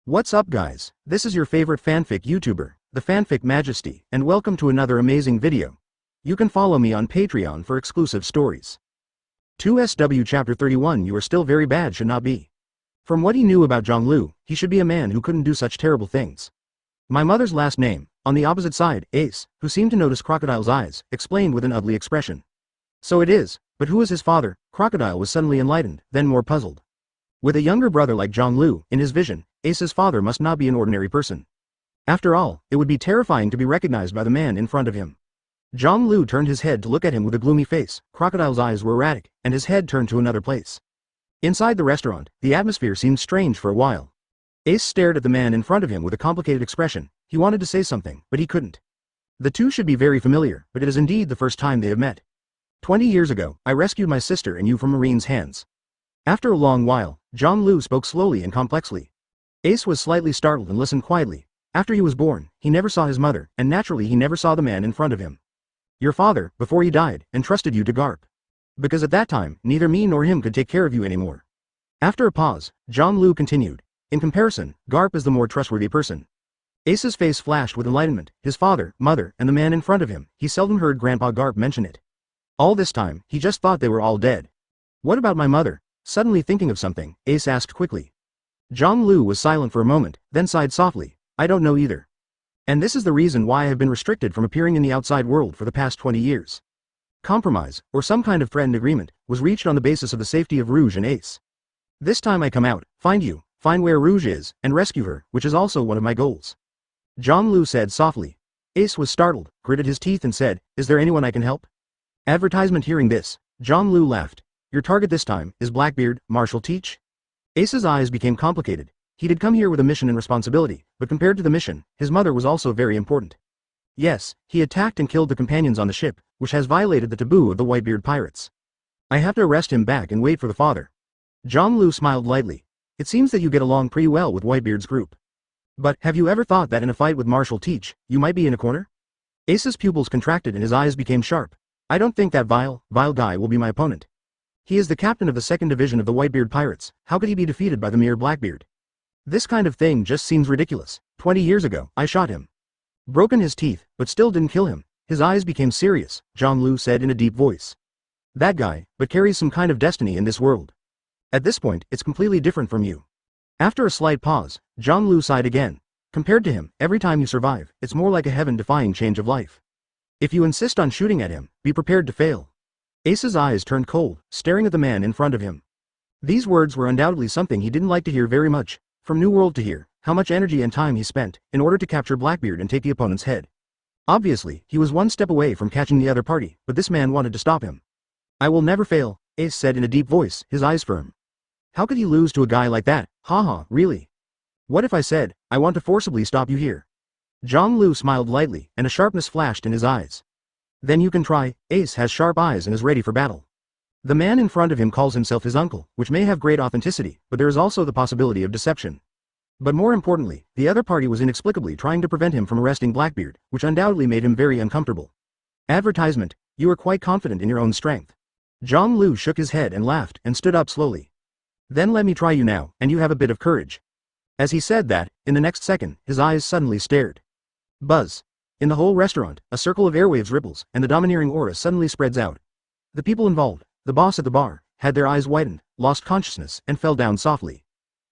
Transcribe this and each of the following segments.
What's up guys, this is your favorite fanfic YouTuber, the Fanfic Majesty, and welcome to another amazing video. You can follow me on Patreon for exclusive stories. 2SW Chapter 31 You are still very bad should not be. From what he knew about Jangl, he should be a man who couldn't do such terrible things. My mother's last name, on the opposite side, Ace, who seemed to notice Crocodile's eyes, explained with an ugly expression. So it is, but who is his father? Crocodile was suddenly enlightened, then more puzzled. With a younger brother like Jangl, in his vision, Ace's father must not be an ordinary person. After all, it would be terrifying to be recognized by the man in front of him. Jangl turned his head to look at him with a gloomy face. Crocodile's eyes were erratic, and his head turned to another place. Inside the restaurant, the atmosphere seemed strange for a while. Ace stared at the man in front of him with a complicated expression. He wanted to say something, but he couldn't. The two should be very familiar, but it is indeed the first time they have met. 20 years ago, I rescued my sister and you from Marine's hands. After a long while, Jangl spoke slowly and complexly. Ace was slightly startled and listened quietly. After he was born, he never saw his mother, and naturally he never saw the man in front of him. Your father, before he died, entrusted you to Garp. Because at that time, neither me nor him could take care of you anymore. After a pause, Jangl continued. In comparison, Garp is the more trustworthy person. Ace's face flashed with enlightenment. His father, mother, and the man in front of him. He seldom heard Grandpa Garp mention it. All this time, he just thought they were all dead. What about my mother? Suddenly thinking of something, Ace asked quickly. Jangl was silent for a moment, then sighed softly. I don't know either. And this is the reason why I have been restricted from appearing in the outside world for the past 20 years. Compromise, or some kind of threatened agreement, was reached on the basis of the safety of Rouge and Ace. This time I come out, find you, find where Rouge is, and rescue her, which is also one of my goals. Jangl said softly. Ace was startled, gritted his teeth and said, is there anyone I can help? Advertisement. Hearing this, Jangl laughed. Your target this time is Blackbeard, Marshal Teach? Ace's eyes became complicated. He did come here with a mission and responsibility, but compared to the mission, his mother was also very important. Yes, he attacked and killed the companions on the ship, which has violated the taboo of the Whitebeard Pirates. I have to arrest him back and wait for the father. Jangl smiled lightly. It seems that you get along pretty well with Whitebeard's group. But, have you ever thought that in a fight with Marshal Teach, you might be in a corner? Ace's pupils contracted and his eyes became sharp. I don't think that vile guy will be my opponent. He is the captain of the 2nd Division of the Whitebeard Pirates. How could he be defeated by the mere Blackbeard? This kind of thing just seems ridiculous. 20 years ago, I shot him. Broken his teeth, but still didn't kill him. His eyes became serious, Jangl said in a deep voice. That guy, but carries some kind of destiny in this world. At this point, it's completely different from you. After a slight pause, Jangl sighed again. Compared to him, every time you survive, it's more like a heaven-defying change of life. If you insist on shooting at him, be prepared to fail. Ace's eyes turned cold, staring at the man in front of him. These words were undoubtedly something he didn't like to hear very much. From New World to here, how much energy and time he spent, in order to capture Blackbeard and take the opponent's head. Obviously, he was one step away from catching the other party, but this man wanted to stop him. I will never fail, Ace said in a deep voice, his eyes firm. How could he lose to a guy like that? Haha, really? What if I said, I want to forcibly stop you here? Jangl smiled lightly, and a sharpness flashed in his eyes. Then you can try. Ace has sharp eyes and is ready for battle. The man in front of him calls himself his uncle, which may have great authenticity, but there is also the possibility of deception. But more importantly, the other party was inexplicably trying to prevent him from arresting Blackbeard, which undoubtedly made him very uncomfortable. Advertisement. You are quite confident in your own strength. Jangl shook his head and laughed, and stood up slowly. Then let me try you now, and you have a bit of courage. As he said that, in the next second, his eyes suddenly stared. Buzz. In the whole restaurant, a circle of airwaves ripples, and the domineering aura suddenly spreads out. The people involved, the boss at the bar, had their eyes widened, lost consciousness, and fell down softly.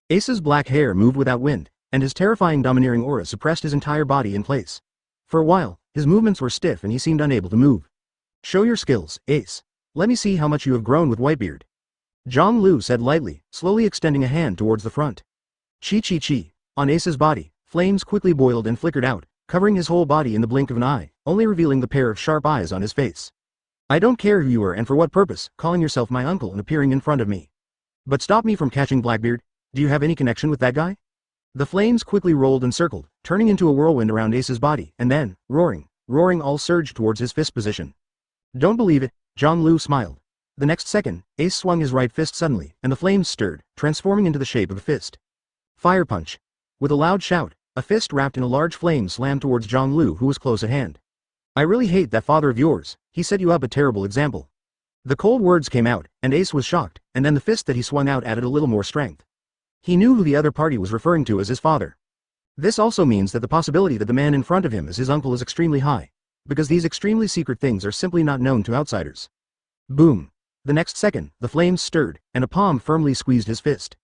Ace's black hair moved without wind, and his terrifying domineering aura suppressed his entire body in place. For a while, his movements were stiff and he seemed unable to move. Show your skills, Ace. Let me see how much you have grown with Whitebeard. Jangl said lightly, slowly extending a hand towards the front. Chi. On Ace's body, flames quickly boiled and flickered out, covering his whole body in the blink of an eye, only revealing the pair of sharp eyes on his face. I don't care who you are and for what purpose, calling yourself my uncle and appearing in front of me. But stop me from catching Blackbeard. Do you have any connection with that guy? The flames quickly rolled and circled, turning into a whirlwind around Ace's body, and then, roaring, all surged towards his fist position. Don't believe it, Jangl smiled. The next second, Ace swung his right fist suddenly, and the flames stirred, transforming into the shape of a fist. Fire punch. With a loud shout, a fist wrapped in a large flame slammed towards Jangl, who was close at hand. I really hate that father of yours. He set you up a terrible example. The cold words came out, and Ace was shocked, and then the fist that he swung out added a little more strength. He knew who the other party was referring to as his father. This also means that the possibility that the man in front of him is his uncle is extremely high, because these extremely secret things are simply not known to outsiders. Boom. The next second, the flames stirred, and a palm firmly squeezed his fist.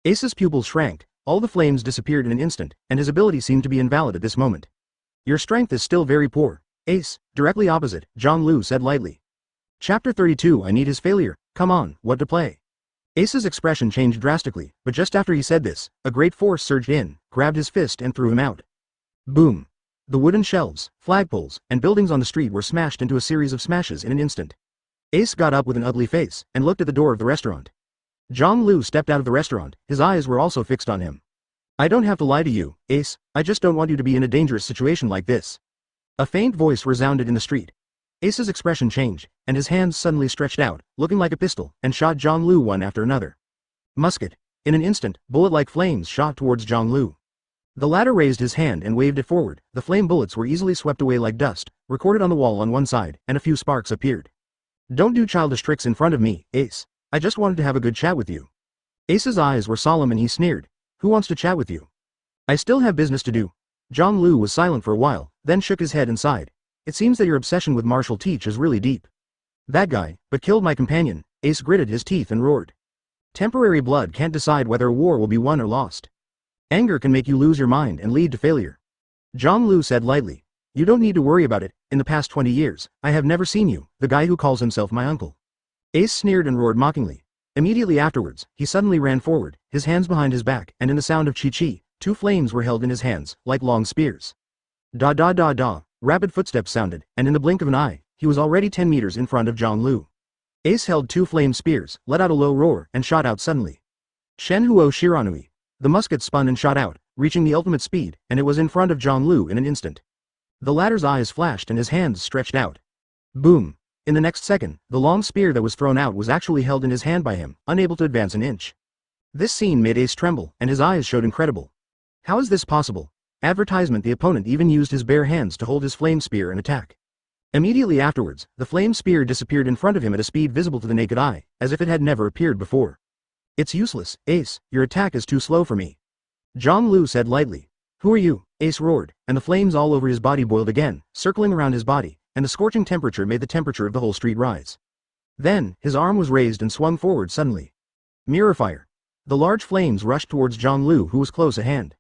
Ace's pupils shrank, all the flames disappeared in an instant, and his ability seemed to be invalid at this moment. Your strength is still very poor, Ace, directly opposite, Jangl said lightly. Chapter 32 I need his failure, come on, what to play? Ace's expression changed drastically, but just after he said this, a great force surged in, grabbed his fist and threw him out. Boom. The wooden shelves, flagpoles, and buildings on the street were smashed into a series of smashes in an instant. Ace got up with an ugly face, and looked at the door of the restaurant. Jangl stepped out of the restaurant, his eyes were also fixed on him. I don't have to lie to you, Ace, I just don't want you to be in a dangerous situation like this. A faint voice resounded in the street. Ace's expression changed, and his hands suddenly stretched out, looking like a pistol, and shot Jangl one after another. Musket. In an instant, bullet-like flames shot towards Jangl. The latter raised his hand and waved it forward, the flame bullets were easily swept away like dust, recorded on the wall on one side, and a few sparks appeared. Don't do childish tricks in front of me, Ace. I just wanted to have a good chat with you. Ace's eyes were solemn and he sneered. Who wants to chat with you? I still have business to do. Jangl was silent for a while, then shook his head and sighed. It seems that your obsession with Marshal Teach is really deep. That guy, but killed my companion, Ace gritted his teeth and roared. Temporary blood can't decide whether a war will be won or lost. Anger can make you lose your mind and lead to failure. Jangl said lightly. You don't need to worry about it, in the past 20 years, I have never seen you, the guy who calls himself my uncle. Ace sneered and roared mockingly. Immediately afterwards, he suddenly ran forward, his hands behind his back, and in the sound of chi-chi, two flames were held in his hands, like long spears. Da da da da. Rapid footsteps sounded, and in the blink of an eye, he was already 10 meters in front of Jangl. Ace held two flame spears, let out a low roar, and shot out suddenly. Shenhuo Shiranui. The musket spun and shot out, reaching the ultimate speed, and it was in front of Jangl in an instant. The latter's eyes flashed and his hands stretched out. Boom. In the next second, the long spear that was thrown out was actually held in his hand by him, unable to advance an inch. This scene made Ace tremble, and his eyes showed incredible. How is this possible? Advertisement. The opponent even used his bare hands to hold his flame spear and attack. Immediately afterwards, the flame spear disappeared in front of him at a speed visible to the naked eye, as if it had never appeared before. It's useless, Ace, your attack is too slow for me. Jangl said lightly. Who are you? Ace roared, and the flames all over his body boiled again, circling around his body, and the scorching temperature made the temperature of the whole street rise. Then, his arm was raised and swung forward suddenly. Mirror fire. The large flames rushed towards Jangl, who was close at hand.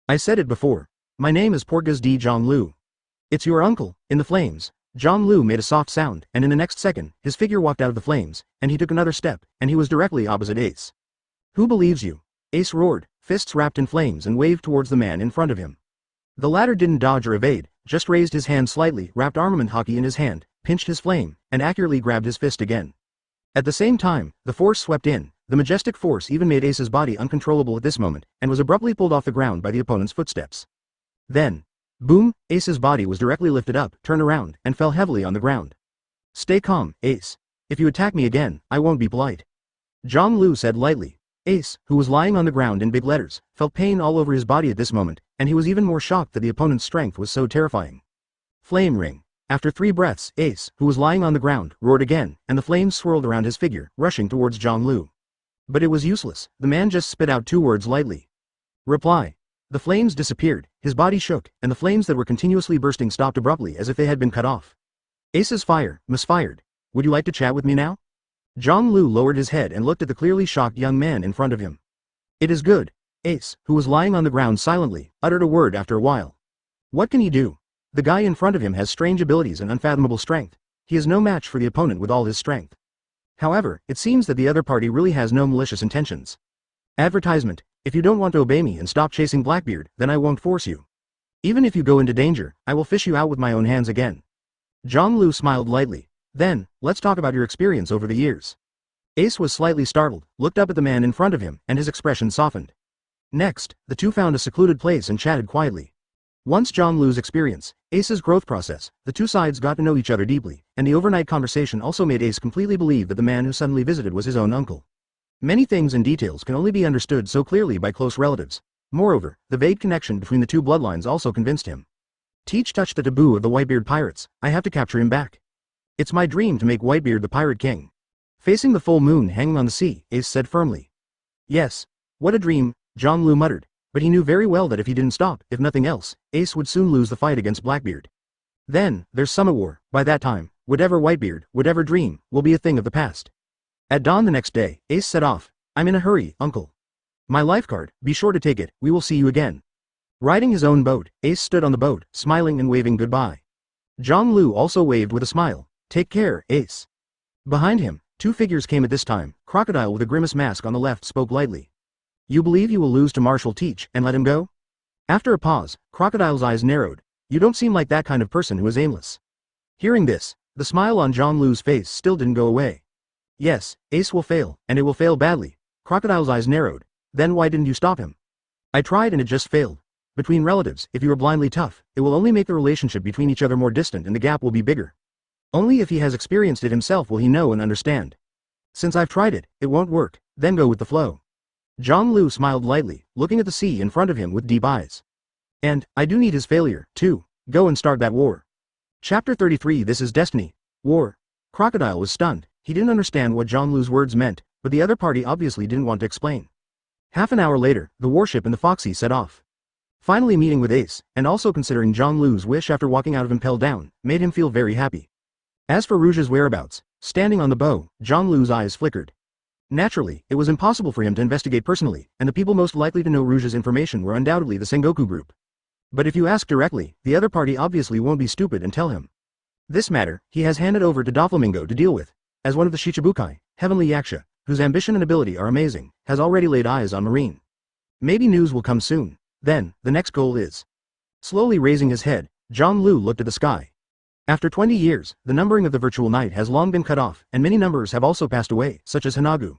I said it before. My name is Porgas D. Jangl. It's your uncle, in the flames. Jangl made a soft sound, and in the next second, his figure walked out of the flames, and he took another step, and he was directly opposite Ace. Who believes you? Ace roared, fists wrapped in flames and waved towards the man in front of him. The latter didn't dodge or evade, just raised his hand slightly, wrapped armament hockey in his hand, pinched his flame, and accurately grabbed his fist again. At the same time, the force swept in. The majestic force even made Ace's body uncontrollable at this moment, and was abruptly pulled off the ground by the opponent's footsteps. Then, boom, Ace's body was directly lifted up, turned around, and fell heavily on the ground. Stay calm, Ace. If you attack me again, I won't be polite. Jangl said lightly. Ace, who was lying on the ground in big letters, felt pain all over his body at this moment, and he was even more shocked that the opponent's strength was so terrifying. Flame ring. After 3 breaths, Ace, who was lying on the ground, roared again, and the flames swirled around his figure, rushing towards Jangl. But it was useless, the man just spit out 2 words lightly. Reply. The flames disappeared, his body shook, and the flames that were continuously bursting stopped abruptly as if they had been cut off. Ace's fire, misfired. Would you like to chat with me now? Jangl lowered his head and looked at the clearly shocked young man in front of him. It is good. Ace, who was lying on the ground silently, uttered a word after a while. What can he do? The guy in front of him has strange abilities and unfathomable strength. He is no match for the opponent with all his strength. However, it seems that the other party really has no malicious intentions. Advertisement. If you don't want to obey me and stop chasing Blackbeard, then I won't force you. Even if you go into danger, I will fish you out with my own hands again. Jangl smiled lightly. Then, let's talk about your experience over the years. Ace was slightly startled, looked up at the man in front of him, and his expression softened. Next, the two found a secluded place and chatted quietly. Once Jangl's experience, Ace's growth process, the two sides got to know each other deeply, and the overnight conversation also made Ace completely believe that the man who suddenly visited was his own uncle. Many things and details can only be understood so clearly by close relatives. Moreover, the vague connection between the two bloodlines also convinced him. Teach touched the taboo of the Whitebeard Pirates. I have to capture him back. It's my dream to make Whitebeard the Pirate King. Facing the full moon hanging on the sea, Ace said firmly. Yes. What a dream, Jangl muttered, but he knew very well that if he didn't stop, if nothing else, Ace would soon lose the fight against Blackbeard. Then, there's Summer War. By that time, whatever Whitebeard, whatever dream, will be a thing of the past. At dawn the next day, Ace set off. I'm in a hurry, uncle. My lifecard, be sure to take it, we will see you again. Riding his own boat, Ace stood on the boat, smiling and waving goodbye. Jangl also waved with a smile. Take care, Ace. Behind him, two figures came at this time. Crocodile with a grimace mask on the left spoke lightly. You believe you will lose to Marshal Teach and let him go? After a pause, Crocodile's eyes narrowed. You don't seem like that kind of person who is aimless. Hearing this, the smile on Jangl's face still didn't go away. Yes, Ace will fail, and it will fail badly. Crocodile's eyes narrowed. Then why didn't you stop him? I tried and it just failed. Between relatives, if you are blindly tough, it will only make the relationship between each other more distant and the gap will be bigger. Only if he has experienced it himself will he know and understand. Since I've tried it, it won't work, then go with the flow. Jangl smiled lightly, looking at the sea in front of him with deep eyes. And, I do need his failure, too. Go and start that war. Chapter 33 This is Destiny. War. Crocodile was stunned. He didn't understand what Jangl's words meant, but the other party obviously didn't want to explain. Half an hour later, the warship and the Foxy set off. Finally meeting with Ace, and also considering Jangl's wish after walking out of Impel Down, made him feel very happy. As for Rouge's whereabouts, standing on the bow, Jangl's eyes flickered. Naturally, it was impossible for him to investigate personally, and the people most likely to know Rouge's information were undoubtedly the Sengoku group. But if you ask directly, the other party obviously won't be stupid and tell him. This matter, he has handed over to Doflamingo to deal with. As one of the Shichibukai, Heavenly Yaksha, whose ambition and ability are amazing, has already laid eyes on Marine. Maybe news will come soon. Then, the next goal is. Slowly raising his head, Jangl looked at the sky. After 20 years, the numbering of the virtual night has long been cut off, and many numbers have also passed away, such as Hanagu.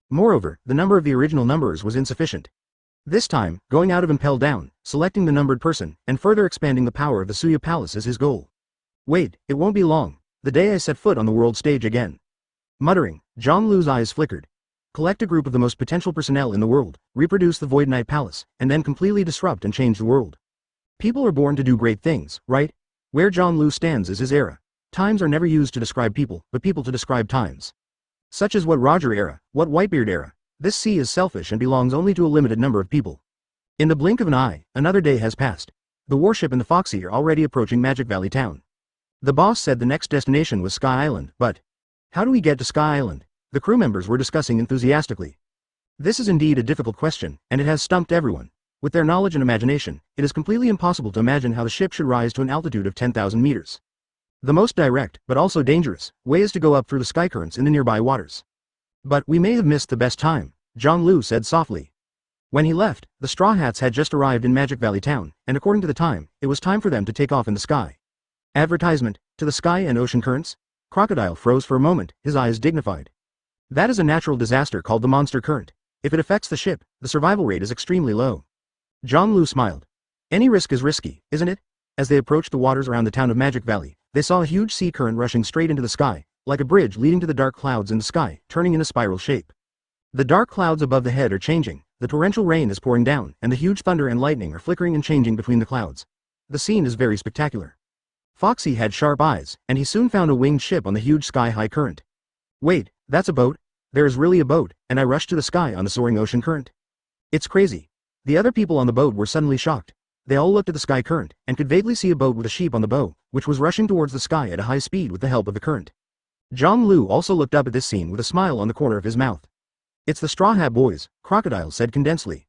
Moreover, the number of the original numbers was insufficient. This time, going out of Impel Down, selecting the numbered person, and further expanding the power of the Suya Palace is his goal. Wait, it won't be long. The day I set foot on the world stage again. Muttering, Jangl's eyes flickered. Collect a group of the most potential personnel in the world, reproduce the Void Night Palace, and then completely disrupt and change the world. People are born to do great things, right? Where Jangl stands is his era. Times are never used to describe people, but people to describe times. Such as what Roger era, what Whitebeard era. This sea is selfish and belongs only to a limited number of people. In the blink of an eye, another day has passed. The warship and the Foxy are already approaching Magic Valley Town. The boss said the next destination was Sky Island, but how do we get to Sky Island? The crew members were discussing enthusiastically. This is indeed a difficult question, and it has stumped everyone. With their knowledge and imagination, it is completely impossible to imagine how the ship should rise to an altitude of 10,000 meters. The most direct, but also dangerous, way is to go up through the sky currents in the nearby waters. But we may have missed the best time, Jangl said softly. When he left, the Straw Hats had just arrived in Magic Valley Town, and according to the time, it was time for them to take off in the sky. Advertisement, to the sky and ocean currents? Crocodile froze for a moment, his eyes dignified. That is a natural disaster called the monster current. If it affects the ship, the survival rate is extremely low. Jangl smiled. Any risk is risky, isn't it? As they approached the waters around the town of Magic Valley, they saw a huge sea current rushing straight into the sky, like a bridge leading to the dark clouds in the sky, turning in a spiral shape. The dark clouds above the head are changing, the torrential rain is pouring down, and the huge thunder and lightning are flickering and changing between the clouds. The scene is very spectacular. Foxy had sharp eyes, and he soon found a winged ship on the huge sky-high current. Wait, that's a boat? There is really a boat, and I rushed to the sky on the soaring ocean current. It's crazy. The other people on the boat were suddenly shocked. They all looked at the sky current, and could vaguely see a boat with a sheep on the bow, which was rushing towards the sky at a high speed with the help of the current. Jangl also looked up at this scene with a smile on the corner of his mouth. It's the Straw Hat Boys, Crocodile said condensely.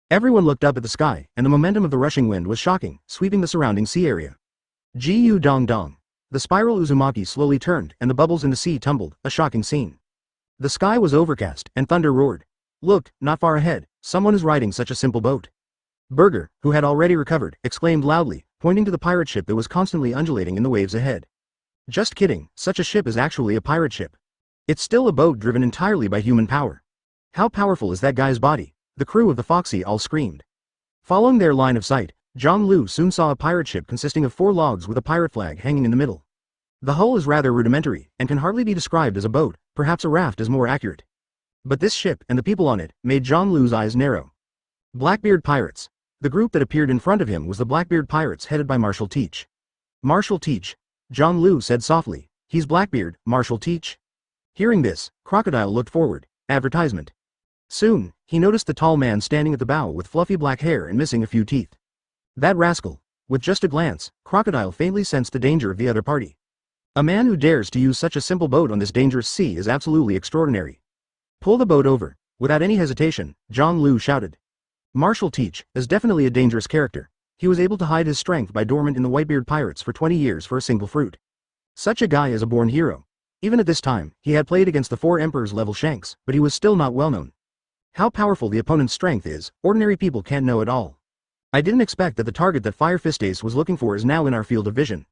Everyone looked up at the sky, and the momentum of the rushing wind was shocking, sweeping the surrounding sea area. Gu dong dong. The spiral Uzumaki slowly turned, and the bubbles in the sea tumbled, a shocking scene. The sky was overcast, and thunder roared. Look, not far ahead, someone is riding such a simple boat. Burger, who had already recovered, exclaimed loudly, pointing to the pirate ship that was constantly undulating in the waves ahead. Just kidding, such a ship is actually a pirate ship. It's still a boat driven entirely by human power. How powerful is that guy's body? The crew of the Foxy all screamed. Following their line of sight, Jangl soon saw a pirate ship consisting of 4 logs with a pirate flag hanging in the middle. The hull is rather rudimentary, and can hardly be described as a boat, perhaps a raft is more accurate. But this ship, and the people on it, made Jangl's eyes narrow. Blackbeard Pirates. The group that appeared in front of him was the Blackbeard Pirates headed by Marshal Teach. Marshal Teach? Jangl said softly. He's Blackbeard, Marshal Teach? Hearing this, Crocodile looked forward. Advertisement. Soon, he noticed the tall man standing at the bow with fluffy black hair and missing a few teeth. That rascal. With just a glance, Crocodile faintly sensed the danger of the other party. A man who dares to use such a simple boat on this dangerous sea is absolutely extraordinary. Pull the boat over. Without any hesitation, Jangl shouted. Marshal Teach is definitely a dangerous character. He was able to hide his strength by dormant in the Whitebeard Pirates for 20 years for a single fruit. Such a guy is a born hero. Even at this time, he had played against the 4 Emperors level Shanks, but he was still not well known. How powerful the opponent's strength is, ordinary people can't know at all. I didn't expect that the target that Fire Fist Ace was looking for is now in our field of vision.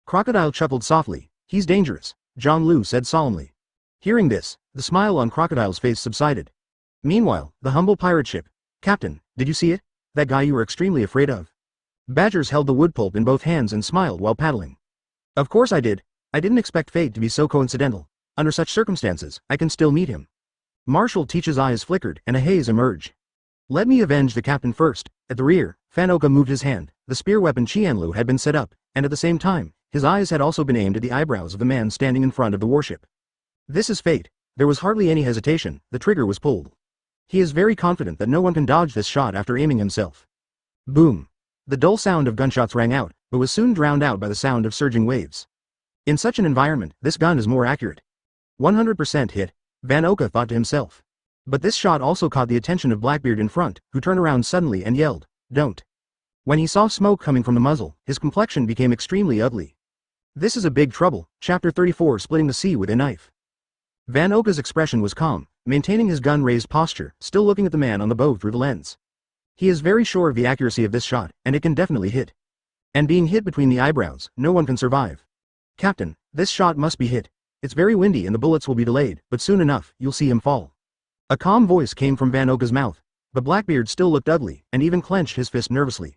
Crocodile chuckled softly. He's dangerous, Jangl said solemnly. Hearing this, the smile on Crocodile's face subsided. Meanwhile, the humble pirate ship. Captain, did you see it? That guy you were extremely afraid of? Badgers held the wood pulp in both hands and smiled while paddling. Of course I did. I didn't expect fate to be so coincidental. Under such circumstances, I can still meet him. Marshal Teach's eyes flickered and a haze emerged. Let me avenge the captain first. At the rear, Fanoka moved his hand. The spear weapon Qianlu had been set up, and at the same time, his eyes had also been aimed at the eyebrows of the man standing in front of the warship. This is fate. There was hardly any hesitation, the trigger was pulled. He is very confident that no one can dodge this shot after aiming himself. Boom. The dull sound of gunshots rang out, but was soon drowned out by the sound of surging waves. In such an environment, this gun is more accurate. 100% hit, Fanoka thought to himself. But this shot also caught the attention of Blackbeard in front, who turned around suddenly and yelled, "Don't." When he saw smoke coming from the muzzle, his complexion became extremely ugly. This is a big trouble. Chapter 34 Splitting the Sea with a Knife. Fanoka's expression was calm, maintaining his gun-raised posture, still looking at the man on the bow through the lens. He is very sure of the accuracy of this shot, and it can definitely hit. And being hit between the eyebrows, no one can survive. Captain, this shot must be hit. It's very windy and the bullets will be delayed, but soon enough, you'll see him fall. A calm voice came from Fanoka's mouth, but Blackbeard still looked ugly, and even clenched his fist nervously.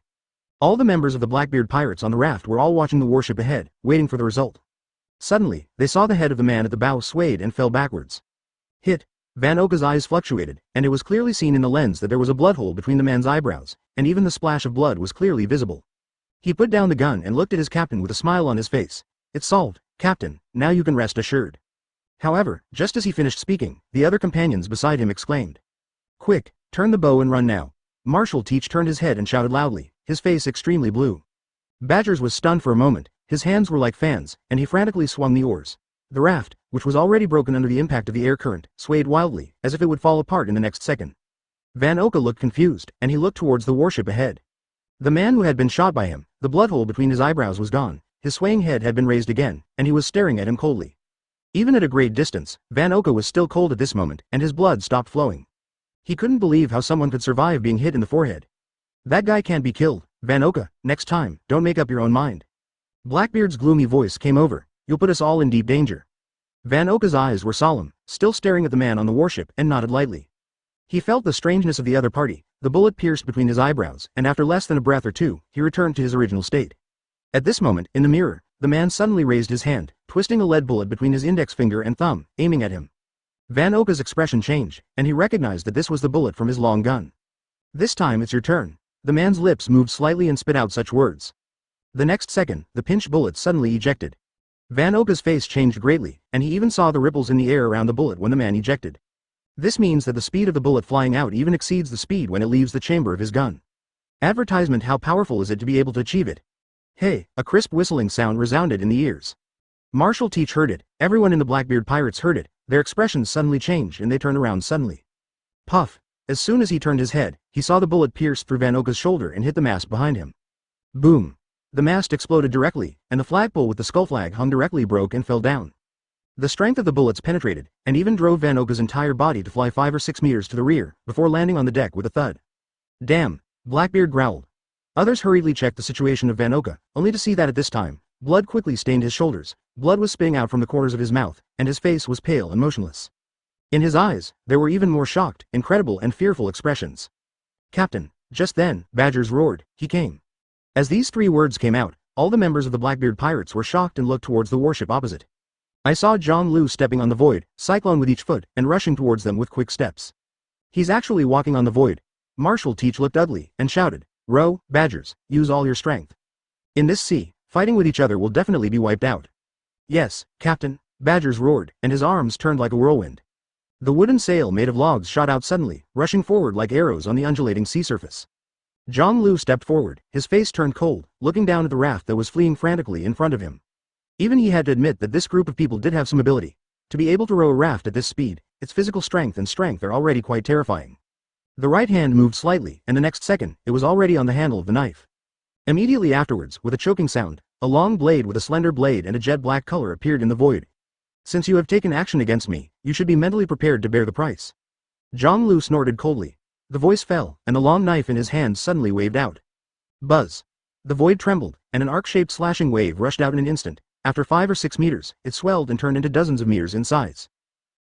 All the members of the Blackbeard Pirates on the raft were all watching the warship ahead, waiting for the result. Suddenly, they saw the head of the man at the bow swayed and fell backwards. Hit. Fanoka's eyes fluctuated, and it was clearly seen in the lens that there was a blood hole between the man's eyebrows, and even the splash of blood was clearly visible. He put down the gun and looked at his captain with a smile on his face. It's solved, Captain, now you can rest assured. However, just as he finished speaking, the other companions beside him exclaimed. Quick, turn the bow and run now. Marshal Teach turned his head and shouted loudly, his face extremely blue. Badgers was stunned for a moment, his hands were like fans, and he frantically swung the oars. The raft, which was already broken under the impact of the air current, swayed wildly, as if it would fall apart in the next second. Fanoka looked confused, and he looked towards the warship ahead. The man who had been shot by him, the blood hole between his eyebrows was gone, his swaying head had been raised again, and he was staring at him coldly. Even at a great distance, Fanoka was still cold at this moment, and his blood stopped flowing. He couldn't believe how someone could survive being hit in the forehead. That guy can't be killed, Fanoka, next time, don't make up your own mind. Blackbeard's gloomy voice came over, you'll put us all in deep danger. Fanoka's eyes were solemn, still staring at the man on the warship, and nodded lightly. He felt the strangeness of the other party, the bullet pierced between his eyebrows, and after less than a breath or two, he returned to his original state. At this moment, in the mirror, the man suddenly raised his hand, twisting a lead bullet between his index finger and thumb, aiming at him. Fanoka's expression changed, and he recognized that this was the bullet from his long gun. This time it's your turn. The man's lips moved slightly and spit out such words. The next second, the pinched bullet suddenly ejected. Fanoka's face changed greatly, and he even saw the ripples in the air around the bullet when the man ejected. This means that the speed of the bullet flying out even exceeds the speed when it leaves the chamber of his gun. Advertisement. How powerful is it to be able to achieve it? Hey, a crisp whistling sound resounded in the ears. Marshal Teach heard it, everyone in the Blackbeard Pirates heard it, their expressions suddenly changed and they turned around suddenly. Puff! As soon as he turned his head, he saw the bullet pierce through Fanoka's shoulder and hit the mast behind him. Boom! The mast exploded directly, and the flagpole with the skull flag hung directly broke and fell down. The strength of the bullets penetrated, and even drove Fanoka's entire body to fly 5 or 6 meters to the rear, before landing on the deck with a thud. Damn! Blackbeard growled. Others hurriedly checked the situation of Fanoka, only to see that at this time, blood quickly stained his shoulders, blood was spitting out from the corners of his mouth, and his face was pale and motionless. In his eyes, there were even more shocked, incredible and fearful expressions. Captain! Just then, Badgers roared, he came. As these 3 words came out, all the members of the Blackbeard Pirates were shocked and looked towards the warship opposite. I saw Jangl stepping on the void, Cyclone with each foot, and rushing towards them with quick steps. He's actually walking on the void. Marshal Teach looked ugly, and shouted, Row, Badgers, use all your strength. In this sea, fighting with each other will definitely be wiped out. Yes, Captain, Badgers roared, and his arms turned like a whirlwind. The wooden sail made of logs shot out suddenly, rushing forward like arrows on the undulating sea surface. Jangl stepped forward, his face turned cold, looking down at the raft that was fleeing frantically in front of him. Even he had to admit that this group of people did have some ability. To be able to row a raft at this speed, its physical strength are already quite terrifying. The right hand moved slightly, and the next second, it was already on the handle of the knife. Immediately afterwards, with a choking sound, a long blade with a slender blade and a jet black color appeared in the void. Since you have taken action against me, you should be mentally prepared to bear the price. Jangl snorted coldly. The voice fell, and the long knife in his hand suddenly waved out. Buzz. The void trembled, and an arc-shaped slashing wave rushed out in an instant. After 5 or 6 meters, it swelled and turned into dozens of meters in size.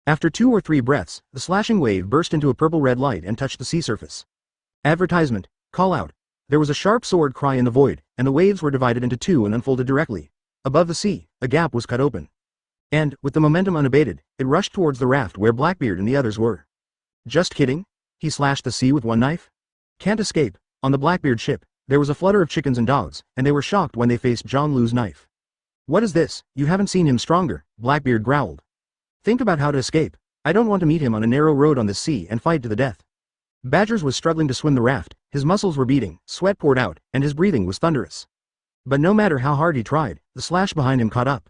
After 2 or 3 breaths, the slashing wave burst into a purple-red light and touched the sea surface. Advertisement. Call out. There was a sharp sword cry in the void, and the waves were divided into 2 and unfolded directly. Above the sea, a gap was cut open. And, with the momentum unabated, it rushed towards the raft where Blackbeard and the others were. Just kidding? He slashed the sea with one knife? Can't escape. On the Blackbeard ship, there was a flutter of chickens and dogs, and they were shocked when they faced Jangl's knife. What is this? You haven't seen him stronger, Blackbeard growled. Think about how to escape. I don't want to meet him on a narrow road on this sea and fight to the death. Badgers was struggling to swim the raft, his muscles were beating, sweat poured out, and his breathing was thunderous. But no matter how hard he tried, the slash behind him caught up.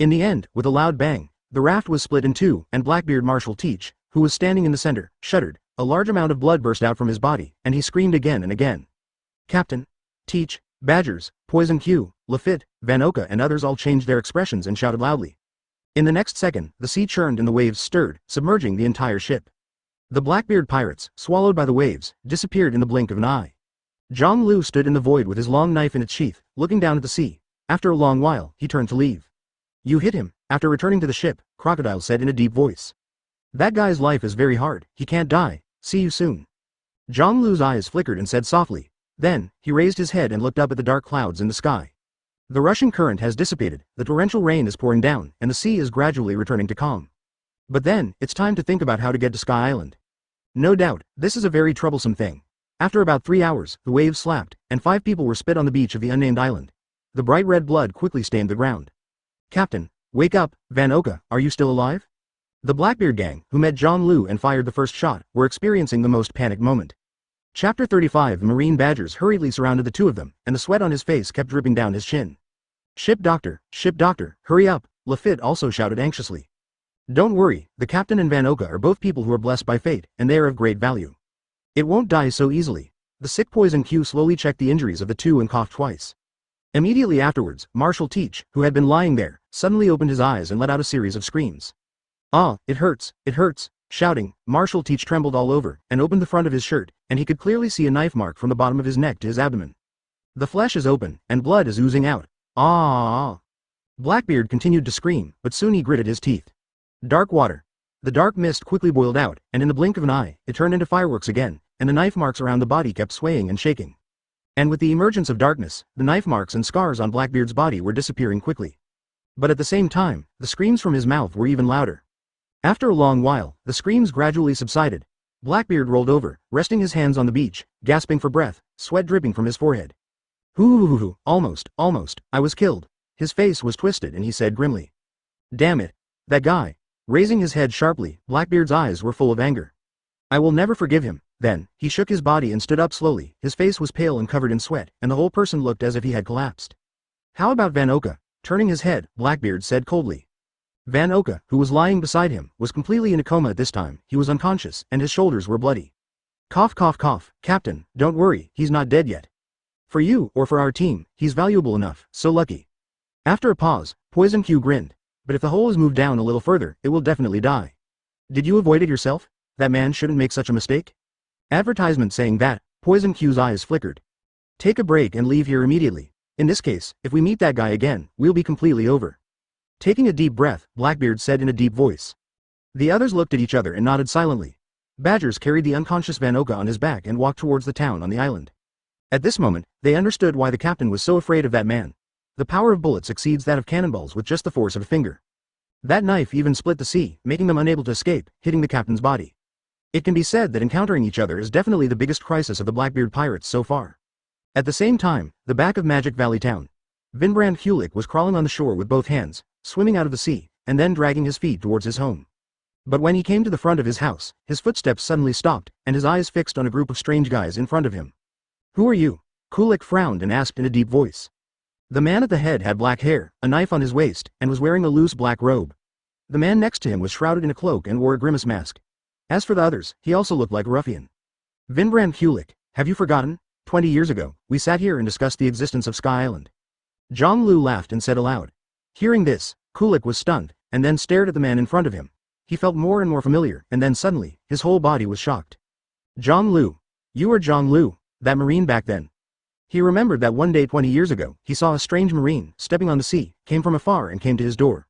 In the end, with a loud bang, the raft was split in 2, and Blackbeard Marshal Teach, who was standing in the center, shuddered. A large amount of blood burst out from his body, and he screamed again and again. Captain, Teach, Badgers, Poison Q, Lafitte, Vanoka and others all changed their expressions and shouted loudly. In the next second, the sea churned and the waves stirred, submerging the entire ship. The Blackbeard Pirates, swallowed by the waves, disappeared in the blink of an eye. Jangl stood in the void with his long knife in its sheath, looking down at the sea. After a long while, he turned to leave. You hit him. After returning to the ship, Crocodile said in a deep voice. That guy's life is very hard, he can't die. See you soon. Jangl's eyes flickered and said softly. Then, he raised his head and looked up at the dark clouds in the sky. The rushing current has dissipated, the torrential rain is pouring down, and the sea is gradually returning to calm. But then, it's time to think about how to get to Sky Island. No doubt, this is a very troublesome thing. After about 3 hours, the waves slapped, and 5 people were spit on the beach of the unnamed island. The bright red blood quickly stained the ground. Captain, wake up, Vanoka, are you still alive? The Blackbeard gang, who met Jangl and fired the first shot, were experiencing the most panicked moment. Chapter 35. The Marine Badgers hurriedly surrounded the 2 of them, and the sweat on his face kept dripping down his chin. Ship doctor, hurry up, Lafitte also shouted anxiously. Don't worry, the captain and Vanoka are both people who are blessed by fate, and they are of great value. It won't die so easily. The sick Poison Q slowly checked the injuries of the 2 and coughed twice. Immediately afterwards, Marshal Teach, who had been lying there, suddenly opened his eyes and let out a series of screams. Ah, it hurts, shouting, Marshal Teach trembled all over, and opened the front of his shirt, and he could clearly see a knife mark from the bottom of his neck to his abdomen. The flesh is open, and blood is oozing out. Ah! Blackbeard continued to scream, but soon he gritted his teeth. Dark water. The dark mist quickly boiled out, and in the blink of an eye, it turned into fireworks again, and the knife marks around the body kept swaying and shaking. And with the emergence of darkness, the knife marks and scars on Blackbeard's body were disappearing quickly. But at the same time, the screams from his mouth were even louder. After a long while, the screams gradually subsided. Blackbeard rolled over, resting his hands on the beach, gasping for breath, sweat dripping from his forehead. Hoo, almost, I was killed. His face was twisted and he said grimly. Damn it. That guy. Raising his head sharply, Blackbeard's eyes were full of anger. I will never forgive him. Then, he shook his body and stood up slowly, his face was pale and covered in sweat, and the whole person looked as if he had collapsed. How about Vanoka? Turning his head, Blackbeard said coldly. Vanoka, who was lying beside him, was completely in a coma at this time, he was unconscious, and his shoulders were bloody. Cough, Captain, don't worry, he's not dead yet. For you, or for our team, he's valuable enough, so lucky. After a pause, Poison Q grinned. But if the hole is moved down a little further, it will definitely die. Did you avoid it yourself? That man shouldn't make such a mistake. Advertisement saying that, Poison Q's eyes flickered. Take a break and leave here immediately. In this case, if we meet that guy again, we'll be completely over. Taking a deep breath, Blackbeard said in a deep voice. The others looked at each other and nodded silently. Badgers carried the unconscious Vanoka on his back and walked towards the town on the island. At this moment, they understood why the captain was so afraid of that man. The power of bullets exceeds that of cannonballs with just the force of a finger. That knife even split the sea, making them unable to escape, hitting the captain's body. It can be said that encountering each other is definitely the biggest crisis of the Blackbeard Pirates so far. At the same time, the back of Magic Valley Town. Vinbrand Kulik was crawling on the shore with both hands, swimming out of the sea, and then dragging his feet towards his home. But when he came to the front of his house, his footsteps suddenly stopped, and his eyes fixed on a group of strange guys in front of him. "Who are you?" Kulik frowned and asked in a deep voice. The man at the head had black hair, a knife on his waist, and was wearing a loose black robe. The man next to him was shrouded in a cloak and wore a grimace mask. As for the others, he also looked like a ruffian. "Vinbrand Kulik, have you forgotten? 20 years ago, we sat here and discussed the existence of Sky Island." Jangl laughed and said aloud. Hearing this, Kulik was stunned, and then stared at the man in front of him. He felt more and more familiar, and then suddenly, his whole body was shocked. "Jangl, you are Jangl, that marine back then." He remembered that one day 20 years ago, he saw a strange marine, stepping on the sea, came from afar and came to his door.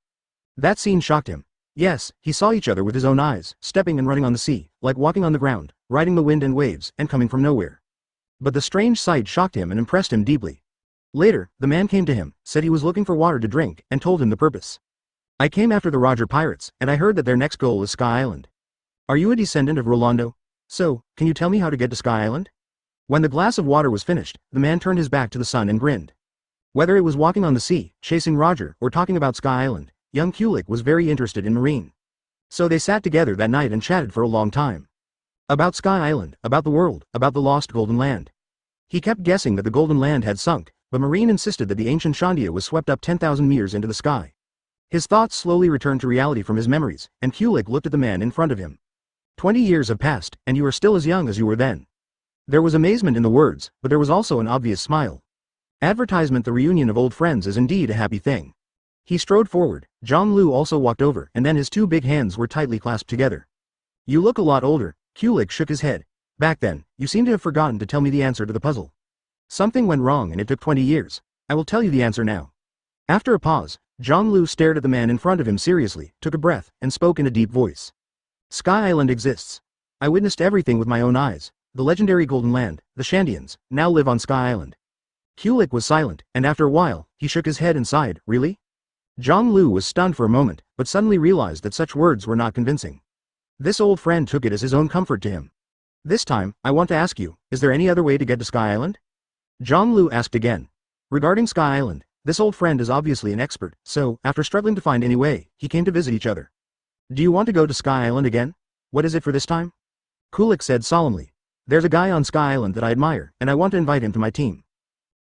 That scene shocked him. Yes, he saw each other with his own eyes, stepping and running on the sea, like walking on the ground, riding the wind and waves, and coming from nowhere. But the strange sight shocked him and impressed him deeply. Later, the man came to him, said he was looking for water to drink, and told him the purpose. "I came after the Roger Pirates, and I heard that their next goal is Sky Island. Are you a descendant of Rolando? So, can you tell me how to get to Sky Island?" When the glass of water was finished, the man turned his back to the sun and grinned. Whether it was walking on the sea, chasing Roger, or talking about Sky Island, young Kulik was very interested in marine. So they sat together that night and chatted for a long time. About Sky Island, about the world, about the lost Golden Land. He kept guessing that the Golden Land had sunk, but Marine insisted that the ancient Shandia was swept up 10,000 meters into the sky. His thoughts slowly returned to reality from his memories, and Kulik looked at the man in front of him. 20 years have passed, and you are still as young as you were then. There was amazement in the words, but there was also an obvious smile. Advertisement: the reunion of old friends is indeed a happy thing. He strode forward, Jangl also walked over, and then his two big hands were tightly clasped together. "You look a lot older," Kulik shook his head. "Back then, you seem to have forgotten to tell me the answer to the puzzle. Something went wrong and it took 20 years. I will tell you the answer now." After a pause, Jangl stared at the man in front of him seriously, took a breath, and spoke in a deep voice. "Sky Island exists. I witnessed everything with my own eyes. The legendary Golden Land, the Shandians, now live on Sky Island." Kulik was silent, and after a while, he shook his head and sighed. "Really?" Jangl was stunned for a moment, but suddenly realized that such words were not convincing. This old friend took it as his own comfort to him. "This time, I want to ask you, is there any other way to get to Sky Island?" Jangl asked again. Regarding Sky Island, this old friend is obviously an expert, so, after struggling to find any way, he came to visit each other. "Do you want to go to Sky Island again? What is it for this time?" Kulik said solemnly. "There's a guy on Sky Island that I admire, and I want to invite him to my team."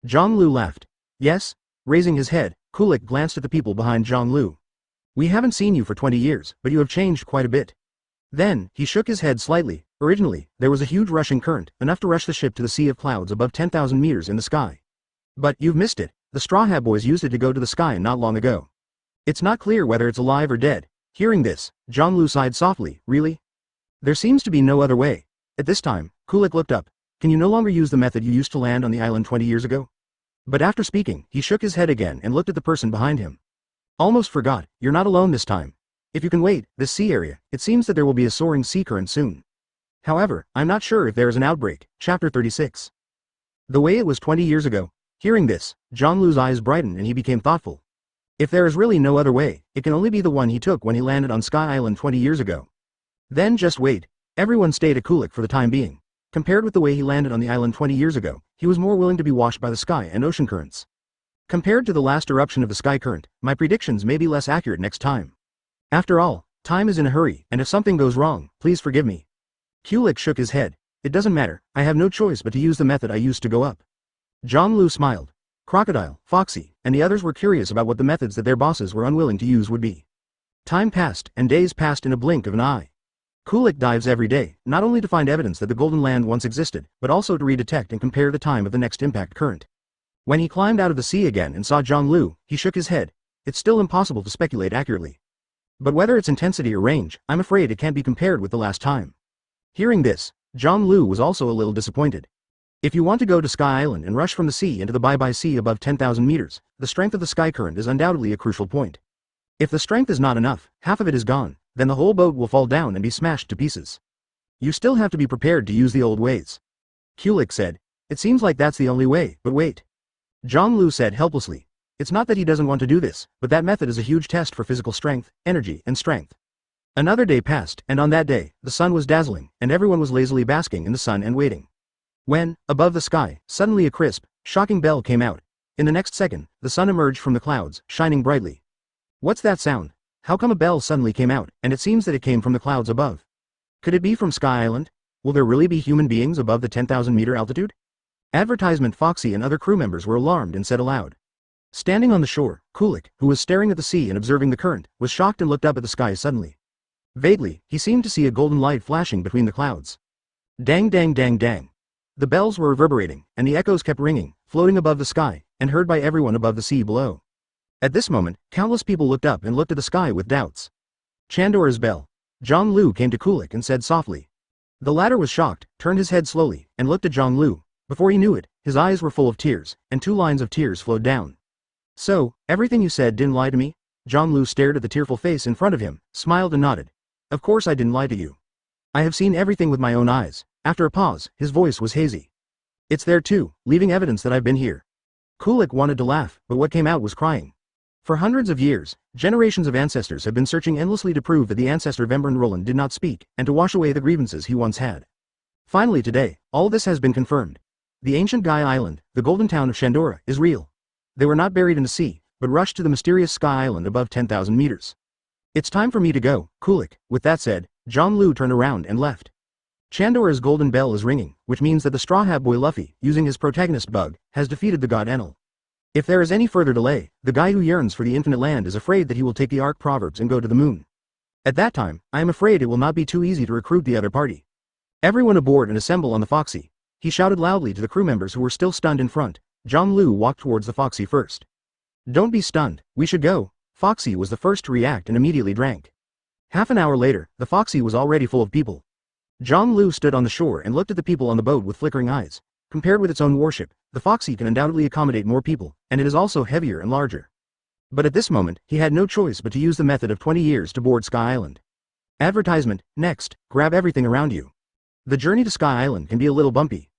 Jangl laughed. "Yes?" Raising his head, Kulik glanced at the people behind Jangl. "We haven't seen you for 20 years, but you have changed quite a bit." Then, he shook his head slightly. Originally, there was a huge rushing current, enough to rush the ship to the sea of clouds above 10,000 meters in the sky. But, you've missed it. The Straw Hat Boys used it to go to the sky not long ago. It's not clear whether it's alive or dead. Hearing this, Jangl sighed softly. "Really? There seems to be no other way." At this time, Kulik looked up. "Can you no longer use the method you used to land on the island 20 years ago?" But after speaking, he shook his head again and looked at the person behind him. "Almost forgot, you're not alone this time. If you can wait, this sea area, it seems that there will be a soaring sea current soon. However, I'm not sure if there is an outbreak." Chapter 36. The way it was 20 years ago. Hearing this, Jangl's eyes brightened and he became thoughtful. If there is really no other way, it can only be the one he took when he landed on Sky Island 20 years ago. Then just wait. Everyone stayed at Kulik for the time being. Compared with the way he landed on the island 20 years ago, he was more willing to be washed by the sky and ocean currents. Compared to the last eruption of the sky current, my predictions may be less accurate next time. After all, time is in a hurry, and if something goes wrong, please forgive me. Kulik shook his head. It doesn't matter, I have no choice but to use the method I used to go up. Jangl smiled. Crocodile, Foxy, and the others were curious about what the methods that their bosses were unwilling to use would be. Time passed, and days passed in a blink of an eye. Kulik dives every day, not only to find evidence that the Golden Land once existed, but also to redetect and compare the time of the next impact current. When he climbed out of the sea again and saw Jangl, he shook his head. It's still impossible to speculate accurately. But whether its intensity or range, I'm afraid it can't be compared with the last time. Hearing this, Jangl was also a little disappointed. If you want to go to Sky Island and rush from the sea into the bye-bye sea above 10,000 meters, the strength of the sky current is undoubtedly a crucial point. If the strength is not enough, half of it is gone, then the whole boat will fall down and be smashed to pieces. You still have to be prepared to use the old ways. Kulik said. It seems like that's the only way, but wait. Jangl said helplessly. It's not that he doesn't want to do this, but that method is a huge test for physical strength, energy, and strength. Another day passed, and on that day, the sun was dazzling, and everyone was lazily basking in the sun and waiting. When, above the sky, suddenly a crisp, shocking bell came out. In the next second, the sun emerged from the clouds, shining brightly. What's that sound? How come a bell suddenly came out, and it seems that it came from the clouds above? Could it be from Sky Island? Will there really be human beings above the 10,000-meter altitude? Advertisement. Foxy and other crew members were alarmed and said aloud. Standing on the shore, Kulik, who was staring at the sea and observing the current, was shocked and looked up at the sky suddenly. Vaguely, he seemed to see a golden light flashing between the clouds. Dang dang dang dang. The bells were reverberating, and the echoes kept ringing, floating above the sky, and heard by everyone above the sea below. At this moment, countless people looked up and looked at the sky with doubts. Chandora's bell. Jangl came to Kulik and said softly. The latter was shocked, turned his head slowly, and looked at Jangl. Before he knew it, his eyes were full of tears, and 2 lines of tears flowed down. So, everything you said didn't lie to me? Jangl stared at the tearful face in front of him, smiled and nodded. Of course I didn't lie to you. I have seen everything with my own eyes. After a pause, his voice was hazy. It's there too, leaving evidence that I've been here. Kulik wanted to laugh, but what came out was crying. For hundreds of years, generations of ancestors have been searching endlessly to prove that the ancestor Vembran Roland did not speak, and to wash away the grievances he once had. Finally today, all this has been confirmed. The ancient Gaia Island, the golden town of Shandora, is real. They were not buried in the sea, but rushed to the mysterious Sky Island above 10,000 meters. It's time for me to go, Kulik. With that said, Jangl turned around and left. Chandora's golden bell is ringing, which means that the Straw Hat Boy Luffy, using his protagonist bug, has defeated the god Enel. If there is any further delay, the guy who yearns for the infinite land is afraid that he will take the Arc Proverbs and go to the moon. At that time, I am afraid it will not be too easy to recruit the other party. Everyone aboard and assemble on the Foxy. He shouted loudly to the crew members who were still stunned in front. Jangl walked towards the Foxy first. Don't be stunned, we should go. Foxy was the first to react and immediately drank. Half an hour later, the Foxy was already full of people. Jangl stood on the shore and looked at the people on the boat with flickering eyes. Compared with its own warship, the Foxy can undoubtedly accommodate more people, and it is also heavier and larger. But at this moment, he had no choice but to use the method of 20 years to board Sky Island. Advertisement. Next, grab everything around you. The journey to Sky Island can be a little bumpy.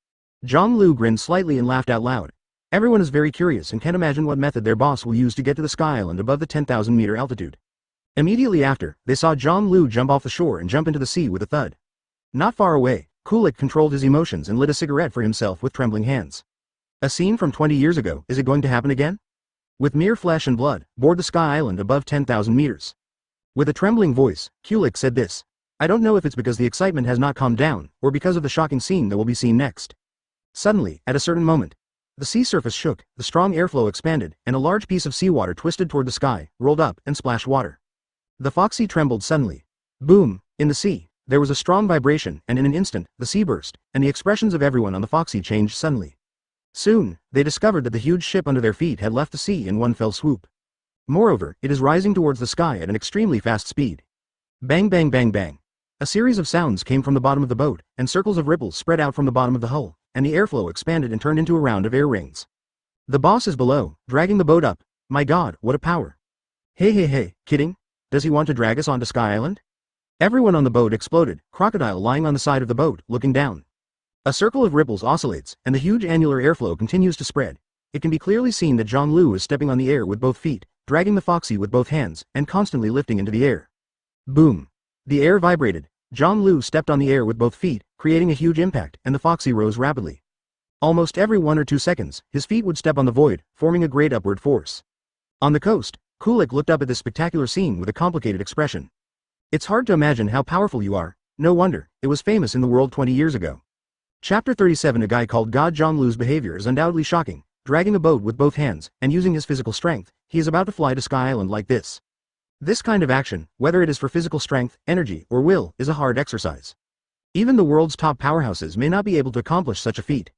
Jangl grinned slightly and laughed out loud. Everyone is very curious and can't imagine what method their boss will use to get to the Sky Island above the 10,000-meter altitude. Immediately after, they saw Jangl jump off the shore and jump into the sea with a thud. Not far away, Kulik controlled his emotions and lit a cigarette for himself with trembling hands. A scene from 20 years ago. Is it going to happen again? With mere flesh and blood, board the Sky Island above 10,000 meters. With a trembling voice, Kulik said this. I don't know if it's because the excitement has not calmed down, or because of the shocking scene that will be seen next. Suddenly, at a certain moment, the sea surface shook, the strong airflow expanded, and a large piece of seawater twisted toward the sky, rolled up, and splashed water. The Foxy trembled suddenly. Boom! In the sea, there was a strong vibration, and in an instant, the sea burst, and the expressions of everyone on the Foxy changed suddenly. Soon, they discovered that the huge ship under their feet had left the sea in one fell swoop. Moreover, it is rising towards the sky at an extremely fast speed. Bang bang bang bang. A series of sounds came from the bottom of the boat, and circles of ripples spread out from the bottom of the hull, and the airflow expanded and turned into a round of air rings. The boss is below, dragging the boat up. My god, what a power. Hey, kidding? Does he want to drag us onto Sky Island? Everyone on the boat exploded, Crocodile lying on the side of the boat, looking down. A circle of ripples oscillates, and the huge annular airflow continues to spread. It can be clearly seen that Jangl is stepping on the air with both feet, dragging the Foxy with both hands, and constantly lifting into the air. Boom! The air vibrated. Jangl stepped on the air with both feet, creating a huge impact, and the Foxy rose rapidly. Almost every 1 or 2 seconds, his feet would step on the void, forming a great upward force. On the coast, Kulik looked up at this spectacular scene with a complicated expression. It's hard to imagine how powerful you are. No wonder, it was famous in the world 20 years ago. Chapter 37. A guy called God. Jangl's behavior is undoubtedly shocking. Dragging a boat with both hands, and using his physical strength, he is about to fly to Sky Island like this. This kind of action, whether it is for physical strength, energy, or will, is a hard exercise. Even the world's top powerhouses may not be able to accomplish such a feat.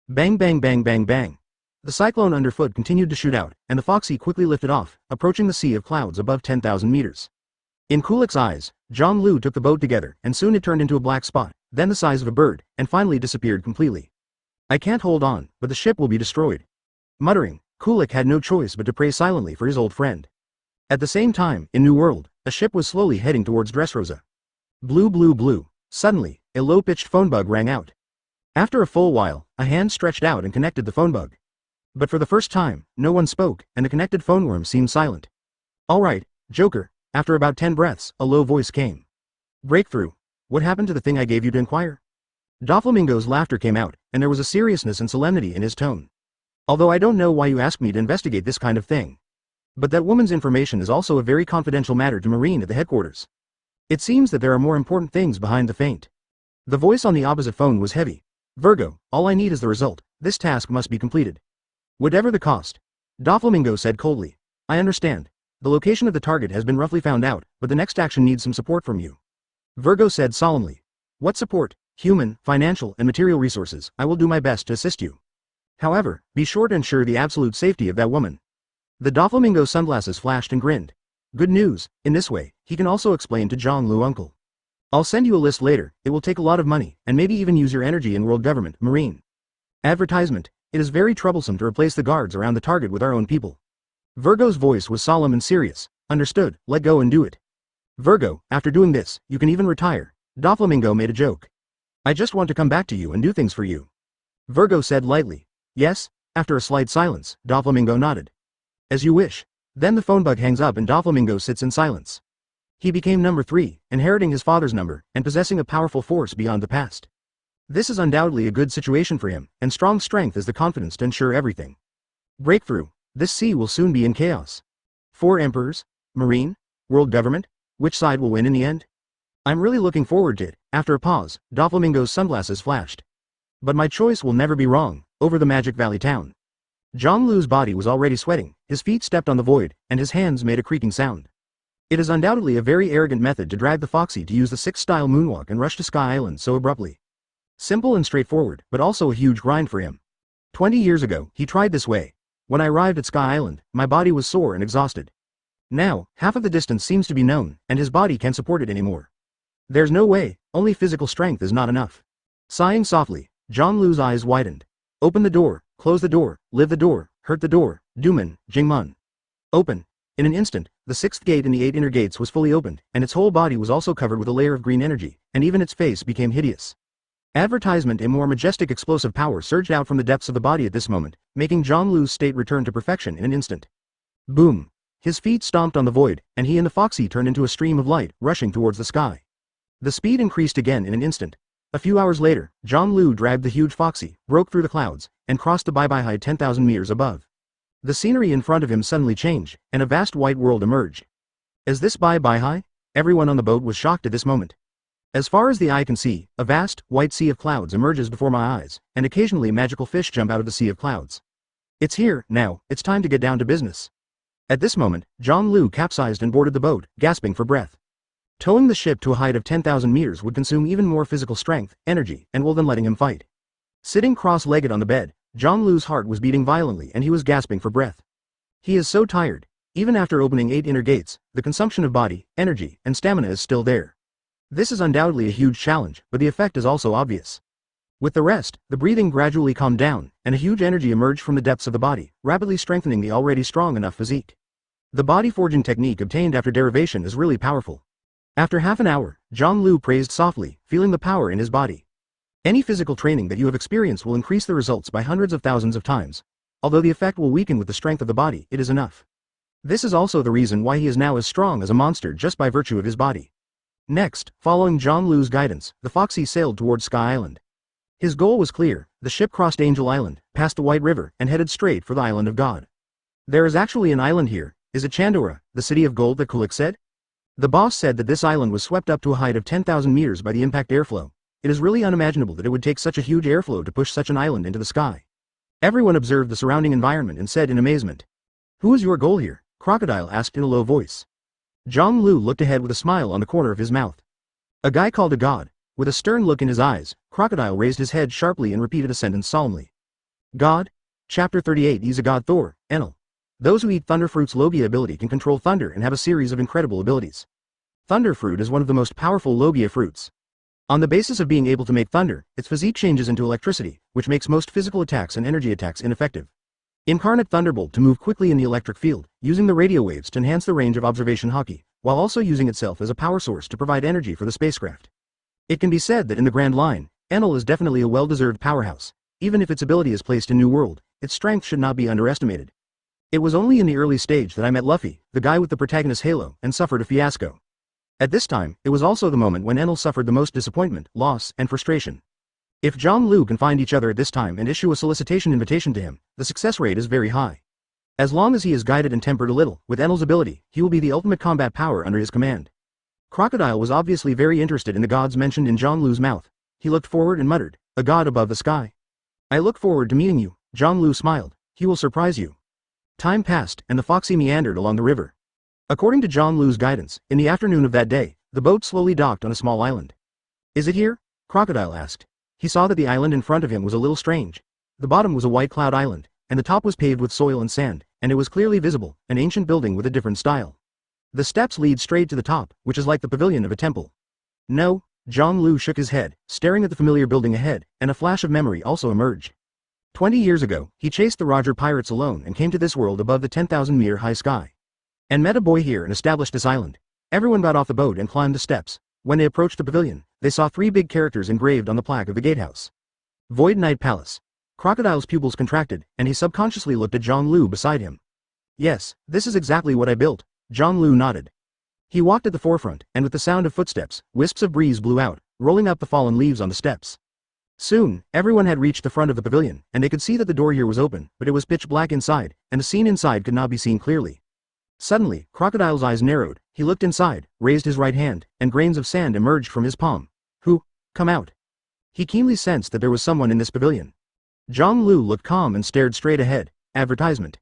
Bang bang bang bang bang. The cyclone underfoot continued to shoot out, and the Foxy quickly lifted off, approaching the sea of clouds above 10,000 meters. In Kulik's eyes, Jangl took the boat together, and soon it turned into a black spot, then the size of a bird, and finally disappeared completely. I can't hold on, but the ship will be destroyed. Muttering, Kulik had no choice but to pray silently for his old friend. At the same time, in New World, a ship was slowly heading towards Dressrosa. Blue blue blue. Suddenly, a low-pitched phone bug rang out. After a full while, a hand stretched out and connected the phone bug. But for the first time, no one spoke, and the connected phone worm seemed silent. All right, Joker. After about 10 breaths, a low voice came. Breakthrough. What happened to the thing I gave you to inquire? Doflamingo's laughter came out, and there was a seriousness and solemnity in his tone. Although I don't know why you asked me to investigate this kind of thing. But that woman's information is also a very confidential matter to Marine at the headquarters. It seems that there are more important things behind the feint. The voice on the opposite phone was heavy. Virgo, all I need is the result. This task must be completed. Whatever the cost. Doflamingo said coldly. I understand. The location of the target has been roughly found out, but the next action needs some support from you. Virgo said solemnly. What support? Human, financial, and material resources. I will do my best to assist you. However, be sure to ensure the absolute safety of that woman. The Doflamingo sunglasses flashed and grinned. Good news, in this way, he can also explain to Jangl uncle. I'll send you a list later. It will take a lot of money, and maybe even use your energy in world government, Marine. Advertisement. It is very troublesome to replace the guards around the target with our own people. Virgo's voice was solemn and serious. Understood, let go and do it. Virgo, after doing this, you can even retire. Doflamingo made a joke. I just want to come back to you and do things for you. Virgo said lightly. Yes? After a slight silence, Doflamingo nodded. As you wish. Then the phone bug hangs up and Doflamingo sits in silence. He became number 3, inheriting his father's number, and possessing a powerful force beyond the past. This is undoubtedly a good situation for him, and strong strength is the confidence to ensure everything. Breakthrough. This sea will soon be in chaos. 4 emperors? Marine? World government? Which side will win in the end? I'm really looking forward to it. After a pause, Doflamingo's sunglasses flashed. But my choice will never be wrong. Over the Magic Valley town. Janglu's body was already sweating, his feet stepped on the void, and his hands made a creaking sound. It is undoubtedly a very arrogant method to drag the Foxy to use the 6-style moonwalk and rush to Sky Island so abruptly. Simple and straightforward, but also a huge grind for him. 20 years ago, he tried this way. When I arrived at Sky Island, my body was sore and exhausted. Now, half of the distance seems to be known, and his body can't support it anymore. There's no way, only physical strength is not enough. Sighing softly, Janglu's eyes widened. Open the door, close the door, live the door, hurt the door, Duman, Jingmun. Open. In an instant, the 6th gate in the 8 inner gates was fully opened, and its whole body was also covered with a layer of green energy, and even its face became hideous. Advertisement and more majestic explosive power surged out from the depths of the body at this moment, making Janglu's state return to perfection in an instant. Boom. His feet stomped on the void, and he and the Foxy turned into a stream of light, rushing towards the sky. The speed increased again in an instant. A few hours later, Jangl dragged the huge Foxy, broke through the clouds, and crossed the bye-bye height 10,000 meters above. The scenery in front of him suddenly changed, and a vast white world emerged. Is this bye-bye high? Everyone on the boat was shocked at this moment. As far as the eye can see, a vast, white sea of clouds emerges before my eyes, and occasionally magical fish jump out of the sea of clouds. It's here, now, it's time to get down to business. At this moment, Jangl capsized and boarded the boat, gasping for breath. Towing the ship to a height of 10,000 meters would consume even more physical strength, energy, and will than letting him fight. Sitting cross-legged on the bed, Janglu's heart was beating violently and he was gasping for breath. He is so tired. Even after opening 8 inner gates, the consumption of body, energy, and stamina is still there. This is undoubtedly a huge challenge, but the effect is also obvious. With the rest, the breathing gradually calmed down, and a huge energy emerged from the depths of the body, rapidly strengthening the already strong enough physique. The body forging technique obtained after derivation is really powerful. After half an hour, Jangl praised softly, feeling the power in his body. Any physical training that you have experienced will increase the results by hundreds of thousands of times. Although the effect will weaken with the strength of the body, it is enough. This is also the reason why he is now as strong as a monster just by virtue of his body. Next, following Janglu's guidance, the Foxy sailed towards Sky Island. His goal was clear. The ship crossed Angel Island, passed the White River, and headed straight for the Island of God. There is actually an island here. Is it Chandora, the city of gold that Kulik said? The boss said that this island was swept up to a height of 10,000 meters by the impact airflow. It is really unimaginable that it would take such a huge airflow to push such an island into the sky. Everyone observed the surrounding environment and said in amazement. Who is your goal here? Crocodile asked in a low voice. Jangl looked ahead with a smile on the corner of his mouth. A guy called a god. With a stern look in his eyes, Crocodile raised his head sharply and repeated a sentence solemnly. God? Chapter 38. He's a god. Thor, Enel. Those who eat Thunderfruit's Logia ability can control thunder and have a series of incredible abilities. Thunderfruit is one of the most powerful Logia fruits. On the basis of being able to make thunder, its physique changes into electricity, which makes most physical attacks and energy attacks ineffective. Incarnate Thunderbolt to move quickly in the electric field, using the radio waves to enhance the range of observation Hawkeye, while also using itself as a power source to provide energy for the spacecraft. It can be said that in the grand line, Enel is definitely a well-deserved powerhouse. Even if its ability is placed in New World, its strength should not be underestimated. It was only in the early stage that I met Luffy, the guy with the protagonist halo, and suffered a fiasco. At this time, it was also the moment when Enel suffered the most disappointment, loss, and frustration. If Jangl can find each other at this time and issue a solicitation invitation to him, the success rate is very high. As long as he is guided and tempered a little, with Enel's ability, he will be the ultimate combat power under his command. Crocodile was obviously very interested in the gods mentioned in Janglu's mouth. He looked forward and muttered, "A god above the sky. I look forward to meeting you." Janglu smiled. "He will surprise you." Time passed, and the Foxy meandered along the river. According to Janglu's guidance, in the afternoon of that day, the boat slowly docked on a small island. "Is it here?" Crocodile asked. He saw that the island in front of him was a little strange. The bottom was a white cloud island, and the top was paved with soil and sand, and it was clearly visible, an ancient building with a different style. The steps lead straight to the top, which is like the pavilion of a temple. No, Janglu shook his head, staring at the familiar building ahead, and a flash of memory also emerged. 20 years ago, he chased the Roger Pirates alone and came to this world above the 10,000-meter high sky. And met a boy here and established this island. Everyone got off the boat and climbed the steps. When they approached the pavilion, they saw 3 big characters engraved on the plaque of the gatehouse. Void Knight Palace. Crocodile's pupils contracted, and he subconsciously looked at Janglu beside him. "Yes, this is exactly what I built." Janglu nodded. He walked at the forefront, and with the sound of footsteps, wisps of breeze blew out, rolling up the fallen leaves on the steps. Soon, everyone had reached the front of the pavilion, and they could see that the door here was open, but it was pitch black inside, and the scene inside could not be seen clearly. Suddenly, Crocodile's eyes narrowed. He looked inside, raised his right hand, and grains of sand emerged from his palm. "Who? Come out." He keenly sensed that there was someone in this pavilion. Janglu looked calm and stared straight ahead. Advertisement.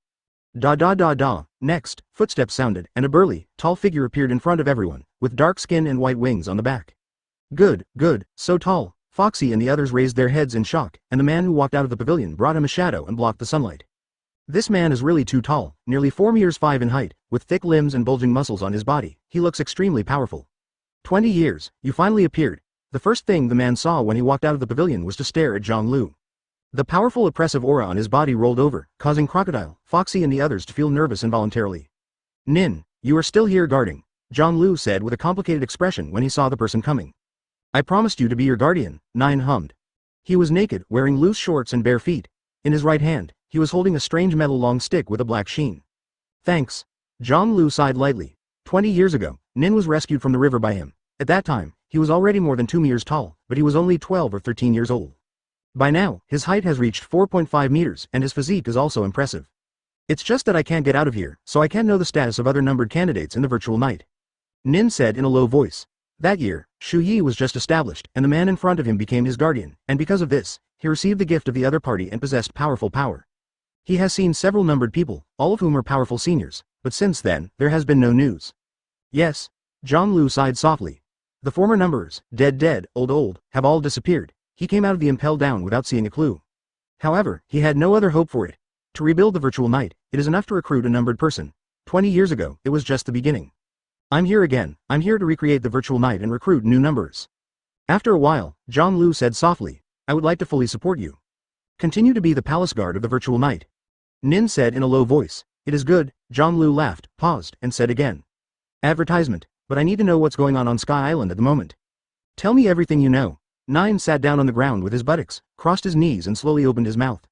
Da da da da. Next, footsteps sounded, and a burly, tall figure appeared in front of everyone, with dark skin and white wings on the back. Good, so tall. Foxy and the others raised their heads in shock, and the man who walked out of the pavilion brought him a shadow and blocked the sunlight. This man is really too tall, nearly 4 meters 5 in height, with thick limbs and bulging muscles on his body. He looks extremely powerful. 20 years, you finally appeared. The first thing the man saw when he walked out of the pavilion was to stare at Janglu. The powerful oppressive aura on his body rolled over, causing Crocodile, Foxy and the others to feel nervous involuntarily. "Nin, you are still here guarding," Janglu said with a complicated expression when he saw the person coming. "I promised you to be your guardian," Nine hummed. He was naked, wearing loose shorts and bare feet. In his right hand, he was holding a strange metal long stick with a black sheen. "Thanks." Janglu sighed lightly. 20 years ago, Nin was rescued from the river by him. At that time, he was already more than 2 meters tall, but he was only 12 or 13 years old. By now, his height has reached 4.5 meters, and his physique is also impressive. "It's just that I can't get out of here, so I can't know the status of other numbered candidates in the virtual night," Nin said in a low voice. That year, Shu Yi was just established, and the man in front of him became his guardian, and because of this, he received the gift of the other party and possessed powerful power. He has seen several numbered people, all of whom are powerful seniors, but since then, there has been no news. "Yes," Janglu sighed softly. "The former numberers, dead, old, have all disappeared." He came out of the impel down without seeing a clue. However, he had no other hope for it. To rebuild the virtual night, it is enough to recruit a numbered person. 20 years ago, it was just the beginning. "I'm here again. I'm here to recreate the virtual night and recruit new numberers." After a while, Janglu said softly, "I would like to fully support you. Continue to be the palace guard of the virtual night." Nin said in a low voice. "It is good." Janglu laughed, paused, and said again. "Advertisement, but I need to know what's going on Sky Island at the moment. Tell me everything you know." Nine sat down on the ground with his buttocks, crossed his knees and slowly opened his mouth.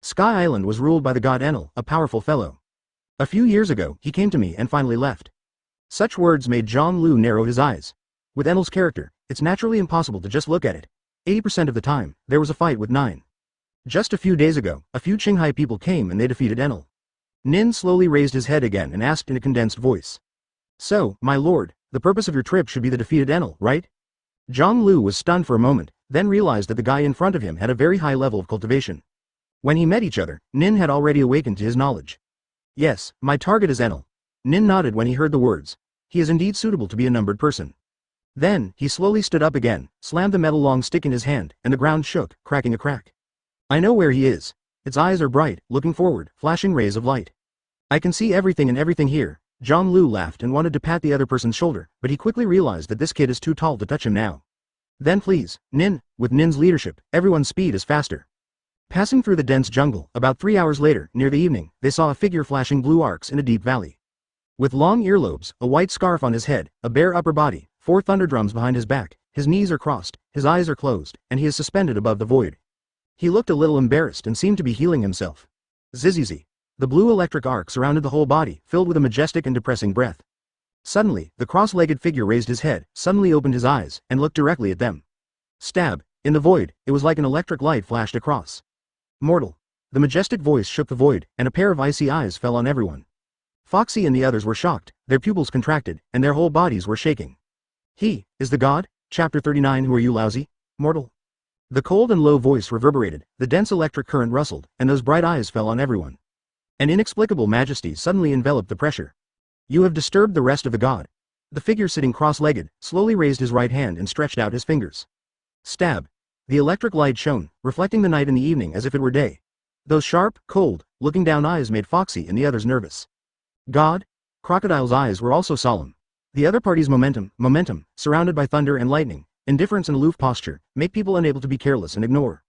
Sky Island was ruled by the god Enel, a powerful fellow. A few years ago, he came to me and finally left. Such words made Janglu narrow his eyes. With Enel's character, it's naturally impossible to just look at it. 80% of the time, there was a fight with Nine. Just a few days ago, a few Qinghai people came and they defeated Enel. Nin slowly raised his head again and asked in a condensed voice. "So, my lord, the purpose of your trip should be the defeated Enel, right?" Janglu was stunned for a moment, then realized that the guy in front of him had a very high level of cultivation. When he met each other, Nin had already awakened to his knowledge. "Yes, my target is Enel." Nin nodded when he heard the words. He is indeed suitable to be a numbered person. Then, he slowly stood up again, slammed the metal long stick in his hand, and the ground shook, cracking a crack. "I know where he is." Its eyes are bright, looking forward, flashing rays of light. "I can see everything and everything here." Janglu laughed and wanted to pat the other person's shoulder, but he quickly realized that this kid is too tall to touch him now. "Then please, Nin." With Nin's leadership, everyone's speed is faster. Passing through the dense jungle, about 3 hours later, near the evening, they saw a figure flashing blue arcs in a deep valley. With long earlobes, a white scarf on his head, a bare upper body, 4 thunder drums behind his back, his knees are crossed, his eyes are closed, and he is suspended above the void. He looked a little embarrassed and seemed to be healing himself. Zizizi. The blue electric arc surrounded the whole body, filled with a majestic and depressing breath. Suddenly, the cross-legged figure raised his head, suddenly opened his eyes, and looked directly at them. Stab. In the void, it was like an electric light flashed across. "Mortal." The majestic voice shook the void, and a pair of icy eyes fell on everyone. Foxy and the others were shocked, their pupils contracted, and their whole bodies were shaking. He is the god? Chapter 39. Who are you, lousy mortal? The cold and low voice reverberated, the dense electric current rustled, and those bright eyes fell on everyone. An inexplicable majesty suddenly enveloped the pressure. You have disturbed the rest of the god. The figure sitting cross-legged slowly raised his right hand and stretched out his fingers. Stab. The electric light shone, reflecting the night and the evening as if it were day. Those sharp, cold, looking down eyes made Foxy and the others nervous. God? Crocodile's eyes were also solemn. The other party's momentum, surrounded by thunder and lightning, indifference and aloof posture, make people unable to be careless and ignore.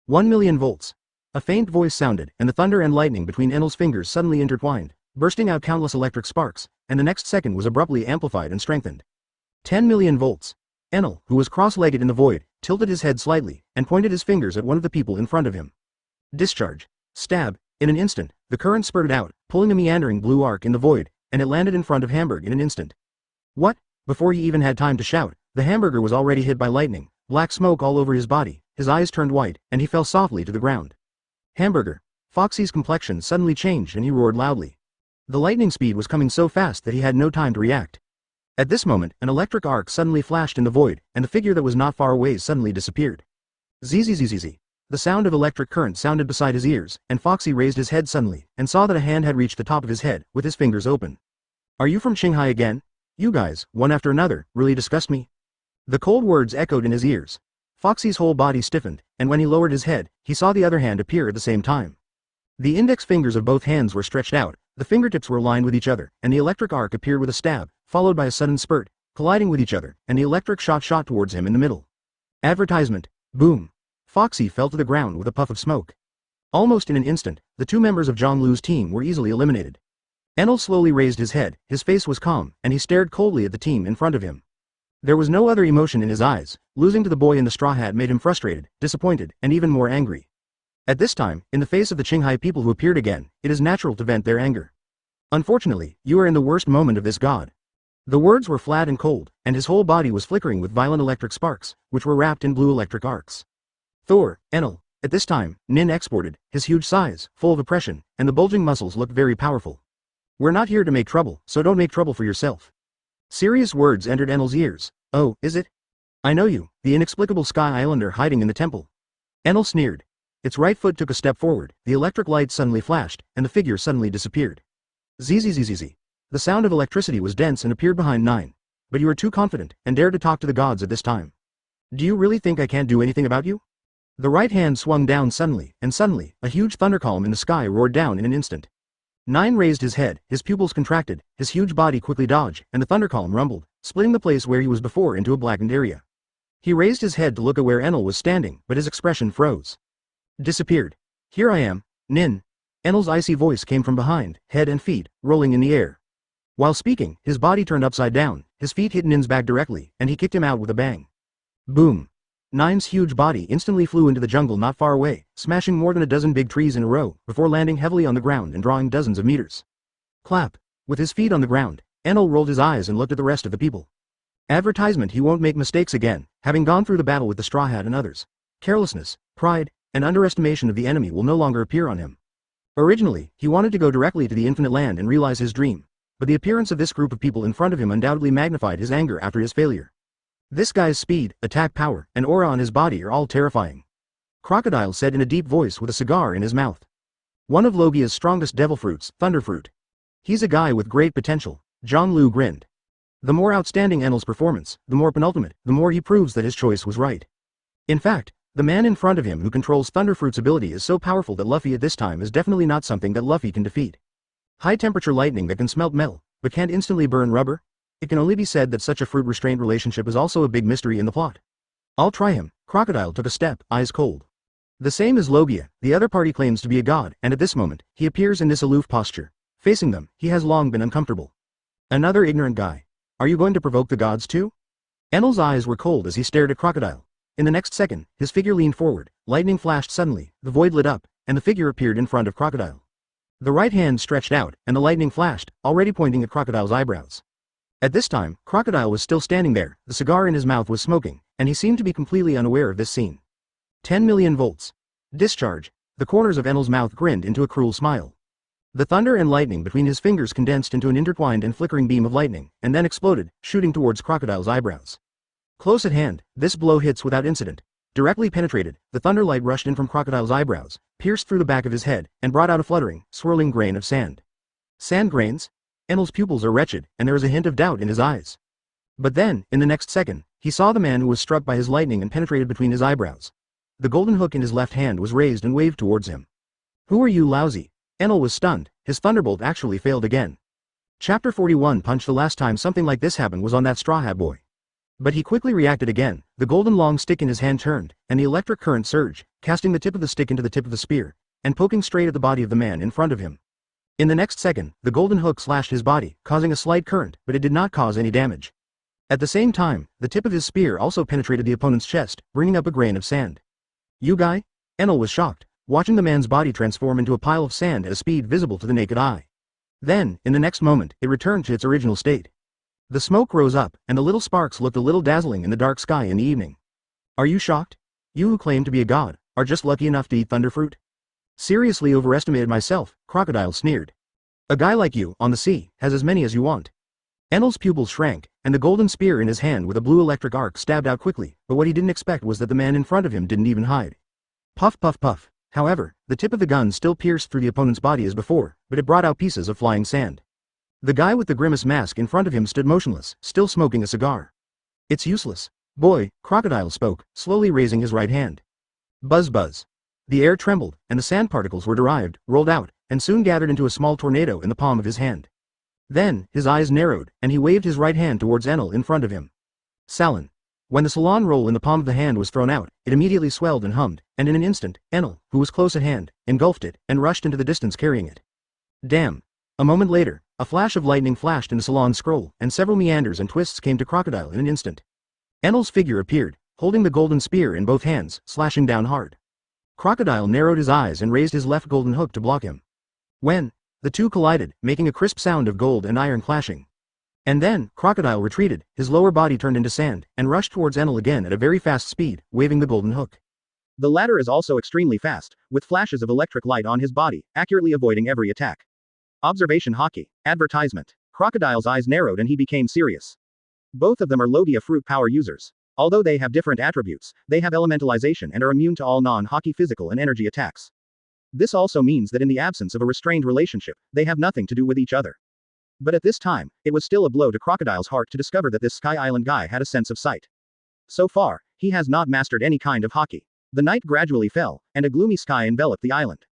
1,000,000 volts. A faint voice sounded, and the thunder and lightning between Enel's fingers suddenly intertwined, bursting out countless electric sparks, and the next second was abruptly amplified and strengthened. 10,000,000 volts. Enel, who was cross-legged in the void, tilted his head slightly, and pointed his fingers at one of the people in front of him. Discharge. Stab. In an instant, the current spurted out, pulling a meandering blue arc in the void, and it landed in front of Hamburg in an instant. What? Before he even had time to shout, the hamburger was already hit by lightning, black smoke all over his body, his eyes turned white, and he fell softly to the ground. Hamburger. Foxy's complexion suddenly changed and he roared loudly. The lightning speed was coming so fast that he had no time to react. At this moment, an electric arc suddenly flashed in the void, and the figure that was not far away suddenly disappeared. Zzzzz. The sound of electric current sounded beside his ears, and Foxy raised his head suddenly, and saw that a hand had reached the top of his head, with his fingers open. Are you from Shanghai again? You guys, one after another, really disgust me. The cold words echoed in his ears. Foxy's whole body stiffened, and when he lowered his head, he saw the other hand appear at the same time. The index fingers of both hands were stretched out, the fingertips were aligned with each other, and the electric arc appeared with a stab, followed by a sudden spurt, colliding with each other, and the electric shot towards him in the middle. Advertisement. Boom. Foxy fell to the ground with a puff of smoke. Almost in an instant, the two members of Jangl's team were easily eliminated. Enel slowly raised his head, his face was calm, and he stared coldly at the team in front of him. There was no other emotion in his eyes. Losing to the boy in the straw hat made him frustrated, disappointed, and even more angry. At this time, in the face of the Shanghai people who appeared again, it is natural to vent their anger. Unfortunately, you are in the worst moment of this god. The words were flat and cold, and his whole body was flickering with violent electric sparks, which were wrapped in blue electric arcs. Thor, Enel. At this time, Nin exported, his huge size, full of oppression, and the bulging muscles looked very powerful. We're not here to make trouble, so don't make trouble for yourself. Serious words entered Enel's ears. Oh, is it? I know you, the inexplicable Sky Islander hiding in the temple. Enel sneered. Its right foot took a step forward, the electric light suddenly flashed, and the figure suddenly disappeared. Zzzzz. The sound of electricity was dense and appeared behind 9. But you are too confident, and dare to talk to the gods at this time. Do you really think I can't do anything about you? The right hand swung down suddenly, and suddenly, a huge thundercolumn in the sky roared down in an instant. 9 raised his head, his pupils contracted, his huge body quickly dodged, and the thundercolumn rumbled, splitting the place where he was before into a blackened area. He raised his head to look at where Enel was standing, but his expression froze. Disappeared. Here I am, Nin. Enel's icy voice came from behind, head and feet, rolling in the air. While speaking, his body turned upside down, his feet hit Nin's back directly, and he kicked him out with a bang. Boom. 9's huge body instantly flew into the jungle not far away, smashing more than a dozen big trees in a row, before landing heavily on the ground and drawing dozens of meters. Clap. With his feet on the ground, Enel rolled his eyes and looked at the rest of the people. Advertisement. He won't make mistakes again, having gone through the battle with the Straw Hat and others. Carelessness, pride, and underestimation of the enemy will no longer appear on him. Originally, he wanted to go directly to the Infinite Land and realize his dream, but the appearance of this group of people in front of him undoubtedly magnified his anger after his failure. This guy's speed, attack power, and aura on his body are all terrifying. Crocodile said in a deep voice with a cigar in his mouth. One of Logia's strongest devil fruits, Thunderfruit. He's a guy with great potential. Jangl grinned. The more outstanding Enel's performance, the more penultimate, the more he proves that his choice was right. In fact, the man in front of him who controls Thunderfruit's ability is so powerful that Luffy at this time is definitely not something that Luffy can defeat. High-temperature lightning that can smelt metal, but can't instantly burn rubber? It can only be said that such a fruit-restraint relationship is also a big mystery in the plot. I'll try him. Crocodile took a step, eyes cold. The same as Logia, the other party claims to be a god, and at this moment, he appears in this aloof posture. Facing them, he has long been uncomfortable. Another ignorant guy. Are you going to provoke the gods too? Enel's eyes were cold as he stared at Crocodile. In the next second, his figure leaned forward, lightning flashed suddenly, the void lit up, and the figure appeared in front of Crocodile. The right hand stretched out, and the lightning flashed, already pointing at Crocodile's eyebrows. At this time, Crocodile was still standing there, the cigar in his mouth was smoking, and he seemed to be completely unaware of this scene. 10,000,000 volts. Discharge. The corners of Enel's mouth grinned into a cruel smile. The thunder and lightning between his fingers condensed into an intertwined and flickering beam of lightning, and then exploded, shooting towards Crocodile's eyebrows. Close at hand, this blow hits without incident. Directly penetrated, the thunderlight rushed in from Crocodile's eyebrows, pierced through the back of his head, and brought out a fluttering, swirling grain of sand. Sand grains? Enel's pupils are wretched, and there is a hint of doubt in his eyes. But then, in the next second, he saw the man who was struck by his lightning and penetrated between his eyebrows. The golden hook in his left hand was raised and waved towards him. Who are you, lousy? Enel was stunned. His thunderbolt actually failed again. Chapter 41 Punch. The last time something like this happened was on that Straw Hat Boy. But he quickly reacted again. The golden long stick in his hand turned, and the electric current surged, casting the tip of the stick into the tip of the spear, and poking straight at the body of the man in front of him. In the next second, the golden hook slashed his body, causing a slight current, but it did not cause any damage. At the same time, the tip of his spear also penetrated the opponent's chest, bringing up a grain of sand. You guy? Enel was shocked, watching the man's body transform into a pile of sand at a speed visible to the naked eye. Then, in the next moment, it returned to its original state. The smoke rose up, and the little sparks looked a little dazzling in the dark sky in the evening. Are you shocked? You who claim to be a god, are just lucky enough to eat thunderfruit? Seriously overestimated myself, Crocodile sneered. A guy like you, on the sea, has as many as you want. Enel's pupils shrank, and the golden spear in his hand with a blue electric arc stabbed out quickly, but what he didn't expect was that the man in front of him didn't even hide. Puff puff puff. However, the tip of the gun still pierced through the opponent's body as before, but it brought out pieces of flying sand. The guy with the grimace mask in front of him stood motionless, still smoking a cigar. It's useless. Boy, Crocodile spoke, slowly raising his right hand. Buzz buzz. The air trembled, and the sand particles were derived, rolled out, and soon gathered into a small tornado in the palm of his hand. Then, his eyes narrowed, and he waved his right hand towards Enel in front of him. Salon. When the salon roll in the palm of the hand was thrown out, it immediately swelled and hummed, and in an instant, Enel, who was close at hand, engulfed it, and rushed into the distance carrying it. Damn. A moment later, a flash of lightning flashed in the salon scroll, and several meanders and twists came to Crocodile in an instant. Enel's figure appeared, holding the golden spear in both hands, slashing down hard. Crocodile narrowed his eyes and raised his left golden hook to block him. When the two collided, making a crisp sound of gold and iron clashing. And then, Crocodile retreated, his lower body turned into sand, and rushed towards Enel again at a very fast speed, waving the golden hook. The latter is also extremely fast, with flashes of electric light on his body, accurately avoiding every attack. Observation Hockey. Advertisement. Crocodile's eyes narrowed and he became serious. Both of them are Logia fruit power users. Although they have different attributes, they have elementalization and are immune to all non-Hockey physical and energy attacks. This also means that in the absence of a restrained relationship, they have nothing to do with each other. But at this time, it was still a blow to Crocodile's heart to discover that this Sky Island guy had a sense of sight. So far, he has not mastered any kind of Hockey. The night gradually fell, and a gloomy sky enveloped the island.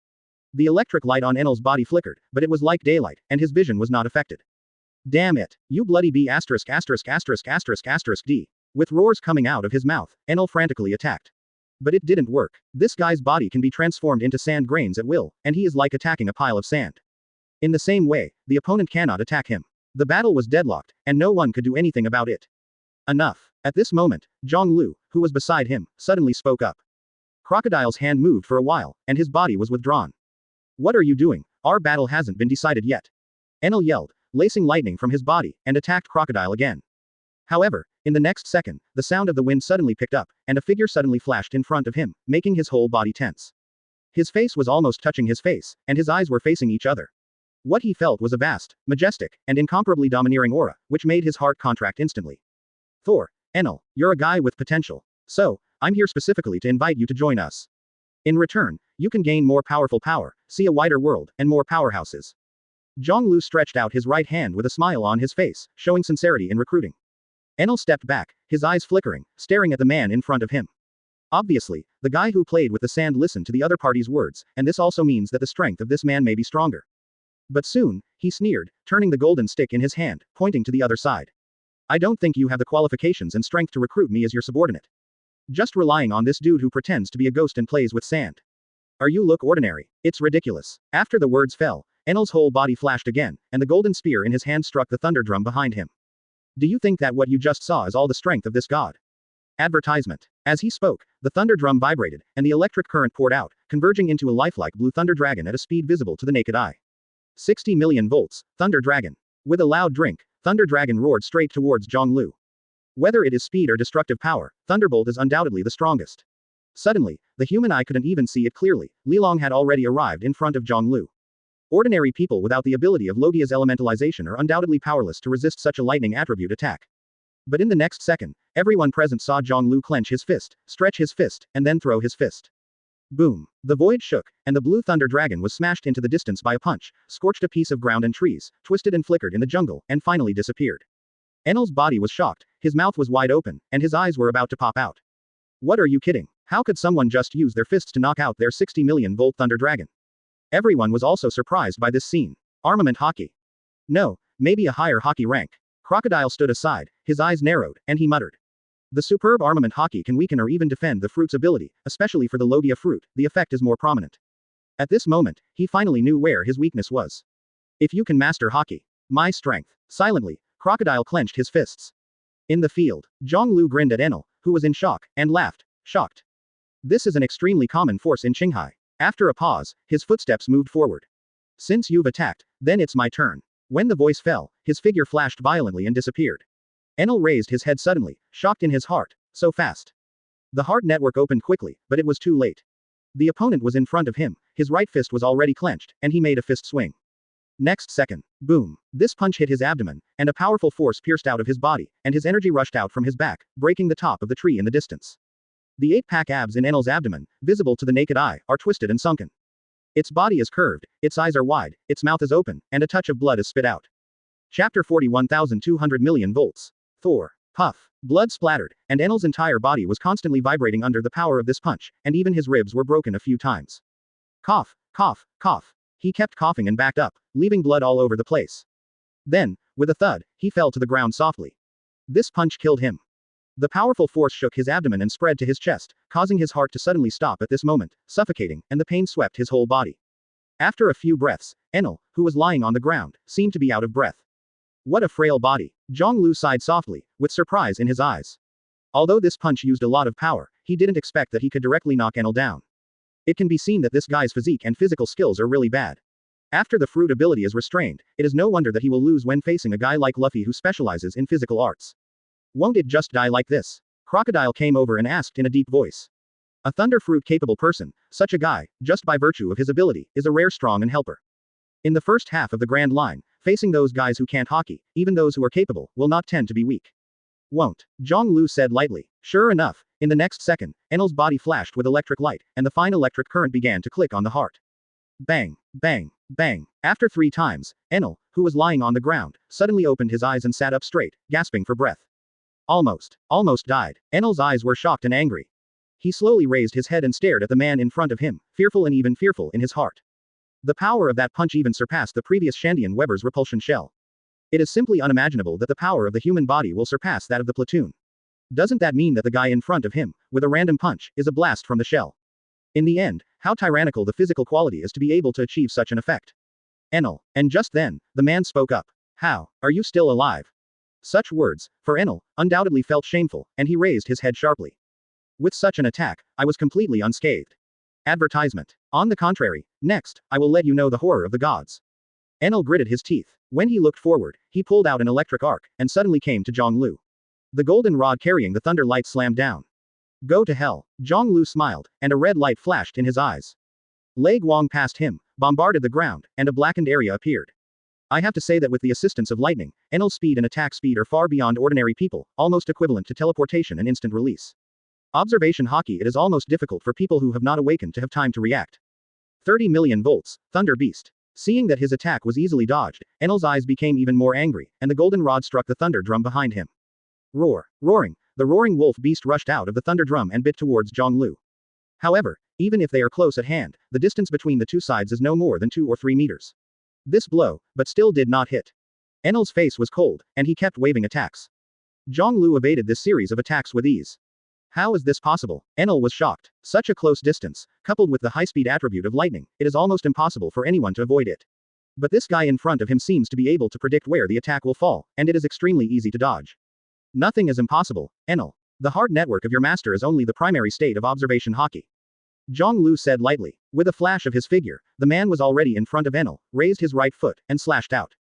The electric light on Enel's body flickered, but it was like daylight, and his vision was not affected. Damn it, you bloody B*****************. D. With roars coming out of his mouth, Enel frantically attacked. But it didn't work. This guy's body can be transformed into sand grains at will, and he is like attacking a pile of sand. In the same way, the opponent cannot attack him. The battle was deadlocked, and no one could do anything about it. Enough. At this moment, Jangl, who was beside him, suddenly spoke up. Crocodile's hand moved for a while, and his body was withdrawn. What are you doing? Our battle hasn't been decided yet. Enel yelled, lacing lightning from his body, and attacked Crocodile again. However, in the next second, the sound of the wind suddenly picked up, and a figure suddenly flashed in front of him, making his whole body tense. His face was almost touching his face, and his eyes were facing each other. What he felt was a vast, majestic, and incomparably domineering aura, which made his heart contract instantly. Thor, Enel, you're a guy with potential. So, I'm here specifically to invite you to join us. In return, you can gain more powerful power, see a wider world, and more powerhouses. Jangl stretched out his right hand with a smile on his face, showing sincerity in recruiting. Enel stepped back, his eyes flickering, staring at the man in front of him. Obviously, the guy who played with the sand listened to the other party's words, and this also means that the strength of this man may be stronger. But soon, he sneered, turning the golden stick in his hand, pointing to the other side. I don't think you have the qualifications and strength to recruit me as your subordinate. Just relying on this dude who pretends to be a ghost and plays with sand. You look ordinary. It's ridiculous. After the words fell, Enel's whole body flashed again, and the golden spear in his hand struck the thunder drum behind him. Do you think that what you just saw is all the strength of this god? Advertisement. As he spoke, the thunder drum vibrated, and the electric current poured out, converging into a lifelike blue thunder dragon at a speed visible to the naked eye. 60 million volts, Thunder Dragon. With a loud drink, Thunder Dragon roared straight towards Jangl. Whether it is speed or destructive power, Thunderbolt is undoubtedly the strongest. Suddenly, the human eye couldn't even see it clearly. Lilong had already arrived in front of Jangl. Ordinary people without the ability of Logia's elementalization are undoubtedly powerless to resist such a lightning attribute attack. But in the next second, everyone present saw Jangl clench his fist, stretch his fist, and then throw his fist. Boom! The void shook, and the blue thunder dragon was smashed into the distance by a punch, scorched a piece of ground and trees, twisted and flickered in the jungle, and finally disappeared. Enel's body was shocked, his mouth was wide open, and his eyes were about to pop out. What are you kidding? How could someone just use their fists to knock out their 60 million volt thunder dragon? Everyone was also surprised by this scene. Armament Hawkeye. No, maybe a higher Hawkeye rank. Crocodile stood aside, his eyes narrowed, and he muttered. The superb armament Hawkeye can weaken or even defend the fruit's ability, especially for the Logia fruit, the effect is more prominent. At this moment, he finally knew where his weakness was. If you can master Hawkeye, my strength. Silently, Crocodile clenched his fists. In the field, Jangl grinned at Enel, who was in shock, and laughed, shocked. This is an extremely common force in Qinghai. After a pause, his footsteps moved forward. Since you've attacked, then it's my turn. When the voice fell, his figure flashed violently and disappeared. Enel raised his head suddenly, shocked in his heart. So fast. The heart network opened quickly, but it was too late. The opponent was in front of him, his right fist was already clenched, and he made a fist swing. Next second, boom. This punch hit his abdomen, and a powerful force pierced out of his body, and his energy rushed out from his back, breaking the top of the tree in the distance. The 8-pack abs in Enel's abdomen, visible to the naked eye, are twisted and sunken. Its body is curved, its eyes are wide, its mouth is open, and a touch of blood is spit out. Chapter 41,200 million volts. Thor. Puff. Blood splattered, and Enel's entire body was constantly vibrating under the power of this punch, and even his ribs were broken a few times. Cough, cough, cough. He kept coughing and backed up, leaving blood all over the place. Then, with a thud, he fell to the ground softly. This punch killed him. The powerful force shook his abdomen and spread to his chest, causing his heart to suddenly stop at this moment, suffocating, and the pain swept his whole body. After a few breaths, Enel, who was lying on the ground, seemed to be out of breath. What a frail body. Jangl sighed softly, with surprise in his eyes. Although this punch used a lot of power, he didn't expect that he could directly knock Enel down. It can be seen that this guy's physique and physical skills are really bad. After the fruit ability is restrained, it is no wonder that he will lose when facing a guy like Luffy who specializes in physical arts. Won't it just die like this? Crocodile came over and asked in a deep voice. A thunder fruit capable person, such a guy, just by virtue of his ability, is a rare strong and helper. In the first half of the Grand Line, facing those guys who can't Hawkeye, even those who are capable, will not tend to be weak. Won't. Jangl said lightly. Sure enough, in the next second, Enel's body flashed with electric light, and the fine electric current began to click on the heart. Bang, bang, bang. After 3 times, Enel, who was lying on the ground, suddenly opened his eyes and sat up straight, gasping for breath. Almost died. Enel's eyes were shocked and angry. He slowly raised his head and stared at the man in front of him, fearful and even fearful in his heart. The power of that punch even surpassed the previous Shandian Weber's repulsion shell. It is simply unimaginable that the power of the human body will surpass that of the platoon. Doesn't that mean that the guy in front of him, with a random punch, is a blast from the shell? In the end, how tyrannical the physical quality is to be able to achieve such an effect. Enel. And just then, the man spoke up. How? Are you still alive? Such words, for Enel, undoubtedly felt shameful, and he raised his head sharply. With such an attack, I was completely unscathed. Advertisement. On the contrary, next, I will let you know the horror of the gods. Enel gritted his teeth. When he looked forward, he pulled out an electric arc, and suddenly came to Jangl. The golden rod carrying the thunder light slammed down. Go to hell. Jangl smiled, and a red light flashed in his eyes. Lei Guang passed him, bombarded the ground, and a blackened area appeared. I have to say that with the assistance of lightning, Enel's speed and attack speed are far beyond ordinary people, almost equivalent to teleportation and instant release. Observation Hawkeye. It is almost difficult for people who have not awakened to have time to react. 30 million volts, Thunder Beast. Seeing that his attack was easily dodged, Enel's eyes became even more angry, and the golden rod struck the thunder drum behind him. Roar. Roaring. The roaring wolf beast rushed out of the thunder drum and bit towards Jangl. However, even if they are close at hand, the distance between the two sides is no more than 2 or 3 meters. This blow, but still did not hit. Enel's face was cold, and he kept waving attacks. Jangl evaded this series of attacks with ease. How is this possible? Enel was shocked. Such a close distance, coupled with the high-speed attribute of lightning, it is almost impossible for anyone to avoid it. But this guy in front of him seems to be able to predict where the attack will fall, and it is extremely easy to dodge. Nothing is impossible, Enel. The heart network of your master is only the primary state of observation Hawkeye. Jangl said lightly. With a flash of his figure, the man was already in front of Enel, raised his right foot, and slashed out.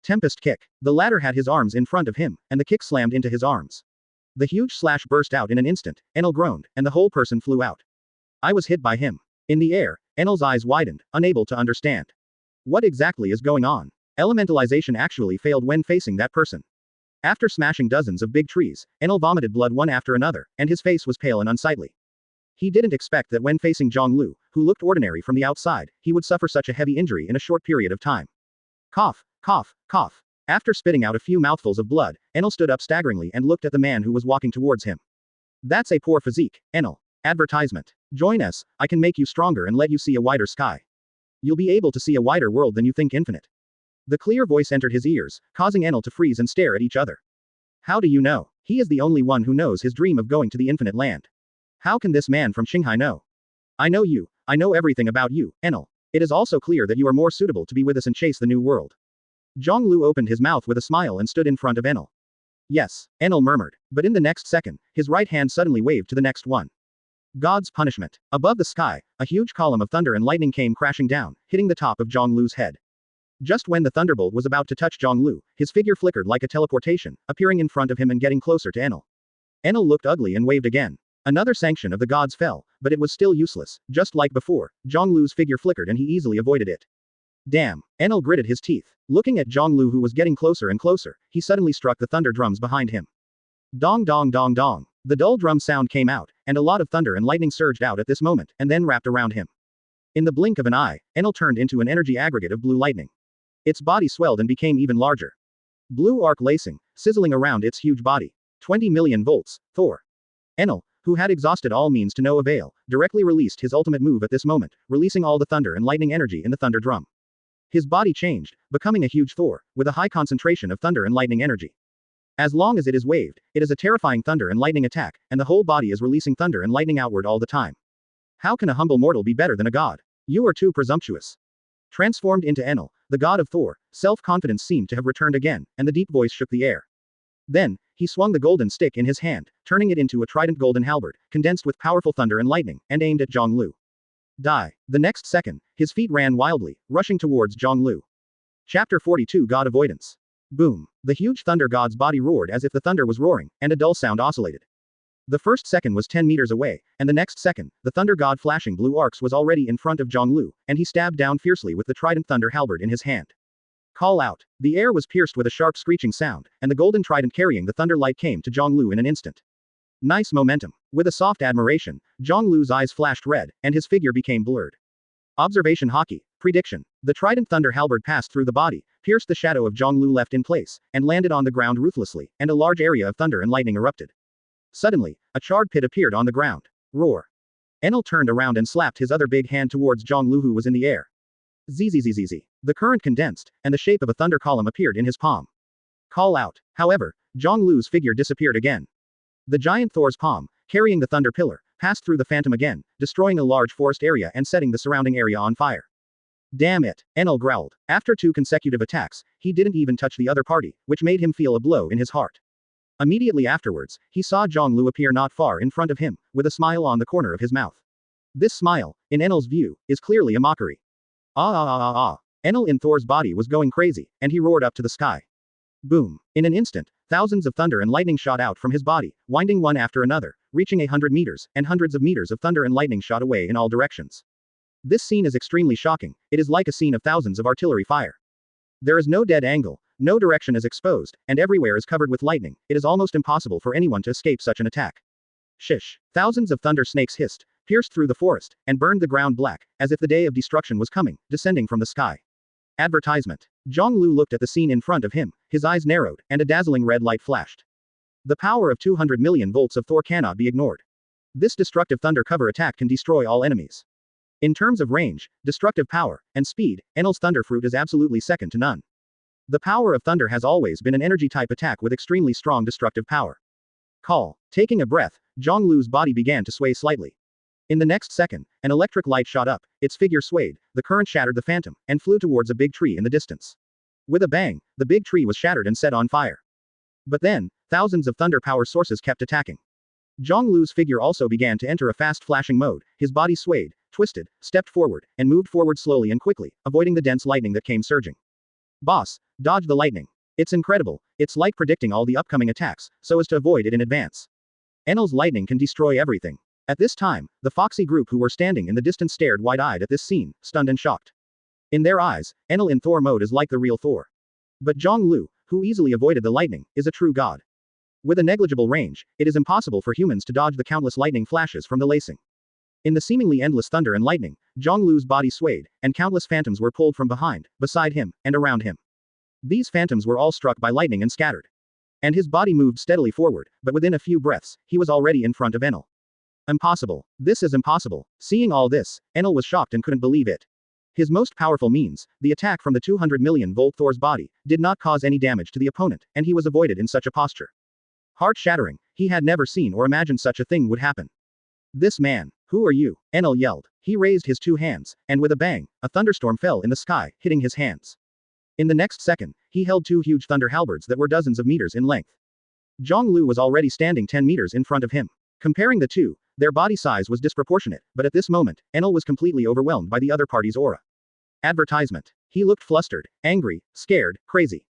Tempest kick. The latter had his arms in front of him, and the kick slammed into his arms. The huge slash burst out in an instant, Enel groaned, and the whole person flew out. I was hit by him. In the air, Enel's eyes widened, unable to understand. What exactly is going on? Elementalization actually failed when facing that person. After smashing dozens of big trees, Enel vomited blood one after another, and his face was pale and unsightly. He didn't expect that when facing Jangl, who looked ordinary from the outside, he would suffer such a heavy injury in a short period of time. Cough, cough, cough. After spitting out a few mouthfuls of blood, Enel stood up staggeringly and looked at the man who was walking towards him. That's a poor physique, Enel. Advertisement. Join us, I can make you stronger and let you see a wider sky. You'll be able to see a wider world than you think infinite. The clear voice entered his ears, causing Enel to freeze and stare at each other. How do you know? He is the only one who knows his dream of going to the infinite land. How can this man from Shanghai know? I know you, I know everything about you, Enel. It is also clear that you are more suitable to be with us and chase the new world. Jangl opened his mouth with a smile and stood in front of Enel. Yes, Enel murmured, but in the next second, his right hand suddenly waved to the next one. God's punishment. Above the sky, a huge column of thunder and lightning came crashing down, hitting the top of Jangl's head. Just when the thunderbolt was about to touch Jangl, his figure flickered like a teleportation, appearing in front of him and getting closer to Enel. Enel looked ugly and waved again. Another sanction of the gods fell, but it was still useless. Just like before, Jangl's figure flickered and he easily avoided it. Damn, Enel gritted his teeth. Looking at Jangl who was getting closer and closer, he suddenly struck the thunder drums behind him. Dong dong dong dong. The dull drum sound came out, and a lot of thunder and lightning surged out at this moment, and then wrapped around him. In the blink of an eye, Enel turned into an energy aggregate of blue lightning. Its body swelled and became even larger. Blue arc lacing, sizzling around its huge body. 20 million volts, Thor. Enel, who had exhausted all means to no avail, directly released his ultimate move at this moment, releasing all the thunder and lightning energy in the thunder drum. His body changed, becoming a huge Thor, with a high concentration of thunder and lightning energy. As long as it is waved, it is a terrifying thunder and lightning attack, and the whole body is releasing thunder and lightning outward all the time. How can a humble mortal be better than a god? You are too presumptuous. Transformed into Enel, the god of Thor, self-confidence seemed to have returned again, and the deep voice shook the air. Then, he swung the golden stick in his hand, turning it into a trident golden halberd, condensed with powerful thunder and lightning, and aimed at Jangl. Die. The next second, his feet ran wildly, rushing towards Jangl. Chapter 42 God Avoidance. Boom. The huge thunder god's body roared as if the thunder was roaring, and a dull sound oscillated. The first second was 10 meters away, and the next second, the thunder god flashing blue arcs was already in front of Jangl, and he stabbed down fiercely with the trident thunder halberd in his hand. Call out. The air was pierced with a sharp screeching sound, and the golden trident carrying the thunder light came to Jangl in an instant. Nice momentum. With a soft admiration, Jangl's eyes flashed red, and his figure became blurred. Observation Hawkeye. Prediction. The trident thunder halberd passed through the body, pierced the shadow of Jangl left in place, and landed on the ground ruthlessly, and a large area of thunder and lightning erupted. Suddenly, a charred pit appeared on the ground. Roar. Enel turned around and slapped his other big hand towards Jangl who was in the air. Zzzzz. The current condensed, and the shape of a thunder column appeared in his palm. Call out. However, Jangl's figure disappeared again. The giant Thor's palm, carrying the thunder pillar, passed through the phantom again, destroying a large forest area and setting the surrounding area on fire. Damn it, Enel growled. After 2 consecutive attacks, he didn't even touch the other party, which made him feel a blow in his heart. Immediately afterwards, he saw Jangl appear not far in front of him, with a smile on the corner of his mouth. This smile, in Enel's view, is clearly a mockery. Ah ah ah ah ah. Enel in Thor's body was going crazy, and he roared up to the sky. Boom. In an instant, thousands of thunder and lightning shot out from his body, winding one after another, reaching 100 meters, and hundreds of meters of thunder and lightning shot away in all directions. This scene is extremely shocking. It is like a scene of thousands of artillery fire. There is no dead angle, no direction is exposed, and everywhere is covered with lightning. It is almost impossible for anyone to escape such an attack. Shish. Thousands of thunder snakes hissed, pierced through the forest, and burned the ground black, as if the day of destruction was coming, descending from the sky. Advertisement. Jangl looked at the scene in front of him, his eyes narrowed, and a dazzling red light flashed. The power of 200 million volts of Thor cannot be ignored. This destructive thunder cover attack can destroy all enemies. In terms of range, destructive power, and speed, Enel's thunder fruit is absolutely second to none. The power of thunder has always been an energy-type attack with extremely strong destructive power. Call. Taking a breath, Jangl's body began to sway slightly. In the next second, an electric light shot up, its figure swayed, the current shattered the phantom, and flew towards a big tree in the distance. With a bang, the big tree was shattered and set on fire. But then, thousands of thunder power sources kept attacking. Jangl's figure also began to enter a fast flashing mode, his body swayed, twisted, stepped forward, and moved forward slowly and quickly, avoiding the dense lightning that came surging. Boss, dodge the lightning. It's incredible, it's like predicting all the upcoming attacks, so as to avoid it in advance. Enel's lightning can destroy everything. At this time, the foxy group who were standing in the distance stared wide-eyed at this scene, stunned and shocked. In their eyes, Enel in Thor mode is like the real Thor. But Jangl, who easily avoided the lightning, is a true god. With a negligible range, it is impossible for humans to dodge the countless lightning flashes from the lacing. In the seemingly endless thunder and lightning, Jangl's body swayed, and countless phantoms were pulled from behind, beside him, and around him. These phantoms were all struck by lightning and scattered. And his body moved steadily forward, but within a few breaths, he was already in front of Enel. Impossible. This is impossible. Seeing all this, Enel was shocked and couldn't believe it. His most powerful means, the attack from the 200 million volt Thor's body, did not cause any damage to the opponent, and he was avoided in such a posture. Heart-shattering, he had never seen or imagined such a thing would happen. This man, who are you? Enel yelled. He raised his two hands, and with a bang, a thunderstorm fell in the sky, hitting his hands. In the next second, he held two huge thunder halberds that were dozens of meters in length. Jangl was already standing 10 meters in front of him. Comparing the two, their body size was disproportionate, but at this moment, Enel was completely overwhelmed by the other party's aura. Advertisement. He looked flustered, angry, scared, crazy.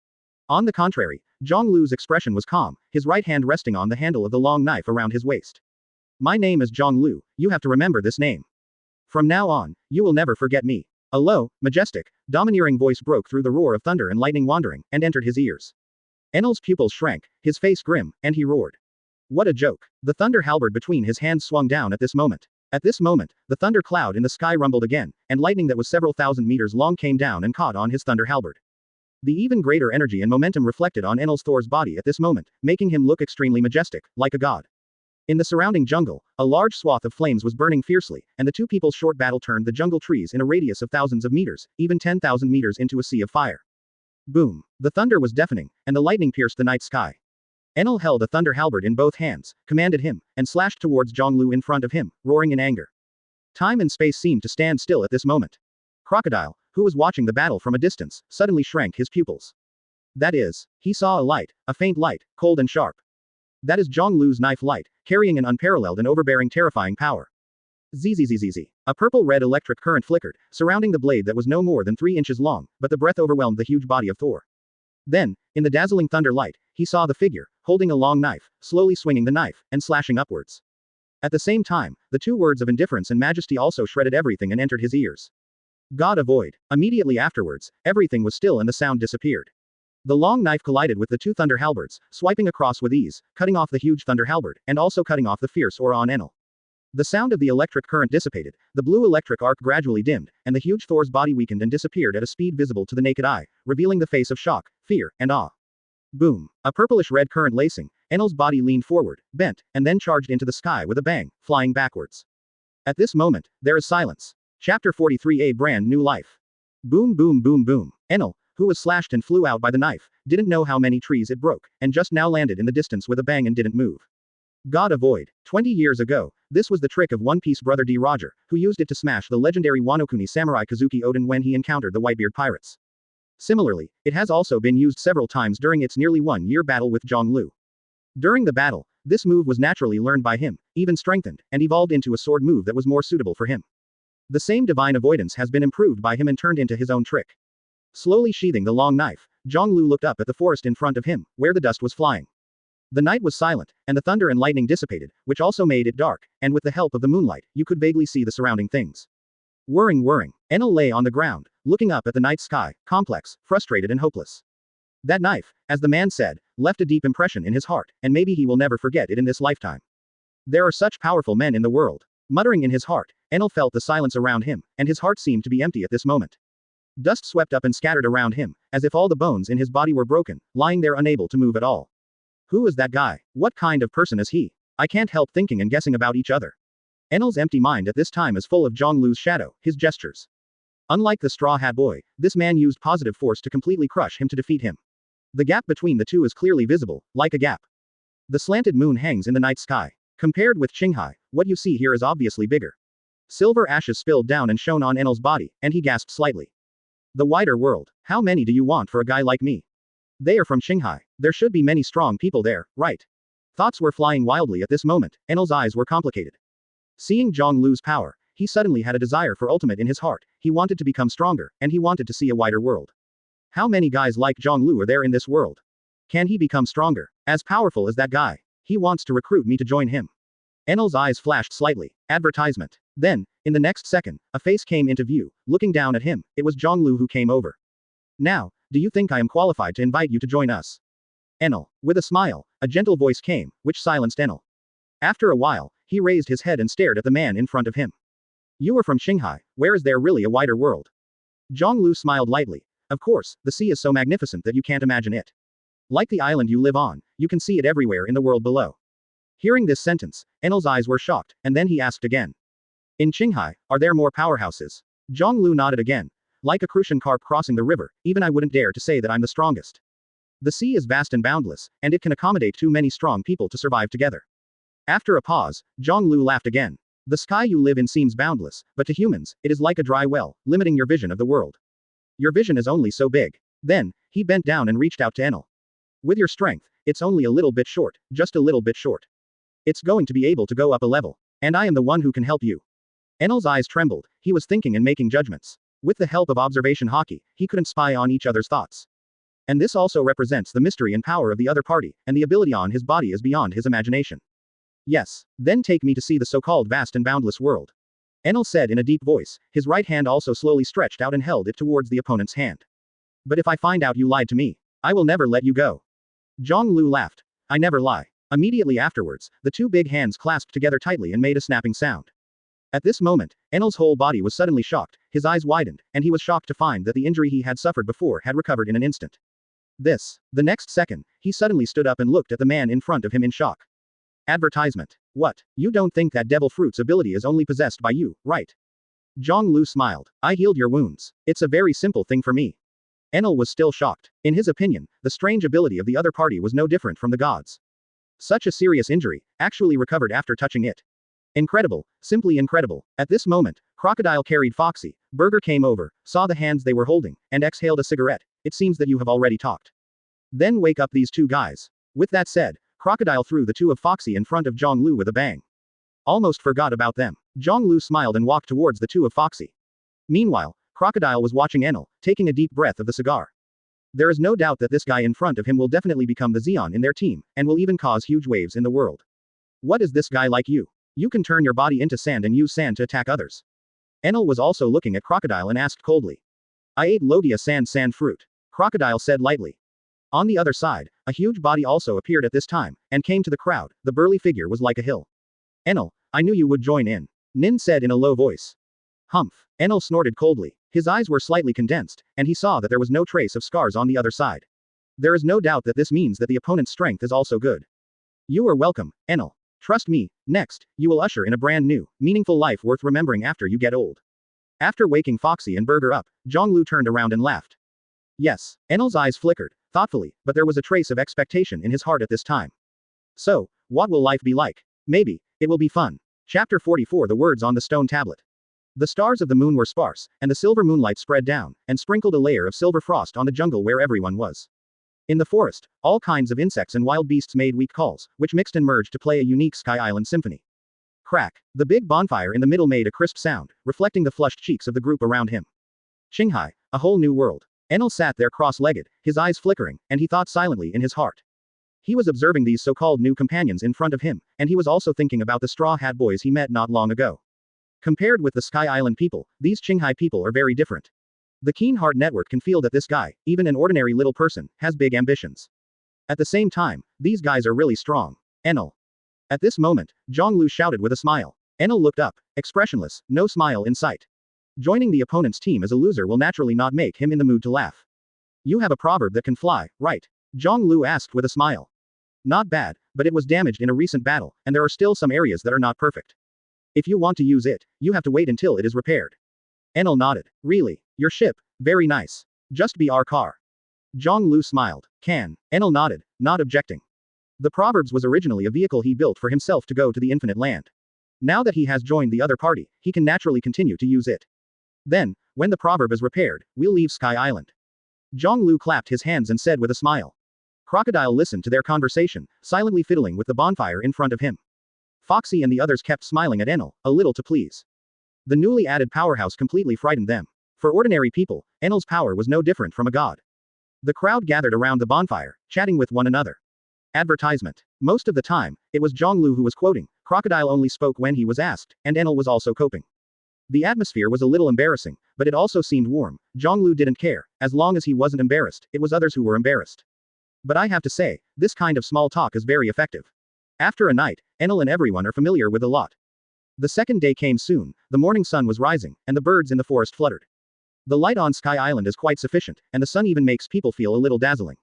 On the contrary, Jangl's expression was calm, his right hand resting on the handle of the long knife around his waist. My name is Jangl, you have to remember this name. From now on, you will never forget me. A low, majestic, domineering voice broke through the roar of thunder and lightning wandering, and entered his ears. Enel's pupils shrank, his face grim, and he roared. What a joke. The thunder halberd between his hands swung down at this moment. At this moment, the thunder cloud in the sky rumbled again, and lightning that was several thousand meters long came down and caught on his thunder halberd. The even greater energy and momentum reflected on Enel's Thor's body at this moment, making him look extremely majestic, like a god. In the surrounding jungle, a large swath of flames was burning fiercely, and the two people's short battle turned the jungle trees in a radius of thousands of meters, even 10,000 meters into a sea of fire. Boom! The thunder was deafening, and the lightning pierced the night sky. Enel held a thunder halberd in both hands, commanded him, and slashed towards Jangl in front of him, roaring in anger. Time and space seemed to stand still at this moment. Crocodile, who was watching the battle from a distance, suddenly shrank his pupils. That is, he saw a light, a faint light, cold and sharp. That is Jangl's knife light, carrying an unparalleled and overbearing terrifying power. Zzz. A purple-red electric current flickered, surrounding the blade that was no more than 3 inches long, but the breath overwhelmed the huge body of Thor. Then, in the dazzling thunder light, he saw the figure, holding a long knife, slowly swinging the knife, and slashing upwards. At the same time, the two words of indifference and majesty also shredded everything and entered his ears. God avoid. Immediately afterwards, everything was still and the sound disappeared. The long knife collided with the two thunder halberds, swiping across with ease, cutting off the huge thunder halberd, and also cutting off the fierce aura on Enel. The sound of the electric current dissipated, the blue electric arc gradually dimmed, and the huge Thor's body weakened and disappeared at a speed visible to the naked eye, revealing the face of shock, fear, and awe. Boom! A purplish-red current lacing, Enel's body leaned forward, bent, and then charged into the sky with a bang, flying backwards. At this moment, there is silence. Chapter 43: A Brand New Life. Boom boom boom boom. Enel, who was slashed and flew out by the knife, didn't know how many trees it broke, and just now landed in the distance with a bang and didn't move. God avoid. 20 years ago, this was the trick of One Piece brother D. Roger, who used it to smash the legendary Wano-kuni samurai Kazuki Oden when he encountered the Whitebeard Pirates. Similarly, it has also been used several times during its nearly 1-year battle with Jangl. During the battle, this move was naturally learned by him, even strengthened, and evolved into a sword move that was more suitable for him. The same divine avoidance has been improved by him and turned into his own trick. Slowly sheathing the long knife, Jangl looked up at the forest in front of him, where the dust was flying. The night was silent, and the thunder and lightning dissipated, which also made it dark, and with the help of the moonlight, you could vaguely see the surrounding things. Whirring. Enel lay on the ground, looking up at the night sky, complex, frustrated and hopeless. That knife, as the man said, left a deep impression in his heart, and maybe he will never forget it in this lifetime. There are such powerful men in the world. Muttering in his heart, Enel felt the silence around him, and his heart seemed to be empty at this moment. Dust swept up and scattered around him, as if all the bones in his body were broken, lying there unable to move at all. Who is that guy? What kind of person is he? I can't help thinking and guessing about each other. Enel's empty mind at this time is full of Jangl's shadow, his gestures. Unlike the Straw Hat Boy, this man used positive force to completely crush him to defeat him. The gap between the two is clearly visible, like a gap. The slanted moon hangs in the night sky. Compared with Qinghai, what you see here is obviously bigger. Silver ashes spilled down and shone on Enel's body, and he gasped slightly. The wider world. How many do you want for a guy like me? They are from Qinghai. There should be many strong people there, right? Thoughts were flying wildly at this moment. Enel's eyes were complicated. Seeing Jangl's power, he suddenly had a desire for ultimate in his heart. He wanted to become stronger, and he wanted to see a wider world. How many guys like Jangl are there in this world? Can he become stronger? As powerful as that guy? He wants to recruit me to join him. Enel's eyes flashed slightly. Advertisement. Then, in the next second, a face came into view. Looking down at him, it was Jangl who came over. Now, do you think I am qualified to invite you to join us? Enel. With a smile, a gentle voice came, which silenced Enel. After a while, he raised his head and stared at the man in front of him. You are from Shanghai, where is there really a wider world? Jangl smiled lightly. Of course, the sea is so magnificent that you can't imagine it. Like the island you live on, you can see it everywhere in the world below. Hearing this sentence, Enel's eyes were shocked, and then he asked again. In Shanghai, are there more powerhouses? Jangl nodded again. Like a crucian carp crossing the river, even I wouldn't dare to say that I'm the strongest. The sea is vast and boundless, and it can accommodate too many strong people to survive together. After a pause, Jangl laughed again. The sky you live in seems boundless, but to humans, it is like a dry well, limiting your vision of the world. Your vision is only so big. Then, he bent down and reached out to Enel. With your strength, it's only a little bit short, just a little bit short. It's going to be able to go up a level. And I am the one who can help you. Enel's eyes trembled, he was thinking and making judgments. With the help of observation Hawkeye, he couldn't spy on each other's thoughts. And this also represents the mystery and power of the other party, and the ability on his body is beyond his imagination. Yes. Then take me to see the so-called vast and boundless world. Enel said in a deep voice, his right hand also slowly stretched out and held it towards the opponent's hand. But if I find out you lied to me, I will never let you go. Jangl laughed. I never lie. Immediately afterwards, the two big hands clasped together tightly and made a snapping sound. At this moment, Enel's whole body was suddenly shocked, his eyes widened, and he was shocked to find that the injury he had suffered before had recovered in an instant. The next second, he suddenly stood up and looked at the man in front of him in shock. Advertisement. What? You don't think that devil fruit's ability is only possessed by you, right? Jangl smiled. I healed your wounds. It's a very simple thing for me. Enel was still shocked. In his opinion, the strange ability of the other party was no different from the gods. Such a serious injury, actually recovered after touching it. Incredible, simply incredible. At this moment, Crocodile carried Foxy, Burger came over, saw the hands they were holding, and exhaled a cigarette. It seems that you have already talked. Then wake up these two guys. With that said, Crocodile threw the two of Foxy in front of Jangl with a bang. Almost forgot about them. Jangl smiled and walked towards the two of Foxy. Meanwhile, Crocodile was watching Enel, taking a deep breath of the cigar. There is no doubt that this guy in front of him will definitely become the Zeon in their team, and will even cause huge waves in the world. What is this guy like you? You can turn your body into sand and use sand to attack others. Enel was also looking at Crocodile and asked coldly. I ate Logia sand fruit. Crocodile said lightly. On the other side, a huge body also appeared at this time, and came to the crowd. The burly figure was like a hill. Enel, I knew you would join in. Nin said in a low voice. Humph. Enel snorted coldly. His eyes were slightly condensed, and he saw that there was no trace of scars on the other side. There is no doubt that this means that the opponent's strength is also good. You are welcome, Enel. Trust me, next, you will usher in a brand new, meaningful life worth remembering after you get old. After waking Foxy and Burger up, Jangl turned around and laughed. Yes. Enel's eyes flickered, thoughtfully, but there was a trace of expectation in his heart at this time. So, what will life be like? Maybe, it will be fun. Chapter 44 The words on the stone tablet. The stars of the moon were sparse, and the silver moonlight spread down, and sprinkled a layer of silver frost on the jungle where everyone was. In the forest, all kinds of insects and wild beasts made weak calls, which mixed and merged to play a unique Sky Island symphony. Crack. The big bonfire in the middle made a crisp sound, reflecting the flushed cheeks of the group around him. Shanghai, a whole new world. Enel sat there cross-legged, his eyes flickering, and he thought silently in his heart. He was observing these so-called new companions in front of him, and he was also thinking about the Straw Hat Boys he met not long ago. Compared with the Sky Island people, these Shanghai people are very different. The Keen Heart Network can feel that this guy, even an ordinary little person, has big ambitions. At the same time, these guys are really strong. Enel. At this moment, Jangl shouted with a smile. Enel looked up, expressionless, no smile in sight. Joining the opponent's team as a loser will naturally not make him in the mood to laugh. You have a proverb that can fly, right? Jangl asked with a smile. Not bad, but it was damaged in a recent battle, and there are still some areas that are not perfect. If you want to use it, you have to wait until it is repaired. Enel nodded. Really? Your ship? Very nice. Just be our car. Jangl smiled. Can. Enel nodded, not objecting. The Proverbs was originally a vehicle he built for himself to go to the infinite land. Now that he has joined the other party, he can naturally continue to use it. Then, when the proverb is repaired, we'll leave Sky Island. Jangl clapped his hands and said with a smile. Crocodile listened to their conversation, silently fiddling with the bonfire in front of him. Foxy and the others kept smiling at Enel, a little to please. The newly added powerhouse completely frightened them. For ordinary people, Enel's power was no different from a god. The crowd gathered around the bonfire, chatting with one another. Advertisement. Most of the time, it was Jangl who was quoting, Crocodile only spoke when he was asked, and Enel was also coping. The atmosphere was a little embarrassing, but it also seemed warm. Jangl didn't care, as long as he wasn't embarrassed, it was others who were embarrassed. But I have to say, this kind of small talk is very effective. After a night, Enel and everyone are familiar with a lot. The second day came soon, the morning sun was rising, and the birds in the forest fluttered. The light on Sky Island is quite sufficient, and the sun even makes people feel a little dazzling.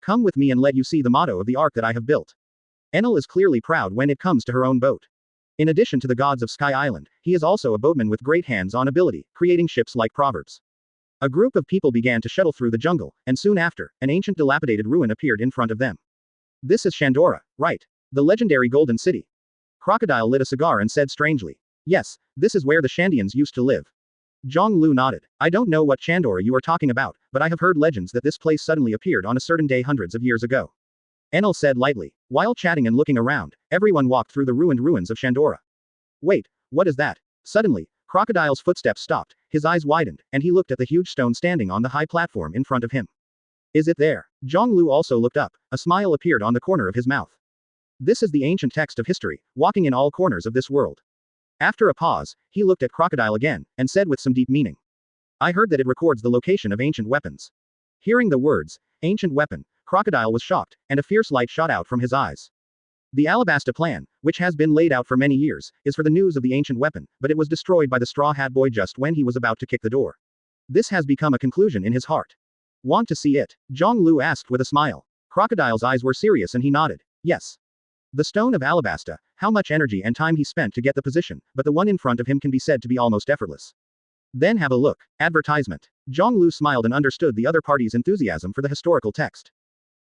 Come with me and let you see the motto of the ark that I have built. Enel is clearly proud when it comes to her own boat. In addition to the gods of Sky Island, he is also a boatman with great hands-on ability, creating ships like proverbs. A group of people began to shuttle through the jungle, and soon after, an ancient dilapidated ruin appeared in front of them. This is Shandora, right? The legendary Golden City. Crocodile lit a cigar and said strangely. Yes, this is where the Shandians used to live. Jangl nodded. I don't know what Shandora you are talking about, but I have heard legends that this place suddenly appeared on a certain day hundreds of years ago. Enel said lightly. While chatting and looking around, everyone walked through the ruined ruins of Shandora. Wait, what is that? Suddenly, Crocodile's footsteps stopped, his eyes widened, and he looked at the huge stone standing on the high platform in front of him. Is it there? Jangl also looked up, a smile appeared on the corner of his mouth. This is the ancient text of history, walking in all corners of this world. After a pause, he looked at Crocodile again, and said with some deep meaning. I heard that it records the location of ancient weapons. Hearing the words, ancient weapon, Crocodile was shocked, and a fierce light shot out from his eyes. The Alabasta plan, which has been laid out for many years, is for the news of the ancient weapon, but it was destroyed by the Straw Hat Boy just when he was about to kick the door. This has become a conclusion in his heart. Want to see it? Jangl asked with a smile. Crocodile's eyes were serious and he nodded. Yes. The stone of Alabasta, how much energy and time he spent to get the position, but the one in front of him can be said to be almost effortless. Then have a look. Advertisement. Jangl smiled and understood the other party's enthusiasm for the historical text.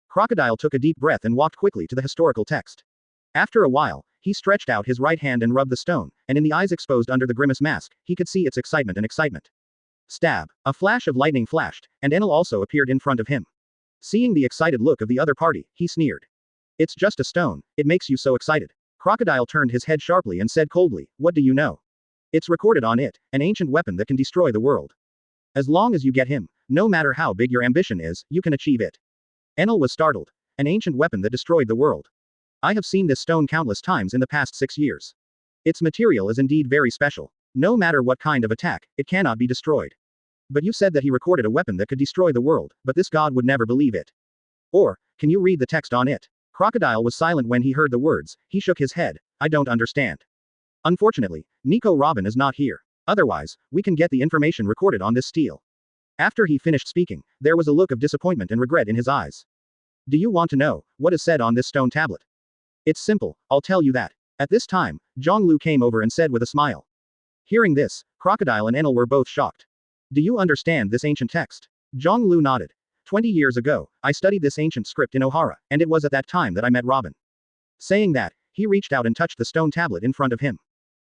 Crocodile took a deep breath and walked quickly to the historical text. After a while, he stretched out his right hand and rubbed the stone, and in the eyes exposed under the grimace mask, he could see its excitement. Stab. A flash of lightning flashed, and Enel also appeared in front of him. Seeing the excited look of the other party, he sneered. It's just a stone, it makes you so excited. Crocodile turned his head sharply and said coldly, what do you know? It's recorded on it, an ancient weapon that can destroy the world. As long as you get him, no matter how big your ambition is, you can achieve it. Enel was startled. An ancient weapon that destroyed the world. I have seen this stone countless times in the past 6 years. Its material is indeed very special. No matter what kind of attack, it cannot be destroyed. But you said that he recorded a weapon that could destroy the world, but this god would never believe it. Or, can you read the text on it? Crocodile was silent when he heard the words, he shook his head. I don't understand. Unfortunately, Nico Robin is not here. Otherwise, we can get the information recorded on this stele. After he finished speaking, there was a look of disappointment and regret in his eyes. Do you want to know what is said on this stone tablet? It's simple, I'll tell you that. At this time, Jangl came over and said with a smile. Hearing this, Crocodile and Enel were both shocked. Do you understand this ancient text? Jangl nodded. 20 years ago, I studied this ancient script in Ohara, and it was at that time that I met Robin. Saying that, he reached out and touched the stone tablet in front of him.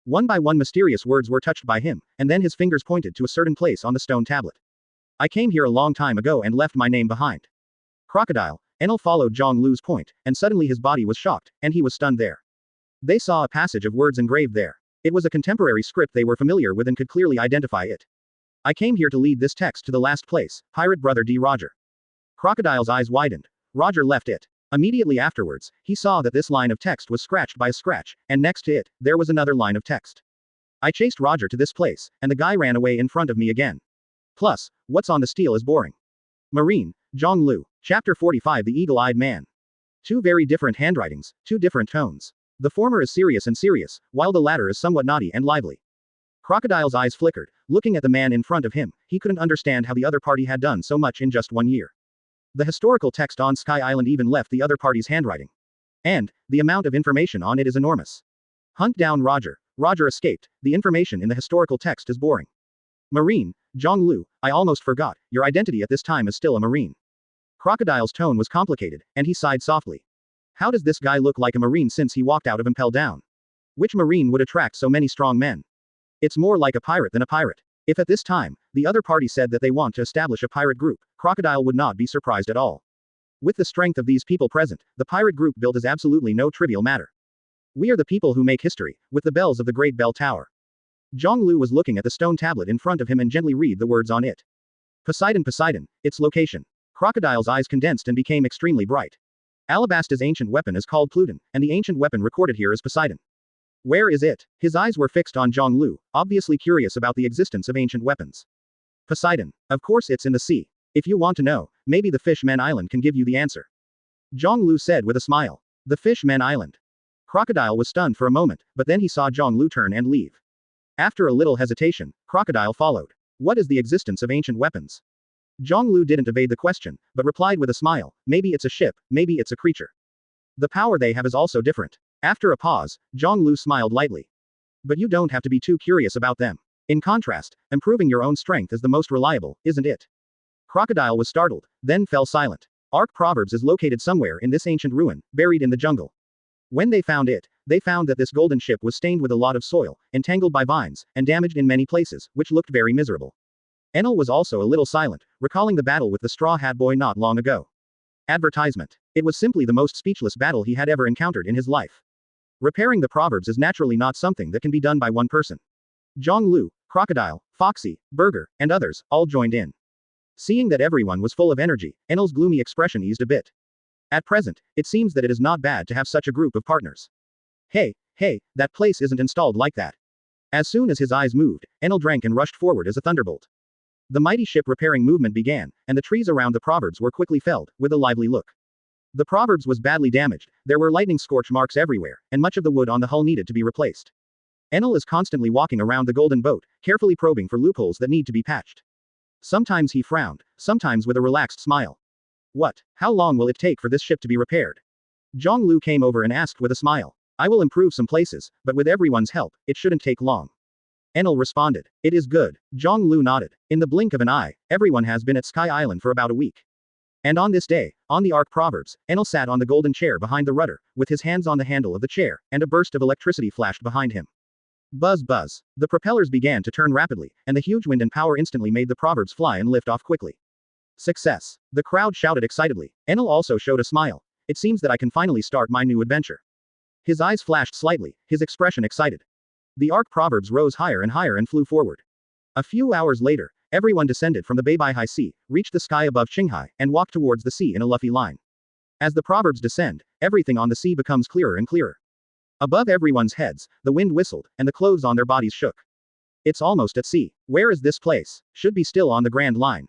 One by one mysterious words were touched by him, and then his fingers pointed to a certain place on the stone tablet. I came here a long time ago and left my name behind. Crocodile, Enel followed Jangl's point, and suddenly his body was shocked, and he was stunned there. They saw a passage of words engraved there. It was a contemporary script they were familiar with and could clearly identify it. I came here to lead this text to the last place, Pirate Brother D. Roger. Crocodile's eyes widened. Roger left it. Immediately afterwards, he saw that this line of text was scratched by a scratch, and next to it, there was another line of text. I chased Roger to this place, and the guy ran away in front of me again. Plus, what's on the stele is boring. Marine, Jangl. Chapter 45 The Eagle-Eyed Man. Two very different handwritings, two different tones. The former is serious and serious, while the latter is somewhat naughty and lively. Crocodile's eyes flickered, looking at the man in front of him, he couldn't understand how the other party had done so much in just 1 year. The historical text on Sky Island even left the other party's handwriting. And, the amount of information on it is enormous. Hunt down Roger. Roger escaped, the information in the historical text is boring. Marine, Jangl, I almost forgot, your identity at this time is still a Marine. Crocodile's tone was complicated, and he sighed softly. How does this guy look like a Marine since he walked out of Impel Down? Which Marine would attract so many strong men? It's more like a pirate than a pirate. If at this time, the other party said that they want to establish a pirate group, Crocodile would not be surprised at all. With the strength of these people present, the pirate group built is absolutely no trivial matter. We are the people who make history, with the bells of the Great Bell Tower. Jangl was looking at the stone tablet in front of him and gently read the words on it. Poseidon, Poseidon, its location. Crocodile's eyes condensed and became extremely bright. Alabasta's ancient weapon is called Pluton, and the ancient weapon recorded here is Poseidon. Where is it? His eyes were fixed on Jangl, obviously curious about the existence of ancient weapons. Poseidon. Of course it's in the sea. If you want to know, maybe the Fishman Island can give you the answer. Jangl said with a smile. The Fishman Island. Crocodile was stunned for a moment, but then he saw Jangl turn and leave. After a little hesitation, Crocodile followed. What is the existence of ancient weapons? Jangl didn't evade the question, but replied with a smile, maybe it's a ship, maybe it's a creature. The power they have is also different. After a pause, Jangl smiled lightly. But you don't have to be too curious about them. In contrast, improving your own strength is the most reliable, isn't it? Crocodile was startled, then fell silent. Arc Proverbs is located somewhere in this ancient ruin, buried in the jungle. When they found it, they found that this golden ship was stained with a lot of soil, entangled by vines, and damaged in many places, which looked very miserable. Enel was also a little silent, recalling the battle with the Straw Hat Boy not long ago. Advertisement. It was simply the most speechless battle he had ever encountered in his life. Repairing the proverbs is naturally not something that can be done by one person. Jangl, Crocodile, Foxy, Burger, and others, all joined in. Seeing that everyone was full of energy, Enel's gloomy expression eased a bit. At present, it seems that it is not bad to have such a group of partners. Hey, that place isn't installed like that. As soon as his eyes moved, Enel drank and rushed forward as a thunderbolt. The mighty ship repairing movement began, and the trees around the proverbs were quickly felled, with a lively look. The proverbs was badly damaged, there were lightning scorch marks everywhere, and much of the wood on the hull needed to be replaced. Enel is constantly walking around the golden boat, carefully probing for loopholes that need to be patched. Sometimes he frowned, sometimes with a relaxed smile. What? How long will it take for this ship to be repaired? Jangl came over and asked with a smile. I will improve some places, but with everyone's help, it shouldn't take long. Enel responded. It is good. Jangl nodded. In the blink of an eye, everyone has been at Sky Island for about a week. And on this day, on the Arc Proverbs, Enel sat on the golden chair behind the rudder, with his hands on the handle of the chair, and a burst of electricity flashed behind him. Buzz buzz. The propellers began to turn rapidly, and the huge wind and power instantly made the proverbs fly and lift off quickly. Success. The crowd shouted excitedly. Enel also showed a smile. It seems that I can finally start my new adventure. His eyes flashed slightly, his expression excited. The Arc Proverbs rose higher and flew forward. A few hours later, everyone descended from the Beibei High Sea, reached the sky above Qinghai, and walked towards the sea in a luffy line. As the proverbs descend, everything on the sea becomes clearer and clearer. Above everyone's heads, the wind whistled, and the clothes on their bodies shook. It's almost at sea. Where is this place? Should be still on the Grand Line.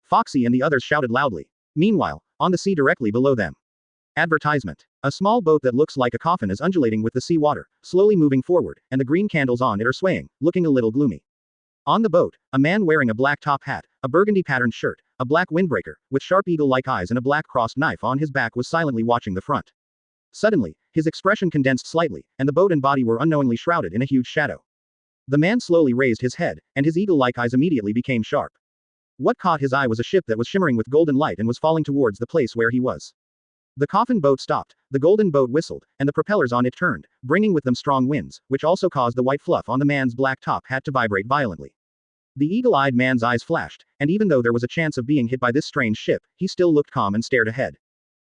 Foxy and the others shouted loudly. Meanwhile, on the sea directly below them. Advertisement. A small boat that looks like a coffin is undulating with the sea water, slowly moving forward, and the green candles on it are swaying, looking a little gloomy. On the boat, a man wearing a black top hat, a burgundy patterned shirt, a black windbreaker, with sharp eagle-like eyes and a black crossed knife on his back was silently watching the front. Suddenly, his expression condensed slightly, and the boat and body were unknowingly shrouded in a huge shadow. The man slowly raised his head, and his eagle-like eyes immediately became sharp. What caught his eye was a ship that was shimmering with golden light and was falling towards the place where he was. The coffin boat stopped, the golden boat whistled, and the propellers on it turned, bringing with them strong winds, which also caused the white fluff on the man's black top hat to vibrate violently. The eagle-eyed man's eyes flashed, and even though there was a chance of being hit by this strange ship, he still looked calm and stared ahead.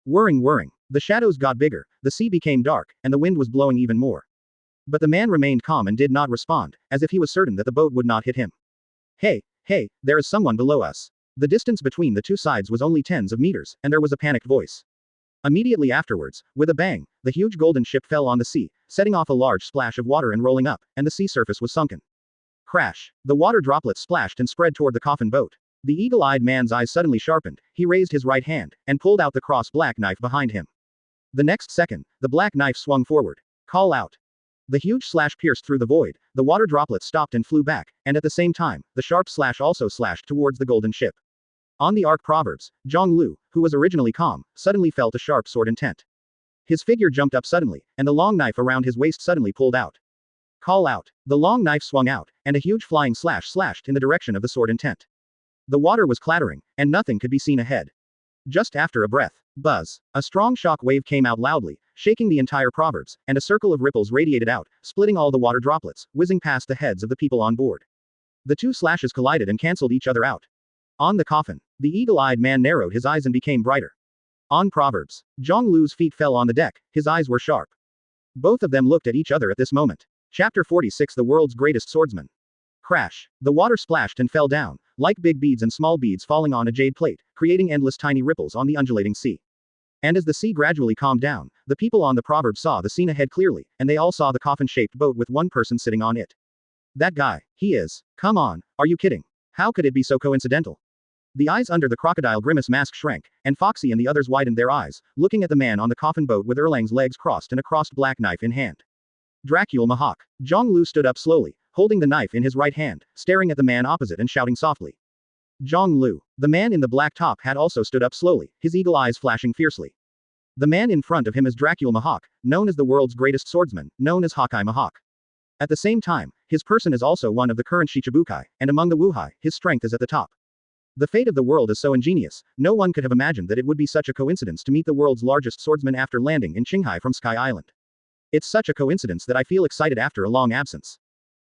Whirring. The shadows got bigger, the sea became dark, and the wind was blowing even more. But the man remained calm and did not respond, as if he was certain that the boat would not hit him. Hey, there is someone below us. The distance between the two sides was only tens of meters, and there was a panicked voice. Immediately afterwards, with a bang, the huge golden ship fell on the sea, setting off a large splash of water and rolling up, and the sea surface was sunken. Crash. The water droplets splashed and spread toward the coffin boat. The eagle-eyed man's eyes suddenly sharpened, he raised his right hand, and pulled out the cross black knife behind him. The next second, the black knife swung forward. Call out. The huge slash pierced through the void, the water droplets stopped and flew back, and at the same time, the sharp slash also slashed towards the golden ship. On the Arc Proverbs, Jangl, who was originally calm, suddenly felt a sharp sword intent. His figure jumped up suddenly, and the long knife around his waist suddenly pulled out. Call out. The long knife swung out, and a huge flying slash slashed in the direction of the sword intent. The water was clattering, and nothing could be seen ahead. Just after a breath, buzz, a strong shock wave came out loudly, shaking the entire proverbs, and a circle of ripples radiated out, splitting all the water droplets, whizzing past the heads of the people on board. The two slashes collided and cancelled each other out. On the coffin, the eagle-eyed man narrowed his eyes and became brighter. On proverbs, Jangl's feet fell on the deck, his eyes were sharp. Both of them looked at each other at this moment. Chapter 46 The World's Greatest Swordsman. Crash. The water splashed and fell down, like big beads and small beads falling on a jade plate, creating endless tiny ripples on the undulating sea. And as the sea gradually calmed down, the people on the proverb saw the scene ahead clearly, and they all saw the coffin-shaped boat with one person sitting on it. That guy. He is. Come on, are you kidding? How could it be so coincidental? The eyes under the crocodile grimace mask shrank, and Foxy and the others widened their eyes, looking at the man on the coffin boat with Erlang's legs crossed and a crossed black knife in hand. Dracul Mihawk. Jangl stood up slowly, holding the knife in his right hand, staring at the man opposite and shouting softly. Jangl. The man in the black top hat also stood up slowly, his eagle eyes flashing fiercely. The man in front of him is Dracul Mihawk, known as the world's greatest swordsman, known as Hawkeye Mihawk. At the same time, his person is also one of the current Shichibukai, and among the Wuhai, his strength is at the top. The fate of the world is so ingenious, no one could have imagined that it would be such a coincidence to meet the world's largest swordsman after landing in Qinghai from Sky Island. It's such a coincidence that I feel excited after a long absence.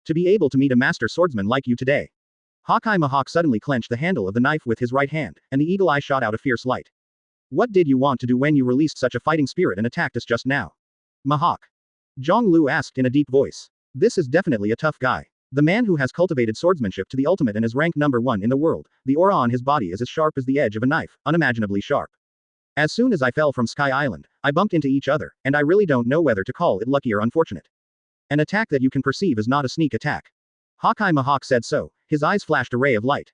To be able to meet a master swordsman like you today. Hawkeye Mihawk suddenly clenched the handle of the knife with his right hand, and the eagle eye shot out a fierce light. What did you want to do when you released such a fighting spirit and attacked us just now? Mihawk. Jangl asked in a deep voice. This is definitely a tough guy. The man who has cultivated swordsmanship to the ultimate and is ranked #1 in the world, the aura on his body is as sharp as the edge of a knife, unimaginably sharp. As soon as I fell from Sky Island, I bumped into each other, and I really don't know whether to call it lucky or unfortunate. An attack that you can perceive is not a sneak attack. Hawkeye Mihawk said so, his eyes flashed a ray of light.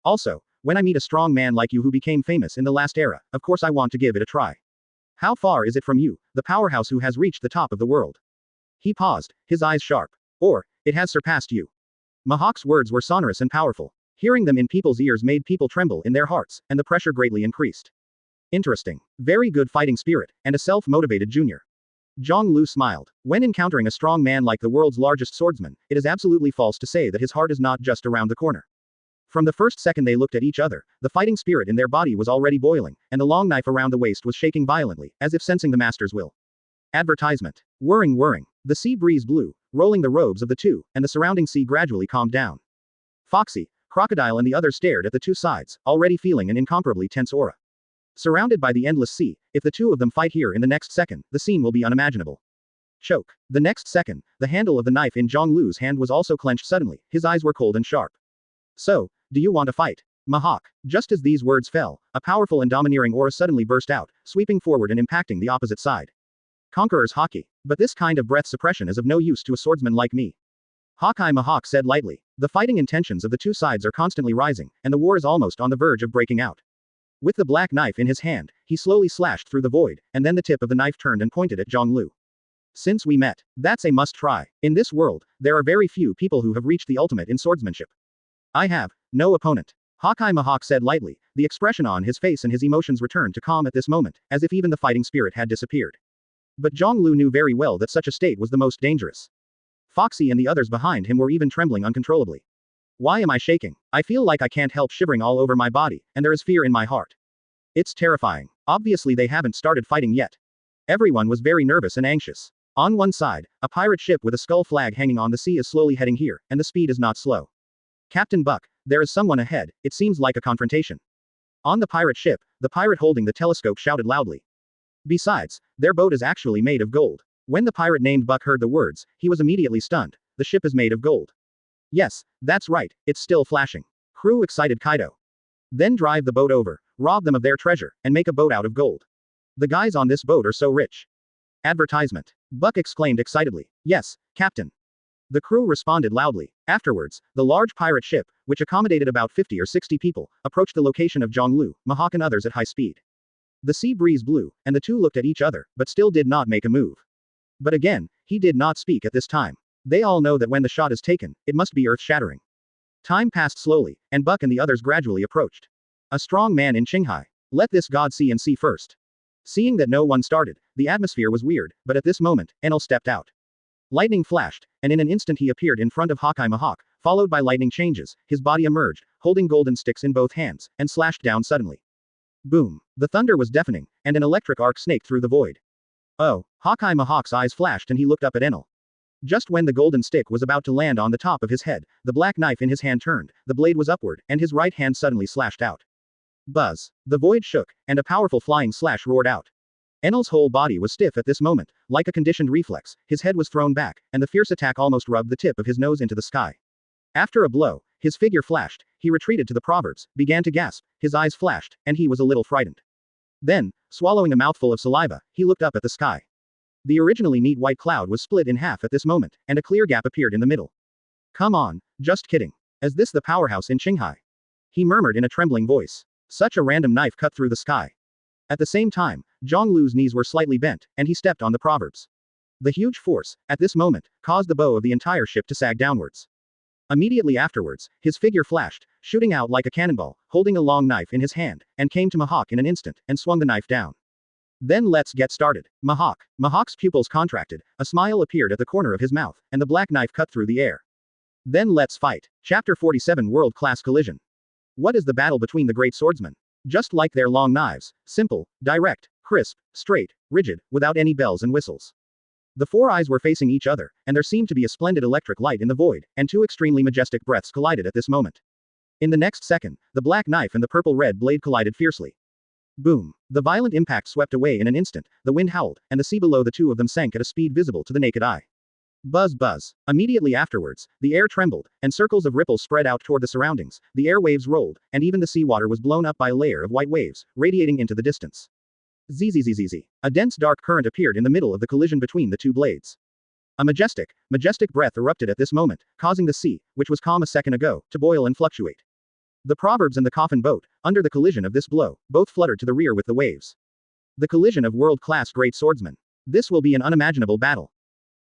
Also, when I meet a strong man like you who became famous in the last era, of course I want to give it a try. How far is it from you, the powerhouse who has reached the top of the world? He paused, his eyes sharp. Or, it has surpassed you. Mihawk's words were sonorous and powerful. Hearing them in people's ears made people tremble in their hearts, and the pressure greatly increased. Interesting. Very good fighting spirit, and a self-motivated junior. Jangl smiled. When encountering a strong man like the world's largest swordsman, it is absolutely false to say that his heart is not just around the corner. From the first second they looked at each other, the fighting spirit in their body was already boiling, and the long knife around the waist was shaking violently, as if sensing the master's will. Advertisement. Whirring whirring. The sea breeze blew, rolling the robes of the two, and the surrounding sea gradually calmed down. Foxy, Crocodile and the others stared at the two sides, already feeling an incomparably tense aura. Surrounded by the endless sea, if the two of them fight here in the next second, the scene will be unimaginable. Choke. The next second, the handle of the knife in Jangl's hand was also clenched suddenly, his eyes were cold and sharp. So, do you want to fight? Mihawk. Just as these words fell, a powerful and domineering aura suddenly burst out, sweeping forward and impacting the opposite side. Conqueror's Haki. But this kind of breath suppression is of no use to a swordsman like me. Hawkeye Mihawk said lightly. The fighting intentions of the two sides are constantly rising, and the war is almost on the verge of breaking out. With the black knife in his hand, he slowly slashed through the void, and then the tip of the knife turned and pointed at Jangl. Since we met, that's a must-try. In this world, there are very few people who have reached the ultimate in swordsmanship. I have no opponent. Hawkeye Mihawk said lightly, the expression on his face and his emotions returned to calm at this moment, as if even the fighting spirit had disappeared. But Jangl knew very well that such a state was the most dangerous. Foxy and the others behind him were even trembling uncontrollably. Why am I shaking? I feel like I can't help shivering all over my body, and there is fear in my heart. It's terrifying. Obviously they haven't started fighting yet. Everyone was very nervous and anxious. On one side, a pirate ship with a skull flag hanging on the sea is slowly heading here, and the speed is not slow. Captain Buck, there is someone ahead, it seems like a confrontation. On the pirate ship, the pirate holding the telescope shouted loudly. Besides, their boat is actually made of gold. When the pirate named Buck heard the words, he was immediately stunned. The ship is made of gold. Yes, that's right, it's still flashing. Crew excited Kaido. Then drive the boat over, rob them of their treasure, and make a boat out of gold. The guys on this boat are so rich. Advertisement. Buck exclaimed excitedly. Yes, Captain. The crew responded loudly. Afterwards, the large pirate ship, which accommodated about 50 or 60 people, approached the location of Jangl, Mihawk and others at high speed. The sea breeze blew, and the two looked at each other, but still did not make a move. But again, he did not speak at this time. They all know that when the shot is taken, it must be earth-shattering. Time passed slowly, and Buck and the others gradually approached. A strong man in Qinghai. Let this god see and see first. Seeing that no one started, the atmosphere was weird, but at this moment, Enel stepped out. Lightning flashed, and in an instant he appeared in front of Hawkeye Mihawk, followed by lightning changes, his body emerged, holding golden sticks in both hands, and slashed down suddenly. Boom. The thunder was deafening, and an electric arc snaked through the void. Oh, Hawkeye Mihawk's eyes flashed and he looked up at Enel. Just when the golden stick was about to land on the top of his head, the black knife in his hand turned, the blade was upward, and his right hand suddenly slashed out. Buzz. The void shook, and a powerful flying slash roared out. Enel's whole body was stiff at this moment, like a conditioned reflex, his head was thrown back, and the fierce attack almost rubbed the tip of his nose into the sky. After a blow, his figure flashed, he retreated to the proverbs, began to gasp, his eyes flashed, and he was a little frightened. Then, swallowing a mouthful of saliva, he looked up at the sky. The originally neat white cloud was split in half at this moment, and a clear gap appeared in the middle. Come on, just kidding. Is this the powerhouse in Shanghai? He murmured in a trembling voice. Such a random knife cut through the sky. At the same time, Zhonglu's knees were slightly bent, and he stepped on the proverbs. The huge force, at this moment, caused the bow of the entire ship to sag downwards. Immediately afterwards, his figure flashed, shooting out like a cannonball, holding a long knife in his hand, and came to Mihawk in an instant, and swung the knife down. Then let's get started. Mihawk's pupils contracted, a smile appeared at the corner of his mouth, and the black knife cut through the air. Then let's fight. Chapter 47 World-Class Collision. What is the battle between the great swordsmen? Just like their long knives, simple, direct, crisp, straight, rigid, without any bells and whistles. The four eyes were facing each other, and there seemed to be a splendid electric light in the void, and two extremely majestic breaths collided at this moment. In the next second, the black knife and the purple-red blade collided fiercely. Boom. The violent impact swept away in an instant, the wind howled, and the sea below the two of them sank at a speed visible to the naked eye. Buzz buzz. Immediately afterwards, the air trembled, and circles of ripples spread out toward the surroundings, the air waves rolled, and even the seawater was blown up by a layer of white waves, radiating into the distance. Zzzzz. A dense dark current appeared in the middle of the collision between the two blades. A majestic breath erupted at this moment, causing the sea, which was calm a second ago, to boil and fluctuate. The proverbs and the coffin boat, under the collision of this blow, both fluttered to the rear with the waves. The collision of world-class great swordsmen. This will be an unimaginable battle.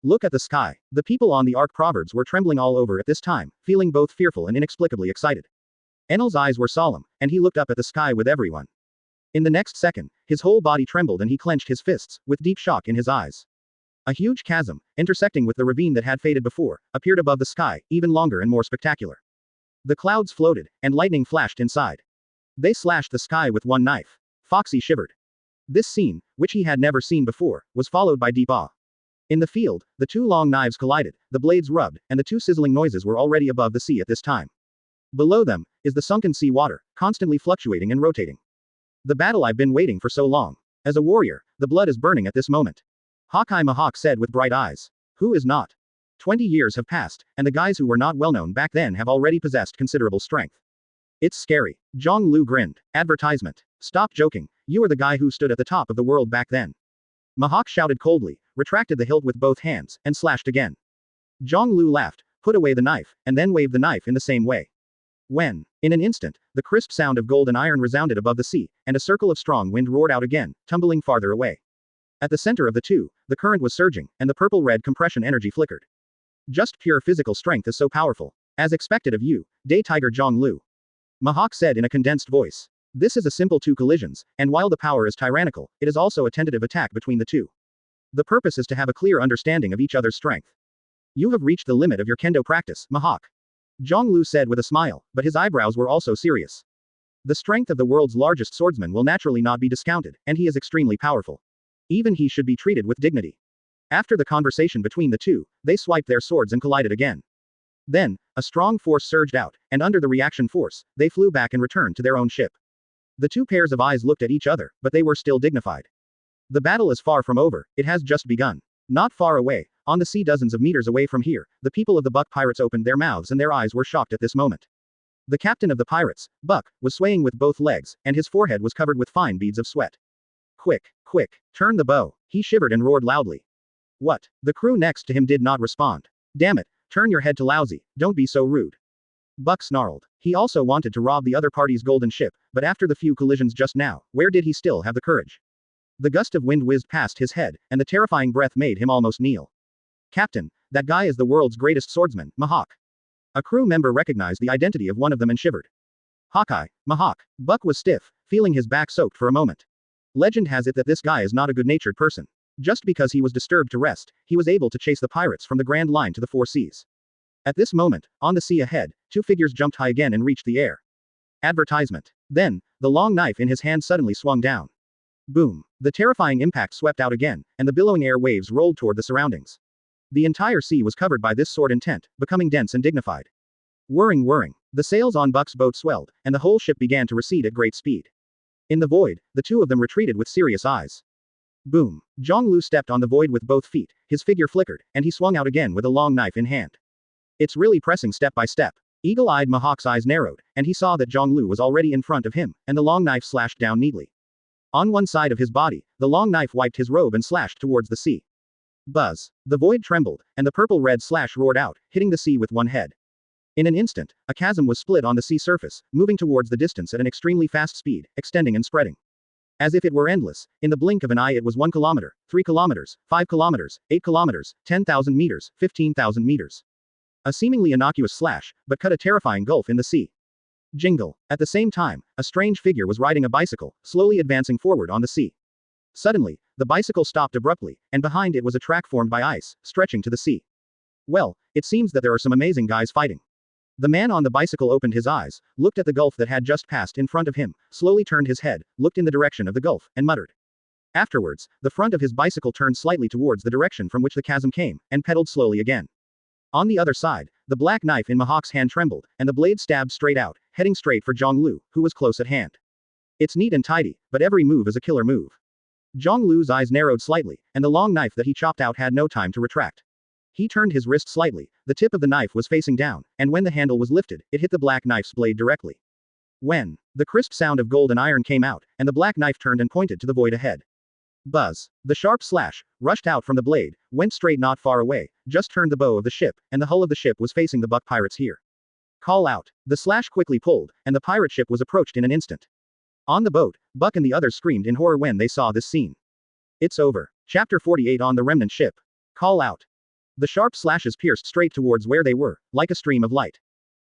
Look at the sky. The people on the Ark proverbs were trembling all over at this time, feeling both fearful and inexplicably excited. Enel's eyes were solemn, and he looked up at the sky with everyone. In the next second, his whole body trembled and he clenched his fists, with deep shock in his eyes. A huge chasm, intersecting with the ravine that had faded before, appeared above the sky, even longer and more spectacular. The clouds floated, and lightning flashed inside. They slashed the sky with one knife. Foxy shivered. This scene, which he had never seen before, was followed by deep awe. In the field, the two long knives collided, the blades rubbed, and the two sizzling noises were already above the sea at this time. Below them, is the sunken sea water, constantly fluctuating and rotating. The battle I've been waiting for so long. As a warrior, the blood is burning at this moment. Hawkeye Mihawk said with bright eyes. Who is not? 20 years have passed, and the guys who were not well known back then have already possessed considerable strength. It's scary. Jangl grinned. Advertisement. Stop joking, you are the guy who stood at the top of the world back then. Mihawk shouted coldly, retracted the hilt with both hands, and slashed again. Jangl laughed, put away the knife, and then waved the knife in the same way. When, in an instant, the crisp sound of gold and iron resounded above the sea, and a circle of strong wind roared out again, tumbling farther away. At the center of the two, the current was surging, and the purple-red compression energy flickered. Just pure physical strength is so powerful. As expected of you, Day Tiger Jangl. Mihawk said in a condensed voice. This is a simple two collisions, and while the power is tyrannical, it is also a tentative attack between the two. The purpose is to have a clear understanding of each other's strength. You have reached the limit of your kendo practice, Mihawk. Jangl said with a smile, but his eyebrows were also serious. The strength of the world's largest swordsman will naturally not be discounted, and he is extremely powerful. Even he should be treated with dignity. After the conversation between the two, they swiped their swords and collided again. Then, a strong force surged out, and under the reaction force, they flew back and returned to their own ship. The two pairs of eyes looked at each other, but they were still dignified. The battle is far from over, it has just begun. Not far away, on the sea dozens of meters away from here, the people of the Buck Pirates opened their mouths and their eyes were shocked at this moment. The captain of the pirates, Buck, was swaying with both legs, and his forehead was covered with fine beads of sweat. Quick, turn the bow, he shivered and roared loudly. What? The crew next to him did not respond. Damn it, turn your head to lousy, don't be so rude. Buck snarled. He also wanted to rob the other party's golden ship, but after the few collisions just now, where did he still have the courage? The gust of wind whizzed past his head, and the terrifying breath made him almost kneel. Captain, that guy is the world's greatest swordsman, Mihawk. A crew member recognized the identity of one of them and shivered. Hawkeye, Mihawk. Buck was stiff, feeling his back soaked for a moment. Legend has it that this guy is not a good-natured person. Just because he was disturbed to rest, he was able to chase the pirates from the Grand Line to the Four Seas. At this moment, on the sea ahead, two figures jumped high again and reached the air. Advertisement. Then, the long knife in his hand suddenly swung down. Boom. The terrifying impact swept out again, and the billowing air waves rolled toward the surroundings. The entire sea was covered by this sword intent, becoming dense and dignified. Whirring. The sails on Buck's boat swelled, and the whole ship began to recede at great speed. In the void, the two of them retreated with serious eyes. Boom. Jangl stepped on the void with both feet, his figure flickered, and he swung out again with a long knife in hand. It's really pressing step by step. Eagle-eyed Mihawk's eyes narrowed, and he saw that Jangl was already in front of him, and the long knife slashed down neatly. On one side of his body, the long knife wiped his robe and slashed towards the sea. Buzz. The void trembled, and the purple-red slash roared out, hitting the sea with one head. In an instant, a chasm was split on the sea surface, moving towards the distance at an extremely fast speed, extending and spreading. As if it were endless, in the blink of an eye it was 1 kilometer, 3 kilometers, 5 kilometers, 8 kilometers, 10,000 meters, 15,000 meters. A seemingly innocuous slash, but cut a terrifying gulf in the sea. Jangl. At the same time, a strange figure was riding a bicycle, slowly advancing forward on the sea. Suddenly, the bicycle stopped abruptly, and behind it was a track formed by ice, stretching to the sea. Well, it seems that there are some amazing guys fighting. The man on the bicycle opened his eyes, looked at the gulf that had just passed in front of him, slowly turned his head, looked in the direction of the gulf, and muttered. Afterwards, the front of his bicycle turned slightly towards the direction from which the chasm came, and pedaled slowly again. On the other side, the black knife in Mihawk's hand trembled, and the blade stabbed straight out, heading straight for Jangl, who was close at hand. It's neat and tidy, but every move is a killer move. Janglu's eyes narrowed slightly, and the long knife that he chopped out had no time to retract. He turned his wrist slightly, the tip of the knife was facing down, and when the handle was lifted, it hit the black knife's blade directly. When the crisp sound of gold and iron came out, and the black knife turned and pointed to the void ahead. Buzz. The sharp slash rushed out from the blade, went straight not far away, just turned the bow of the ship, and the hull of the ship was facing the Buck pirates here. Call out. The slash quickly pulled, and the pirate ship was approached in an instant. On the boat, Buck and the others screamed in horror when they saw this scene. It's over. Chapter 48 on the remnant ship. Call out. The sharp slashes pierced straight towards where they were, like a stream of light.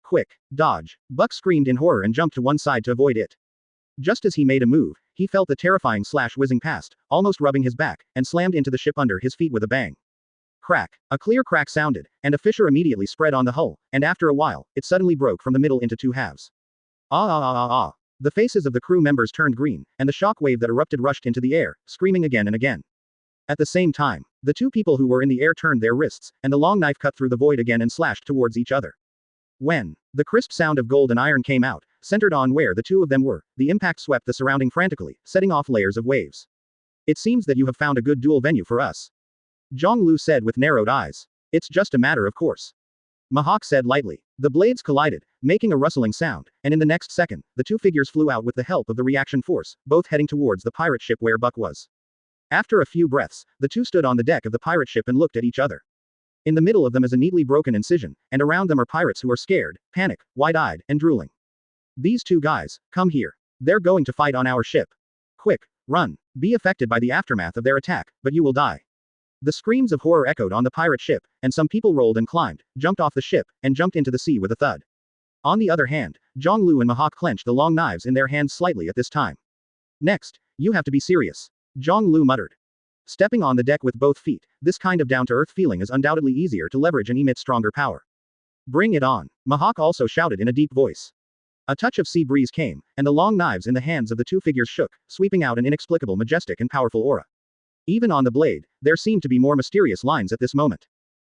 Quick. Dodge. Buck screamed in horror and jumped to one side to avoid it. Just as he made a move, he felt the terrifying slash whizzing past, almost rubbing his back, and slammed into the ship under his feet with a bang. Crack. A clear crack sounded, and a fissure immediately spread on the hull, and after a while, it suddenly broke from the middle into two halves. Ah ah ah ah ah. The faces of the crew members turned green, and the shock wave that erupted rushed into the air, screaming again and again. At the same time, the two people who were in the air turned their wrists, and the long knife cut through the void again and slashed towards each other. When the crisp sound of gold and iron came out, centered on where the two of them were, the impact swept the surrounding frantically, setting off layers of waves. It seems that you have found a good duel venue for us. Jangl said with narrowed eyes. It's just a matter of course. Mihawk said lightly. The blades collided, making a rustling sound, and in the next second, the two figures flew out with the help of the reaction force, both heading towards the pirate ship where Buck was. After a few breaths, the two stood on the deck of the pirate ship and looked at each other. In the middle of them is a neatly broken incision, and around them are pirates who are scared, panicked, wide-eyed, and drooling. These two guys, come here. They're going to fight on our ship. Quick, run. Be affected by the aftermath of their attack, but you will die. The screams of horror echoed on the pirate ship, and some people rolled and climbed, jumped off the ship, and jumped into the sea with a thud. On the other hand, Jangl and Mihawk clenched the long knives in their hands slightly at this time. Next, you have to be serious. Jangl muttered. Stepping on the deck with both feet, this kind of down-to-earth feeling is undoubtedly easier to leverage and emit stronger power. Bring it on. Mihawk also shouted in a deep voice. A touch of sea breeze came, and the long knives in the hands of the two figures shook, sweeping out an inexplicable majestic and powerful aura. Even on the blade, there seemed to be more mysterious lines at this moment.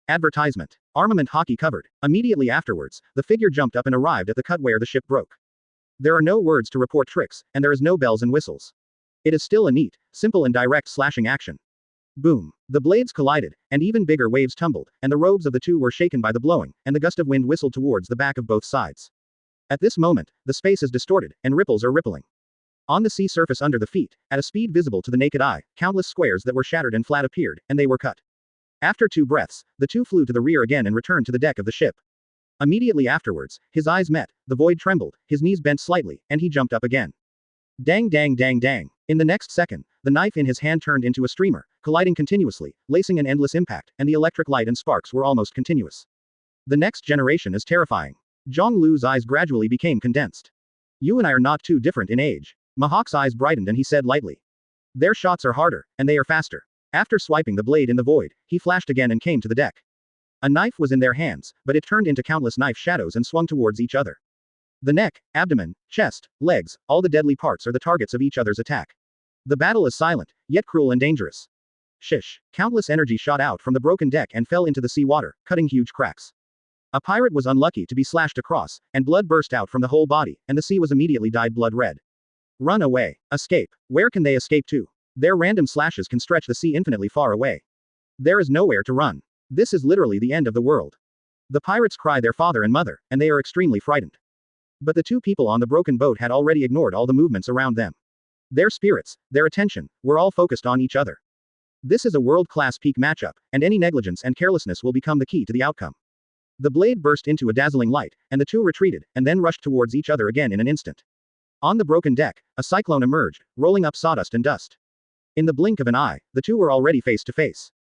Advertisement. Armament hockey covered. Immediately afterwards, the figure jumped up and arrived at the cut where the ship broke. There are no words to report tricks, and there is no bells and whistles. It is still a neat, simple and direct slashing action. Boom. The blades collided, and even bigger waves tumbled, and the robes of the two were shaken by the blowing, and the gust of wind whistled towards the back of both sides. At this moment, the space is distorted, and ripples are rippling. On the sea surface under the feet, at a speed visible to the naked eye, countless squares that were shattered and flat appeared, and they were cut. After 2 breaths, the two flew to the rear again and returned to the deck of the ship. Immediately afterwards, his eyes met, the void trembled, his knees bent slightly, and he jumped up again. Dang dang dang dang. In the next second, the knife in his hand turned into a streamer, colliding continuously, lacing an endless impact, and the electric light and sparks were almost continuous. The next generation is terrifying. Jangl's eyes gradually became condensed. You and I are not too different in age. Mihawk's eyes brightened and he said lightly. Their shots are harder, and they are faster. After swiping the blade in the void, he flashed again and came to the deck. A knife was in their hands, but it turned into countless knife shadows and swung towards each other. The neck, abdomen, chest, legs, all the deadly parts are the targets of each other's attack. The battle is silent, yet cruel and dangerous. Shish. Countless energy shot out from the broken deck and fell into the sea water, cutting huge cracks. A pirate was unlucky to be slashed across, and blood burst out from the whole body, and the sea was immediately dyed blood red. Run away. Escape. Where can they escape to? Their random slashes can stretch the sea infinitely far away. There is nowhere to run. This is literally the end of the world. The pirates cry their father and mother, and they are extremely frightened. But the two people on the broken boat had already ignored all the movements around them. Their spirits, their attention, were all focused on each other. This is a world-class peak matchup, and any negligence and carelessness will become the key to the outcome. The blade burst into a dazzling light, and the two retreated, and then rushed towards each other again in an instant. On the broken deck, a cyclone emerged, rolling up sawdust and dust. In the blink of an eye, the two were already face to face.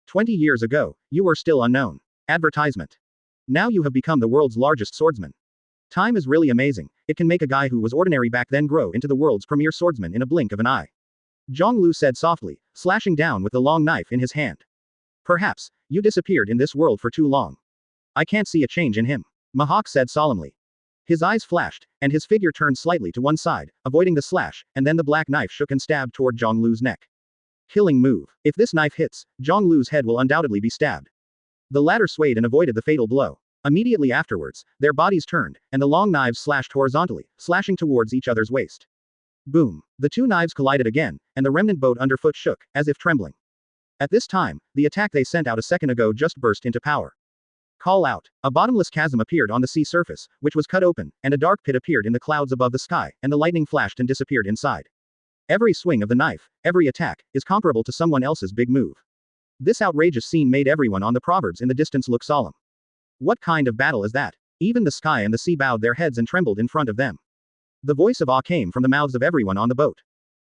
20 years ago, you were still unknown. Advertisement. Now you have become the world's largest swordsman. Time is really amazing, it can make a guy who was ordinary back then grow into the world's premier swordsman in a blink of an eye. Jangl said softly, slashing down with the long knife in his hand. Perhaps, you disappeared in this world for too long. I can't see a change in him. Mihawk said solemnly. His eyes flashed, and his figure turned slightly to one side, avoiding the slash, and then the black knife shook and stabbed toward Jangl's neck. Killing move. If this knife hits, Jangl's head will undoubtedly be stabbed. The latter swayed and avoided the fatal blow. Immediately afterwards, their bodies turned, and the long knives slashed horizontally, slashing towards each other's waist. Boom. The two knives collided again, and the remnant boat underfoot shook, as if trembling. At this time, the attack they sent out a second ago just burst into power. Call out. A bottomless chasm appeared on the sea surface, which was cut open, and a dark pit appeared in the clouds above the sky, and the lightning flashed and disappeared inside. Every swing of the knife, every attack, is comparable to someone else's big move. This outrageous scene made everyone on the proverbs in the distance look solemn. What kind of battle is that? Even the sky and the sea bowed their heads and trembled in front of them. The voice of awe came from the mouths of everyone on the boat.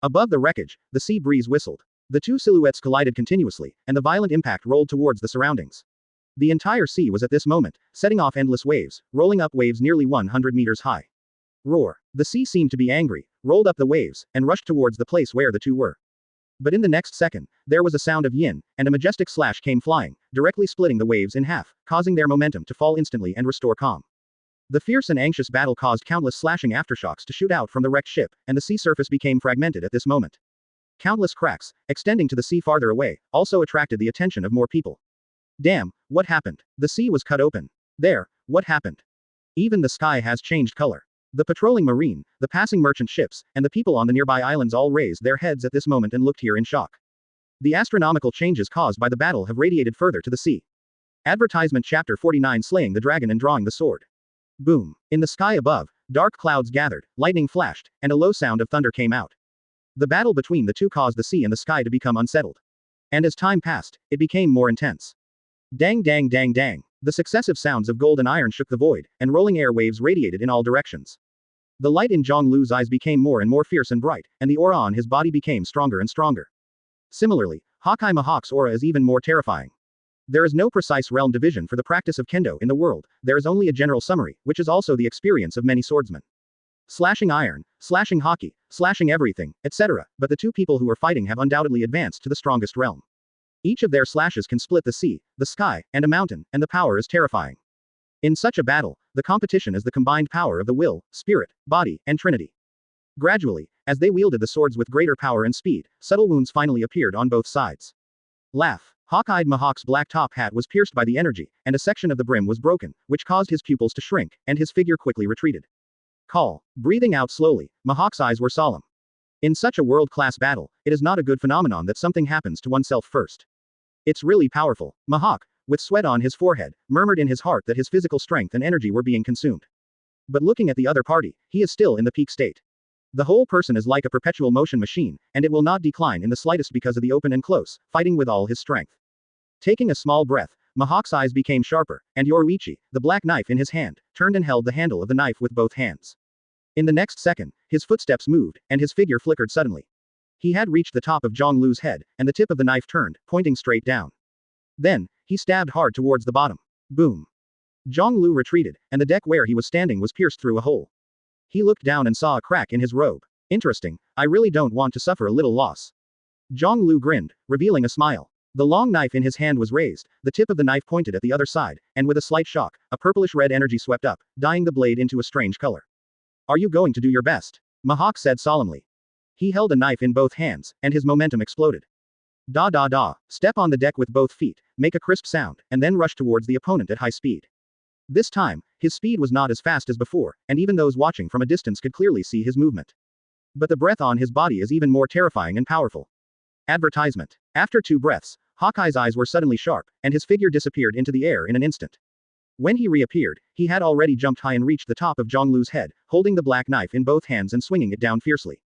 Above the wreckage, the sea breeze whistled. The two silhouettes collided continuously, and the violent impact rolled towards the surroundings. The entire sea was at this moment, setting off endless waves, rolling up waves nearly 100 meters high. Roar. The sea seemed to be angry, rolled up the waves, and rushed towards the place where the two were. But in the next second, there was a sound of yin, and a majestic slash came flying, directly splitting the waves in half, causing their momentum to fall instantly and restore calm. The fierce and anxious battle caused countless slashing aftershocks to shoot out from the wrecked ship, and the sea surface became fragmented at this moment. Countless cracks, extending to the sea farther away, also attracted the attention of more people. Damn, what happened? The sea was cut open. There, what happened? Even the sky has changed color. The patrolling marine, the passing merchant ships, and the people on the nearby islands all raised their heads at this moment and looked here in shock. The astronomical changes caused by the battle have radiated further to the sea. Advertisement Chapter 49 Slaying the Dragon and Drawing the Sword. Boom. In the sky above, dark clouds gathered, lightning flashed, and a low sound of thunder came out. The battle between the two caused the sea and the sky to become unsettled. And as time passed, it became more intense. Dang dang dang dang. The successive sounds of gold and iron shook the void, and rolling air waves radiated in all directions. The light in Jangl's eyes became more and more fierce and bright, and the aura on his body became stronger and stronger. Similarly, Hawkeye Mihawk's aura is even more terrifying. There is no precise realm division for the practice of kendo in the world, there is only a general summary, which is also the experience of many swordsmen. Slashing iron, slashing hockey, slashing everything, etc., but the two people who are fighting have undoubtedly advanced to the strongest realm. Each of their slashes can split the sea, the sky, and a mountain, and the power is terrifying. In such a battle, the competition is the combined power of the will, spirit, body, and trinity. Gradually, as they wielded the swords with greater power and speed, subtle wounds finally appeared on both sides. Laugh. Hawk-eyed Mihawk's black top hat was pierced by the energy, and a section of the brim was broken, which caused his pupils to shrink, and his figure quickly retreated. Call. Breathing out slowly, Mihawk's eyes were solemn. In such a world-class battle, it is not a good phenomenon that something happens to oneself first. It's really powerful. Mihawk, with sweat on his forehead, murmured in his heart that his physical strength and energy were being consumed. But looking at the other party, he is still in the peak state. The whole person is like a perpetual motion machine, and it will not decline in the slightest because of the open and close, fighting with all his strength. Taking a small breath, Mihawk's eyes became sharper, and Yoruichi, the black knife in his hand, turned and held the handle of the knife with both hands. In the next second, his footsteps moved, and his figure flickered suddenly. He had reached the top of Jangl's head, and the tip of the knife turned, pointing straight down. Then, he stabbed hard towards the bottom. Boom. Jangl retreated, and the deck where he was standing was pierced through a hole. He looked down and saw a crack in his robe. Interesting, I really don't want to suffer a little loss. Jangl grinned, revealing a smile. The long knife in his hand was raised, the tip of the knife pointed at the other side, and with a slight shock, a purplish-red energy swept up, dyeing the blade into a strange color. Are you going to do your best? Mihawk said solemnly. He held a knife in both hands, and his momentum exploded. Da da da, step on the deck with both feet, make a crisp sound, and then rush towards the opponent at high speed. This time, his speed was not as fast as before, and even those watching from a distance could clearly see his movement. But the breath on his body is even more terrifying and powerful. Advertisement. After 2 breaths, Hawkeye's eyes were suddenly sharp, and his figure disappeared into the air in an instant. When he reappeared, he had already jumped high and reached the top of Jangl's head, holding the black knife in both hands and swinging it down fiercely.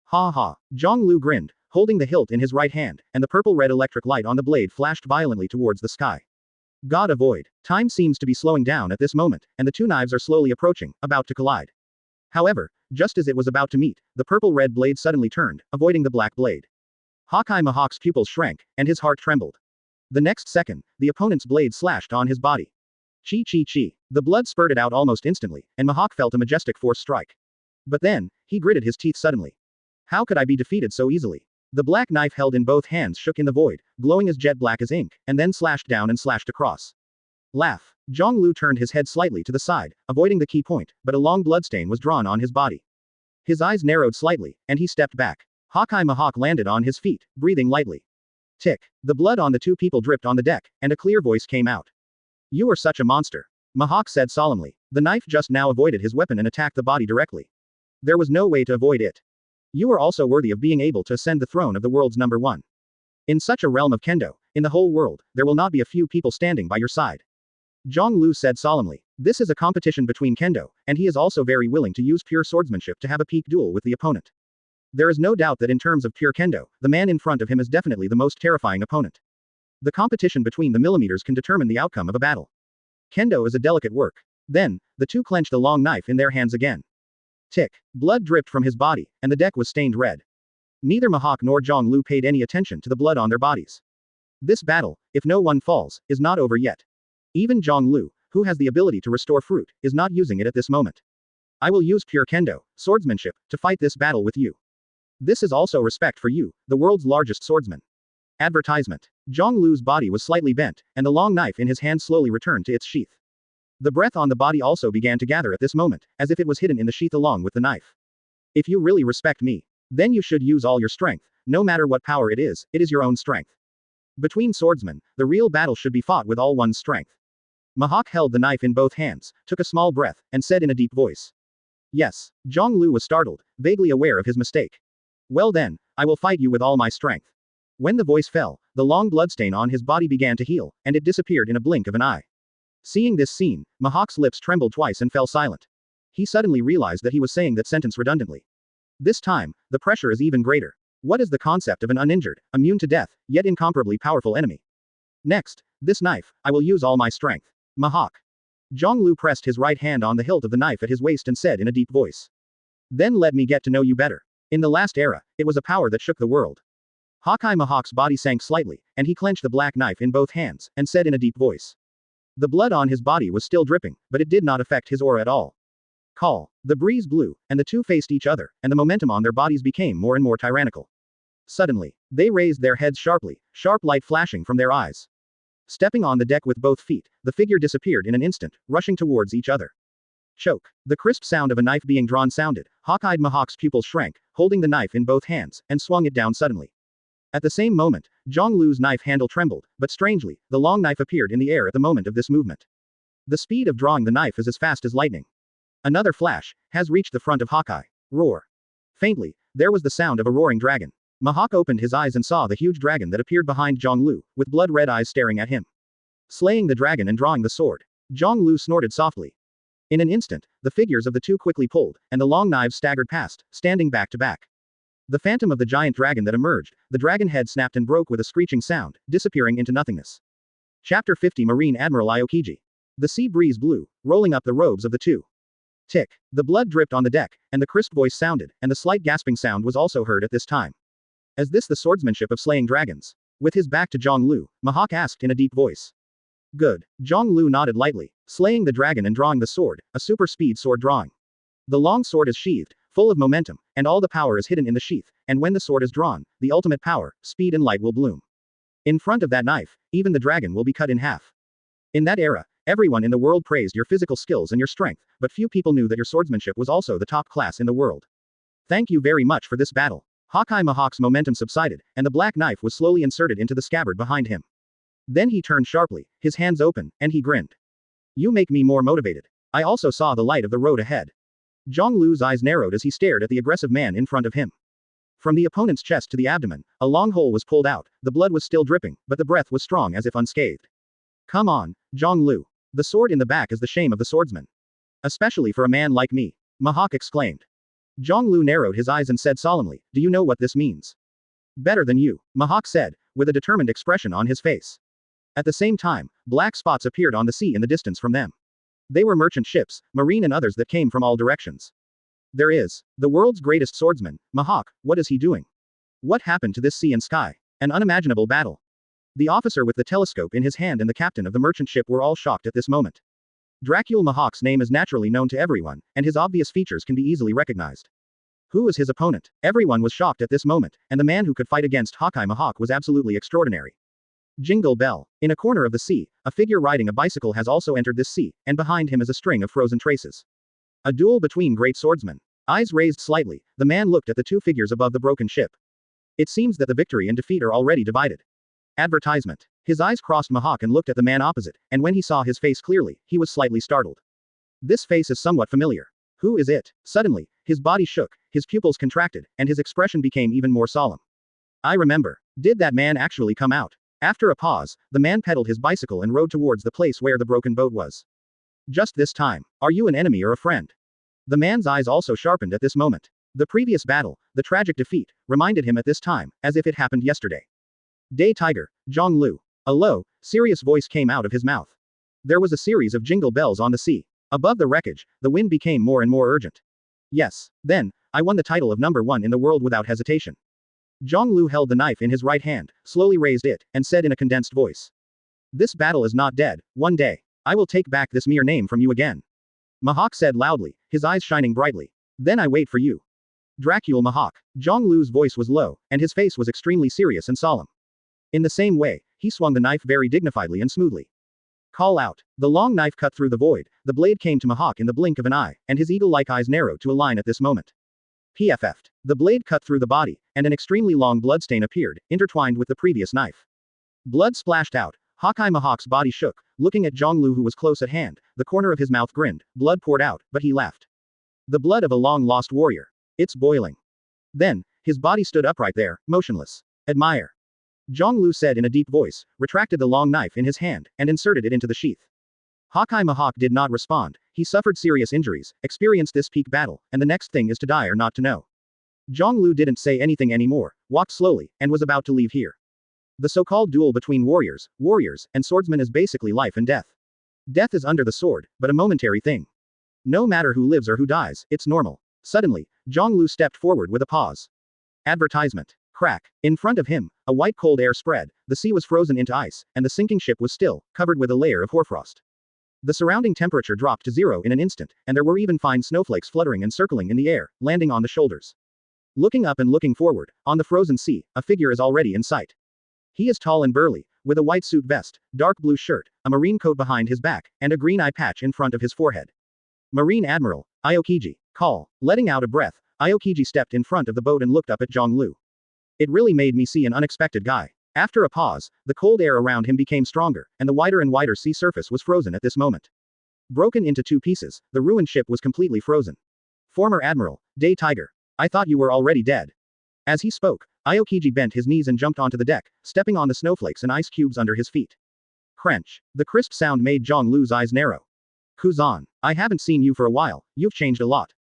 Ha ha. Jangl grinned, holding the hilt in his right hand, and the purple-red electric light on the blade flashed violently towards the sky. God avoid. Time seems to be slowing down at this moment, and the two knives are slowly approaching, about to collide. However, just as it was about to meet, the purple-red blade suddenly turned, avoiding the black blade. Hawkeye Mihawk's pupils shrank, and his heart trembled. The next second, the opponent's blade slashed on his body. Chi chi chi. The blood spurted out almost instantly, and Mihawk felt a majestic force strike. But then, he gritted his teeth suddenly. How could I be defeated so easily? The black knife held in both hands shook in the void, glowing as jet black as ink, and then slashed down and slashed across. Laugh. Jangl turned his head slightly to the side, avoiding the key point, but a long bloodstain was drawn on his body. His eyes narrowed slightly, and he stepped back. Hawkeye Mihawk landed on his feet, breathing lightly. Tick. The blood on the two people dripped on the deck, and a clear voice came out. You are such a monster. Mihawk said solemnly. The knife just now avoided his weapon and attacked the body directly. There was no way to avoid it. You are also worthy of being able to ascend the throne of the world's number one. In such a realm of kendo, in the whole world, there will not be a few people standing by your side. Jangl said solemnly. This is a competition between kendo, and he is also very willing to use pure swordsmanship to have a peak duel with the opponent. There is no doubt that in terms of pure kendo, the man in front of him is definitely the most terrifying opponent. The competition between the millimeters can determine the outcome of a battle. Kendo is a delicate work. Then, the two clenched the long knife in their hands again. Tick. Blood dripped from his body, and the deck was stained red. Neither Mihawk nor Jangl paid any attention to the blood on their bodies. This battle, if no one falls, is not over yet. Even Jangl, who has the ability to restore fruit, is not using it at this moment. I will use pure kendo, swordsmanship, to fight this battle with you. This is also respect for you, the world's largest swordsman. Advertisement. Jangl's body was slightly bent, and the long knife in his hand slowly returned to its sheath. The breath on the body also began to gather at this moment, as if it was hidden in the sheath along with the knife. If you really respect me, then you should use all your strength, no matter what power it is your own strength. Between swordsmen, the real battle should be fought with all one's strength. Mihawk held the knife in both hands, took a small breath, and said in a deep voice. Yes. Jangl was startled, vaguely aware of his mistake. Well then, I will fight you with all my strength. When the voice fell, the long bloodstain on his body began to heal, and it disappeared in a blink of an eye. Seeing this scene, Mihawk's lips trembled twice and fell silent. He suddenly realized that he was saying that sentence redundantly. This time, the pressure is even greater. What is the concept of an uninjured, immune to death, yet incomparably powerful enemy? Next, this knife, I will use all my strength. Mihawk. Jangl pressed his right hand on the hilt of the knife at his waist and said in a deep voice. Then let me get to know you better. In the last era, it was a power that shook the world. Hawkeye Mihawk's body sank slightly, and he clenched the black knife in both hands, and said in a deep voice. The blood on his body was still dripping, but it did not affect his aura at all. Call. The breeze blew, and the two faced each other, and the momentum on their bodies became more and more tyrannical. Suddenly, they raised their heads sharply, sharp light flashing from their eyes. Stepping on the deck with both feet, the figure disappeared in an instant, rushing towards each other. Choke. The crisp sound of a knife being drawn sounded. Hawkeye Mihawk's pupils shrank, holding the knife in both hands, and swung it down suddenly. At the same moment, Jangl's knife handle trembled, but strangely, the long knife appeared in the air at the moment of this movement. The speed of drawing the knife is as fast as lightning. Another flash has reached the front of Hawkeye. Roar. Faintly, there was the sound of a roaring dragon. Mihawk opened his eyes and saw the huge dragon that appeared behind Jangl, with blood-red eyes staring at him. Slaying the dragon and drawing the sword. Jangl snorted softly. In an instant, the figures of the two quickly pulled, and the long knives staggered past, standing back to back. The phantom of the giant dragon that emerged, the dragon head snapped and broke with a screeching sound, disappearing into nothingness. Chapter 50 Marine Admiral Aokiji. The sea breeze blew, rolling up the robes of the two. Tick. The blood dripped on the deck, and the crisp voice sounded, and the slight gasping sound was also heard at this time. Is this the swordsmanship of slaying dragons? With his back to Jangl, Mihawk asked in a deep voice. Good. Jangl nodded lightly, slaying the dragon and drawing the sword, a super speed sword drawing. The long sword is sheathed, full of momentum, and all the power is hidden in the sheath, and when the sword is drawn, the ultimate power, speed and light will bloom. In front of that knife, even the dragon will be cut in half. In that era, everyone in the world praised your physical skills and your strength, but few people knew that your swordsmanship was also the top class in the world. Thank you very much for this battle. Hawkeye Mihawk's momentum subsided, and the black knife was slowly inserted into the scabbard behind him. Then he turned sharply, his hands open, and he grinned. You make me more motivated. I also saw the light of the road ahead. Jangl's eyes narrowed as he stared at the aggressive man in front of him. From the opponent's chest to the abdomen, a long hole was pulled out, the blood was still dripping, but the breath was strong as if unscathed. Come on, Jangl. The sword in the back is the shame of the swordsman. Especially for a man like me. Mihawk exclaimed. Jangl narrowed his eyes and said solemnly, "Do you know what this means?" "Better than you," Mihawk said, with a determined expression on his face. At the same time, black spots appeared on the sea in the distance from them. They were merchant ships, marine and others that came from all directions. "There is the world's greatest swordsman, Mihawk. What is he doing? What happened to this sea and sky? An unimaginable battle." The officer with the telescope in his hand and the captain of the merchant ship were all shocked at this moment. Dracul Mihawk's name is naturally known to everyone, and his obvious features can be easily recognized. Who was his opponent? Everyone was shocked at this moment, and the man who could fight against Hawkeye Mihawk was absolutely extraordinary. Jingle bell. In a corner of the sea, a figure riding a bicycle has also entered this sea, and behind him is a string of frozen traces. A duel between great swordsmen. Eyes raised slightly, the man looked at the two figures above the broken ship. It seems that the victory and defeat are already divided. Advertisement. His eyes crossed Mihawk and looked at the man opposite, and when he saw his face clearly, he was slightly startled. This face is somewhat familiar. Who is it? Suddenly, his body shook, his pupils contracted, and his expression became even more solemn. I remember. Did that man actually come out? After a pause, the man pedaled his bicycle and rode towards the place where the broken boat was. Just this time. Are you an enemy or a friend? The man's eyes also sharpened at this moment. The previous battle, the tragic defeat, reminded him at this time, as if it happened yesterday. Day Tiger, Jangl. A low, serious voice came out of his mouth. There was a series of jingle bells on the sea. Above the wreckage, the wind became more and more urgent. Yes, then, I won the title of #1 in the world without hesitation. Jangl held the knife in his right hand, slowly raised it, and said in a condensed voice. This battle is not dead. One day, I will take back this mere name from you again. Mihawk said loudly, his eyes shining brightly. Then I wait for you. Dracul Mihawk. Jangl's voice was low, and his face was extremely serious and solemn. In the same way, he swung the knife very dignifiedly and smoothly. Call out. The long knife cut through the void, the blade came to Mihawk in the blink of an eye, and his eagle-like eyes narrowed to a line at this moment. PFF'd. The blade cut through the body, and an extremely long bloodstain appeared, intertwined with the previous knife. Blood splashed out. Hawkeye Mihawk's body shook, looking at Jangl who was close at hand, the corner of his mouth grinned, blood poured out, but he laughed. The blood of a long-lost warrior. It's boiling. Then, his body stood upright there, motionless. Admire. Jangl said in a deep voice, retracted the long knife in his hand, and inserted it into the sheath. Hawkeye Mihawk did not respond. He suffered serious injuries, experienced this peak battle, and the next thing is to die or not to know. Jangl didn't say anything anymore, walked slowly, and was about to leave here. The so-called duel between warriors, and swordsmen is basically life and death. Death is under the sword, but a momentary thing. No matter who lives or who dies, it's normal. Suddenly, Jangl stepped forward with a pause. Advertisement. Crack. In front of him, a white cold air spread, the sea was frozen into ice, and the sinking ship was still, covered with a layer of hoarfrost. The surrounding temperature dropped to 0 in an instant, and there were even fine snowflakes fluttering and circling in the air, landing on the shoulders. Looking up and looking forward, on the frozen sea, a figure is already in sight. He is tall and burly, with a white suit vest, dark blue shirt, a marine coat behind his back, and a green eye patch in front of his forehead. Marine Admiral, Aokiji. Call. Letting out a breath, Aokiji stepped in front of the boat and looked up at Jangl. It really made me see an unexpected guy. After a pause, the cold air around him became stronger, and the wider and wider sea surface was frozen at this moment. Broken into 2 pieces, the ruined ship was completely frozen. Former Admiral, Day Tiger. I thought you were already dead. As he spoke, Aokiji bent his knees and jumped onto the deck, stepping on the snowflakes and ice cubes under his feet. Crunch. The crisp sound made Jangl's eyes narrow. Kuzan, I haven't seen you for a while, you've changed a lot.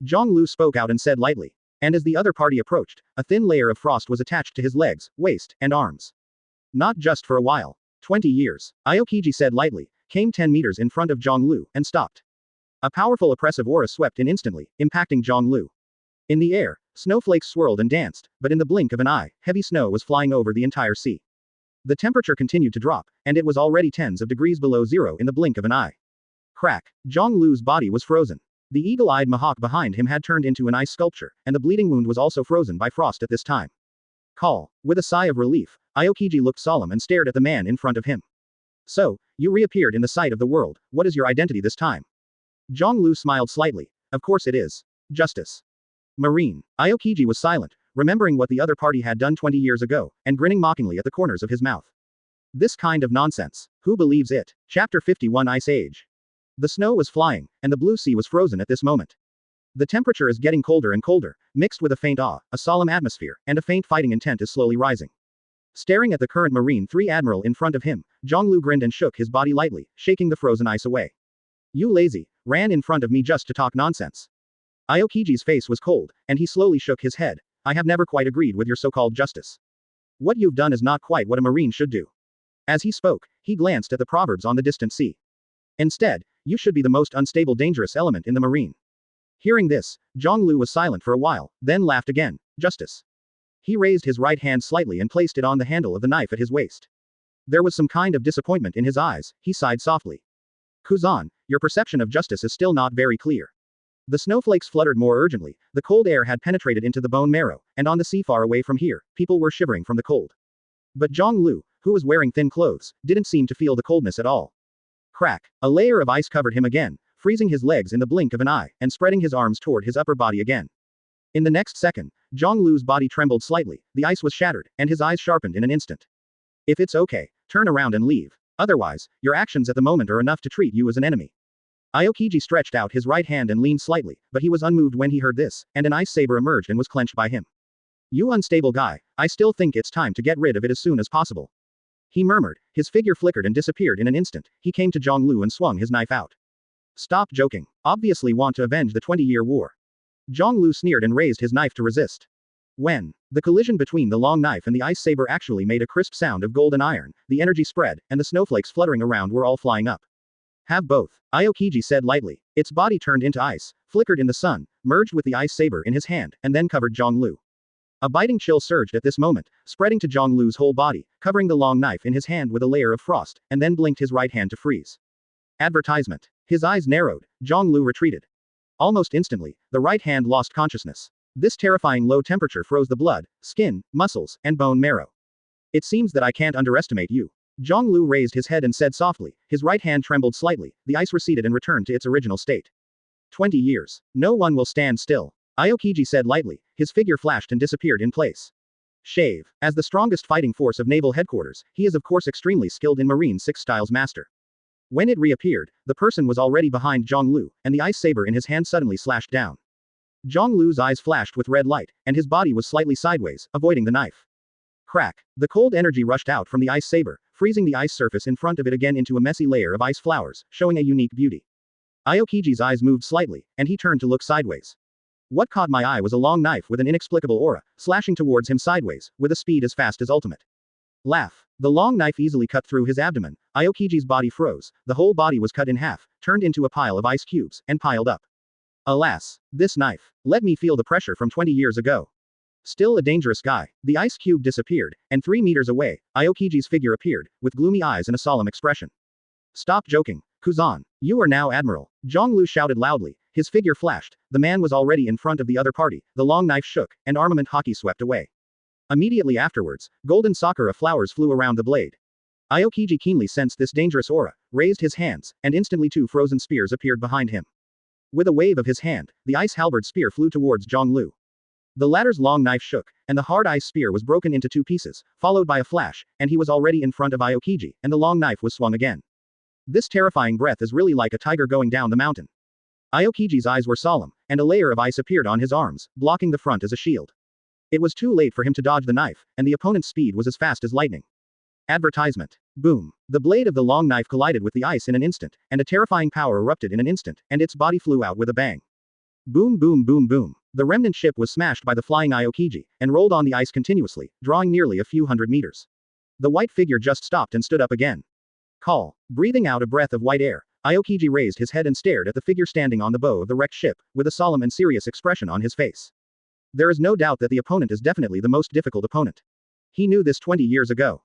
Jangl spoke out and said lightly. And as the other party approached, a thin layer of frost was attached to his legs, waist, and arms. Not just for a while. 20 years. Aokiji said lightly, came 10 meters in front of Jangl, and stopped. A powerful oppressive aura swept in instantly, impacting Jangl. In the air, snowflakes swirled and danced, but in the blink of an eye, heavy snow was flying over the entire sea. The temperature continued to drop, and it was already tens of degrees below 0 in the blink of an eye. Crack. Jangl's body was frozen. The eagle-eyed Mihawk behind him had turned into an ice sculpture, and the bleeding wound was also frozen by frost at this time. Call. With a sigh of relief, Aokiji looked solemn and stared at the man in front of him. So, you reappeared in the sight of the world, what is your identity this time? Jangl smiled slightly. Of course it is. Justice. Marine. Aokiji was silent, remembering what the other party had done 20 years ago, and grinning mockingly at the corners of his mouth. This kind of nonsense. Who believes it? Chapter 51 Ice Age. The snow was flying, and the blue sea was frozen at this moment. The temperature is getting colder and colder, mixed with a faint awe, a solemn atmosphere, and a faint fighting intent is slowly rising. Staring at the current Marine 3 Admiral in front of him, Jangl grinned and shook his body lightly, shaking the frozen ice away. You lazy, ran in front of me just to talk nonsense. Aokiji's face was cold, and he slowly shook his head. I have never quite agreed with your so-called justice. What you've done is not quite what a marine should do. As he spoke, he glanced at the proverbs on the distant sea. Instead, you should be the most unstable dangerous element in the marine. Hearing this, Jangl was silent for a while, then laughed again. Justice. He raised his right hand slightly and placed it on the handle of the knife at his waist. There was some kind of disappointment in his eyes. He sighed softly. Kuzan, your perception of justice is still not very clear. The snowflakes fluttered more urgently, the cold air had penetrated into the bone marrow, and on the sea far away from here, people were shivering from the cold. But Jangl, who was wearing thin clothes, didn't seem to feel the coldness at all. Crack. A layer of ice covered him again, freezing his legs in the blink of an eye, and spreading his arms toward his upper body again. In the next second, Jangl's body trembled slightly, the ice was shattered, and his eyes sharpened in an instant. If it's okay, turn around and leave. Otherwise, your actions at the moment are enough to treat you as an enemy. Aokiji stretched out his right hand and leaned slightly, but he was unmoved when he heard this, and an ice saber emerged and was clenched by him. You unstable guy, I still think it's time to get rid of it as soon as possible. He murmured, his figure flickered and disappeared in an instant. He came to Jangl and swung his knife out. Stop joking. Obviously want to avenge the 20-year war. Jangl sneered and raised his knife to resist. When the collision between the long knife and the ice saber actually made a crisp sound of golden iron, the energy spread, and the snowflakes fluttering around were all flying up. Have both, Aokiji said lightly. Its body turned into ice, flickered in the sun, merged with the ice saber in his hand, and then covered Jangl. A biting chill surged at this moment, spreading to Jangl's whole body, covering the long knife in his hand with a layer of frost, and then blinked his right hand to freeze. Advertisement. His eyes narrowed, Jangl retreated. Almost instantly, the right hand lost consciousness. This terrifying low temperature froze the blood, skin, muscles, and bone marrow. It seems that I can't underestimate you. Jangl raised his head and said softly, his right hand trembled slightly, the ice receded and returned to its original state. 20 years. No one will stand still. Aokiji said lightly, his figure flashed and disappeared in place. Shave. As the strongest fighting force of naval headquarters, he is of course extremely skilled in Marine 6 styles master. When it reappeared, the person was already behind Jangl, and the ice saber in his hand suddenly slashed down. Jangl's eyes flashed with red light, and his body was slightly sideways, avoiding the knife. Crack. The cold energy rushed out from the ice saber, freezing the ice surface in front of it again into a messy layer of ice flowers, showing a unique beauty. Aokiji's eyes moved slightly, and he turned to look sideways. What caught my eye was a long knife with an inexplicable aura, slashing towards him sideways, with a speed as fast as ultimate. Laugh. The long knife easily cut through his abdomen. Aokiji's body froze, the whole body was cut in half, turned into a pile of ice cubes, and piled up. Alas. This knife. Let me feel the pressure from 20 years ago. Still a dangerous guy. The ice cube disappeared, and 3 meters away, Aokiji's figure appeared, with gloomy eyes and a solemn expression. Stop joking, Kuzan. You are now admiral. Jangl shouted loudly, his figure flashed, the man was already in front of the other party, the long knife shook, and armament hockey swept away. Immediately afterwards, golden sakura flowers flew around the blade. Aokiji keenly sensed this dangerous aura, raised his hands, and instantly 2 frozen spears appeared behind him. With a wave of his hand, the ice halberd spear flew towards Jangl. The latter's long knife shook, and the hard ice spear was broken into 2 pieces, followed by a flash, and he was already in front of Aokiji, and the long knife was swung again. This terrifying breath is really like a tiger going down the mountain. Aokiji's eyes were solemn, and a layer of ice appeared on his arms, blocking the front as a shield. It was too late for him to dodge the knife, and the opponent's speed was as fast as lightning. Advertisement. Boom. The blade of the long knife collided with the ice in an instant, and a terrifying power erupted in an instant, and its body flew out with a bang. Boom boom boom boom. The remnant ship was smashed by the flying Aokiji, and rolled on the ice continuously, drawing nearly a few hundred meters. The white figure just stopped and stood up again. Call. Breathing out a breath of white air, Aokiji raised his head and stared at the figure standing on the bow of the wrecked ship, with a solemn and serious expression on his face. There is no doubt that the opponent is definitely the most difficult opponent. He knew this 20 years ago.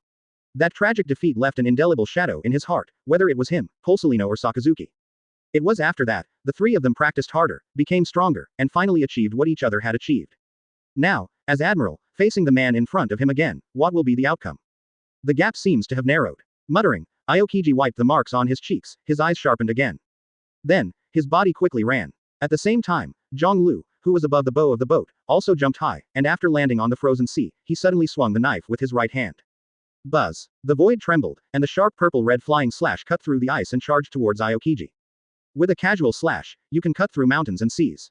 That tragic defeat left an indelible shadow in his heart, whether it was him, Pulsalino or Sakazuki. It was after that, the 3 of them practiced harder, became stronger, and finally achieved what each other had achieved. Now, as admiral, facing the man in front of him again, what will be the outcome? The gap seems to have narrowed. Muttering, Aokiji wiped the marks on his cheeks, his eyes sharpened again. Then, his body quickly ran. At the same time, Jangl, who was above the bow of the boat, also jumped high, and after landing on the frozen sea, he suddenly swung the knife with his right hand. Buzz. The void trembled, and the sharp purple-red flying slash cut through the ice and charged towards Aokiji. With a casual slash, you can cut through mountains and seas.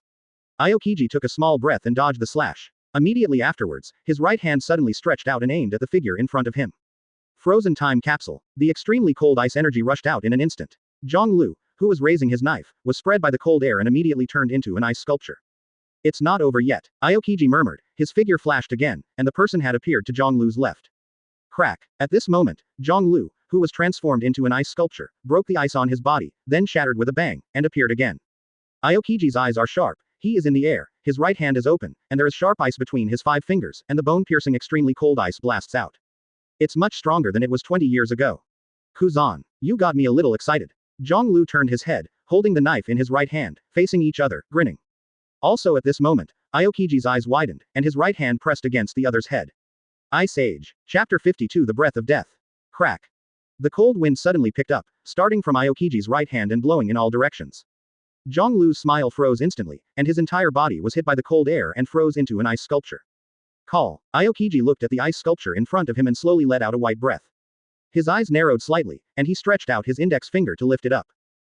Aokiji took a small breath and dodged the slash. Immediately afterwards, his right hand suddenly stretched out and aimed at the figure in front of him. Frozen time capsule. The extremely cold ice energy rushed out in an instant. Jangl, who was raising his knife, was spread by the cold air and immediately turned into an ice sculpture. It's not over yet, Aokiji murmured, his figure flashed again, and the person had appeared to Jonglu's left. Crack. At this moment, Jonglu, who was transformed into an ice sculpture, broke the ice on his body, then shattered with a bang, and appeared again. Aokiji's eyes are sharp, he is in the air, his right hand is open, and there is sharp ice between his 5 fingers, and the bone-piercing extremely cold ice blasts out. It's much stronger than it was 20 years ago. Kuzan, you got me a little excited. Jonglu turned his head, holding the knife in his right hand, facing each other, grinning. Also at this moment, Aokiji's eyes widened, and his right hand pressed against the other's head. Ice Age. Chapter 52 The Breath of Death. Crack. The cold wind suddenly picked up, starting from Aokiji's right hand and blowing in all directions. Jonglu's smile froze instantly, and his entire body was hit by the cold air and froze into an ice sculpture. Call. Aokiji looked at the ice sculpture in front of him and slowly let out a white breath. His eyes narrowed slightly, and he stretched out his index finger to lift it up.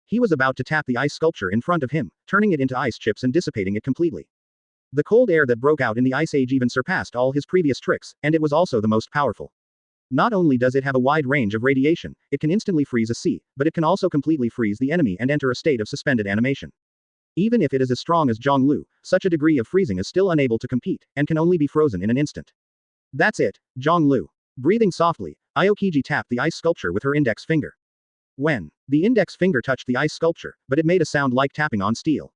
He was about to tap the ice sculpture in front of him, turning it into ice chips and dissipating it completely. The cold air that broke out in the Ice Age even surpassed all his previous tricks, and it was also the most powerful. Not only does it have a wide range of radiation, it can instantly freeze a sea, but it can also completely freeze the enemy and enter a state of suspended animation. Even if it is as strong as Jonglu, such a degree of freezing is still unable to compete, and can only be frozen in an instant. That's it, Jonglu. Breathing softly, Aokiji tapped the ice sculpture with her index finger. When the index finger touched the ice sculpture, but it made a sound like tapping on steel.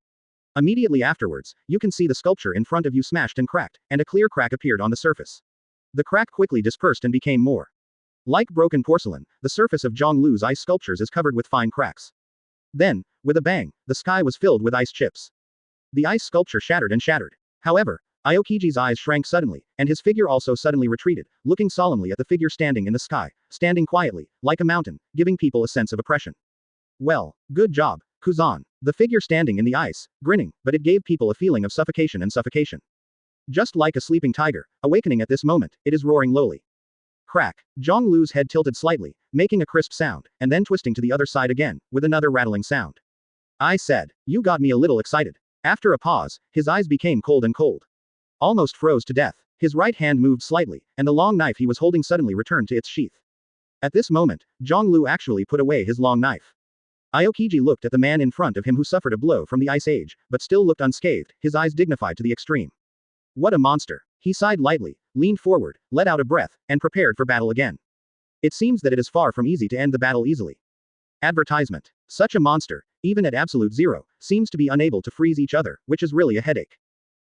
Immediately afterwards, you can see the sculpture in front of you smashed and cracked, and a clear crack appeared on the surface. The crack quickly dispersed and became more. Like broken porcelain, the surface of Jonglu's ice sculptures is covered with fine cracks. Then, with a bang, the sky was filled with ice chips. The ice sculpture shattered and shattered. However, Aokiji's eyes shrank suddenly, and his figure also suddenly retreated, looking solemnly at the figure standing in the sky, standing quietly, like a mountain, giving people a sense of oppression. Well, good job, Kuzan. The figure standing in the ice, grinning, but it gave people a feeling of suffocation and suffocation. Just like a sleeping tiger, awakening at this moment, it is roaring lowly. Crack. Jonglu's head tilted slightly, making a crisp sound, and then twisting to the other side again, with another rattling sound. I said, you got me a little excited. After a pause, his eyes became cold and cold. Almost froze to death. His right hand moved slightly, and the long knife he was holding suddenly returned to its sheath. At this moment, Jonglu actually put away his long knife. Aokiji looked at the man in front of him who suffered a blow from the Ice Age, but still looked unscathed, his eyes dignified to the extreme. What a monster. He sighed lightly, leaned forward, let out a breath, and prepared for battle again. It seems that it is far from easy to end the battle easily. Advertisement. Such a monster, even at absolute zero, seems to be unable to freeze each other, which is really a headache.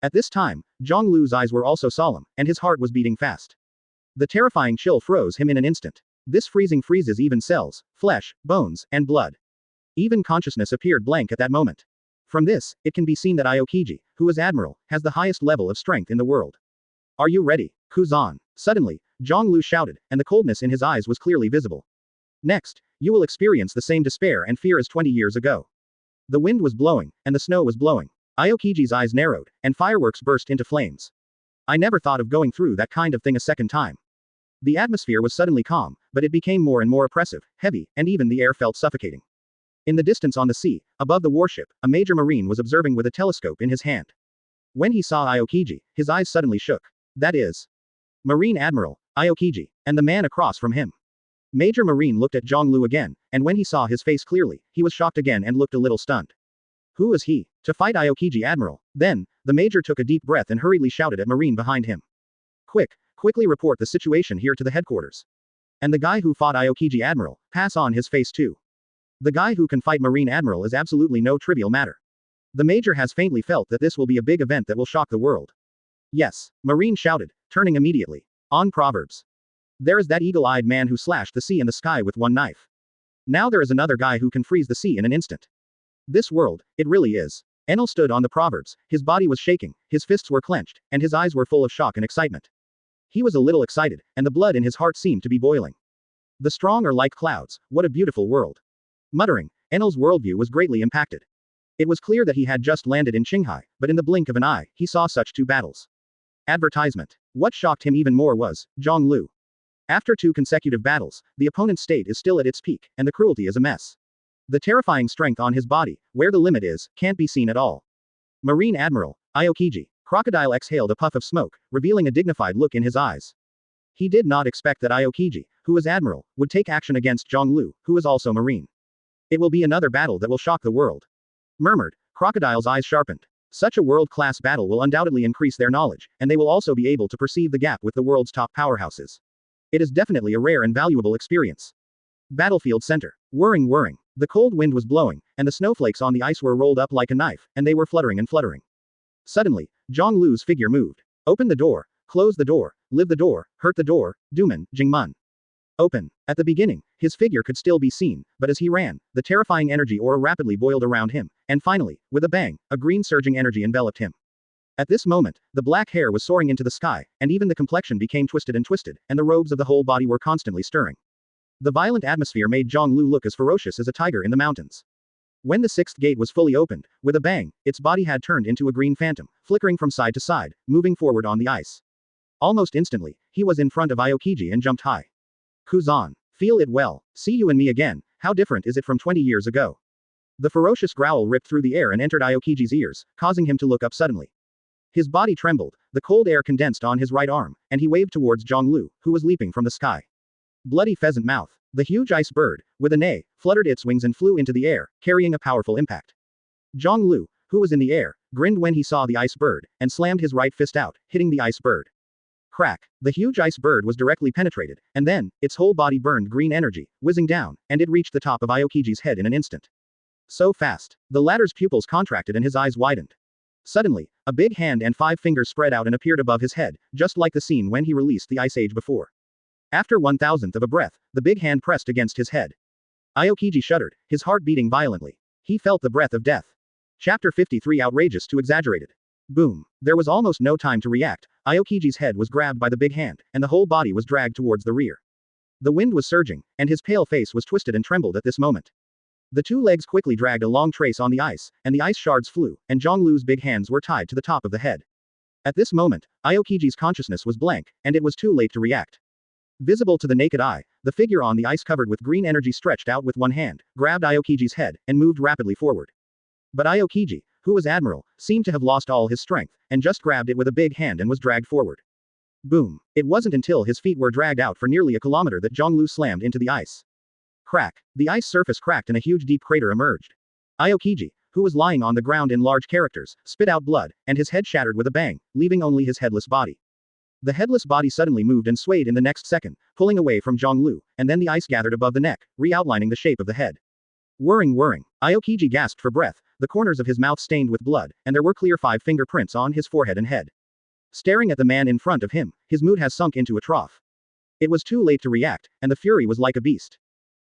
At this time, Jonglu's eyes were also solemn, and his heart was beating fast. The terrifying chill froze him in an instant. This freezing freezes even cells, flesh, bones, and blood. Even consciousness appeared blank at that moment. From this, it can be seen that Aokiji, who is admiral, has the highest level of strength in the world. Are you ready, Kuzan? Suddenly, Jonglu shouted, and the coldness in his eyes was clearly visible. Next, you will experience the same despair and fear as 20 years ago. The wind was blowing, and the snow was blowing. Aokiji's eyes narrowed, and fireworks burst into flames. I never thought of going through that kind of thing a second time. The atmosphere was suddenly calm, but it became more and more oppressive, heavy, and even the air felt suffocating. In the distance on the sea, above the warship, a major marine was observing with a telescope in his hand. When he saw Aokiji, his eyes suddenly shook. That is Marine Admiral, Aokiji, and the man across from him. Major Marine looked at Jonglu again, and when he saw his face clearly, he was shocked again and looked a little stunned. Who is he? To fight Aokiji Admiral? Then, the major took a deep breath and hurriedly shouted at Marine behind him. Quickly report the situation here to the headquarters. And the guy who fought Aokiji Admiral, pass on his face too. The guy who can fight Marine Admiral is absolutely no trivial matter. The major has faintly felt that this will be a big event that will shock the world. Yes, Marine shouted, turning immediately. On Proverbs. There is that eagle-eyed man who slashed the sea and the sky with one knife. Now there is another guy who can freeze the sea in an instant. This world, it really is. Enel stood on the Proverbs, his body was shaking, his fists were clenched, and his eyes were full of shock and excitement. He was a little excited, and the blood in his heart seemed to be boiling. The strong are like clouds, what a beautiful world. Muttering, Enel's worldview was greatly impacted. It was clear that he had just landed in Qinghai, but in the blink of an eye, he saw such two battles. Advertisement. What shocked him even more was, Jonglu. After 2 consecutive battles, the opponent's state is still at its peak, and the cruelty is a mess. The terrifying strength on his body, where the limit is, can't be seen at all. Marine Admiral, Aokiji. Crocodile exhaled a puff of smoke, revealing a dignified look in his eyes. He did not expect that Aokiji, who is Admiral, would take action against Jonglu, who is also Marine. It will be another battle that will shock the world. Murmured, Crocodile's eyes sharpened. Such a world-class battle will undoubtedly increase their knowledge, and they will also be able to perceive the gap with the world's top powerhouses. It is definitely a rare and valuable experience. Battlefield center. Whirring whirring. The cold wind was blowing, and the snowflakes on the ice were rolled up like a knife, and they were fluttering and fluttering. Suddenly, Janglu's figure moved. Open the door, close the door, live the door, hurt the door, Duman, Jingmun. Open. At the beginning, his figure could still be seen, but as he ran, the terrifying energy aura rapidly boiled around him, and finally, with a bang, a green surging energy enveloped him. At this moment, the black hair was soaring into the sky, and even the complexion became twisted, and the robes of the whole body were constantly stirring. The violent atmosphere made Janglu look as ferocious as a tiger in the mountains. When the sixth gate was fully opened, with a bang, its body had turned into a green phantom, flickering from side to side, moving forward on the ice. Almost instantly, he was in front of Aokiji and jumped high. Kuzan. Feel it well, see you and me again, how different is it from 20 years ago? The ferocious growl ripped through the air and entered Aokiji's ears, causing him to look up suddenly. His body trembled, the cold air condensed on his right arm, and he waved towards Janglu, who was leaping from the sky. Bloody pheasant mouth. The huge ice bird, with a neigh, fluttered its wings and flew into the air, carrying a powerful impact. Janglu, who was in the air, grinned when he saw the ice bird, and slammed his right fist out, hitting the ice bird. Crack. The huge ice bird was directly penetrated, and then, its whole body burned green energy, whizzing down, and it reached the top of Aokiji's head in an instant. So fast. The latter's pupils contracted and his eyes widened. Suddenly, a big hand and 5 fingers spread out and appeared above his head, just like the scene when he released the Ice Age before. After 1,000th of a breath, the big hand pressed against his head. Aokiji shuddered, his heart beating violently. He felt the breath of death. Chapter 53 Outrageous to Exaggerated. Boom. There was almost no time to react. Aokiji's head was grabbed by the big hand, and the whole body was dragged towards the rear. The wind was surging, and his pale face was twisted and trembled at this moment. The 2 legs quickly dragged a long trace on the ice, and the ice shards flew, and Janglu's big hands were tied to the top of the head. At this moment, Aokiji's consciousness was blank, and it was too late to react. Visible to the naked eye, the figure on the ice covered with green energy stretched out with one hand, grabbed Aokiji's head, and moved rapidly forward. But Aokiji, who was admiral, seemed to have lost all his strength, and just grabbed it with a big hand and was dragged forward. Boom. It wasn't until his feet were dragged out for nearly a kilometer that Janglu slammed into the ice. Crack. The ice surface cracked and a huge deep crater emerged. Aokiji, who was lying on the ground in large characters, spit out blood, and his head shattered with a bang, leaving only his headless body. The headless body suddenly moved and swayed in the next second, pulling away from Janglu, and then the ice gathered above the neck, re-outlining the shape of the head. Whirring whirring. Aokiji gasped for breath, the corners of his mouth stained with blood, and there were clear 5 fingerprints on his forehead and head. Staring at the man in front of him, his mood has sunk into a trough. It was too late to react, and the fury was like a beast.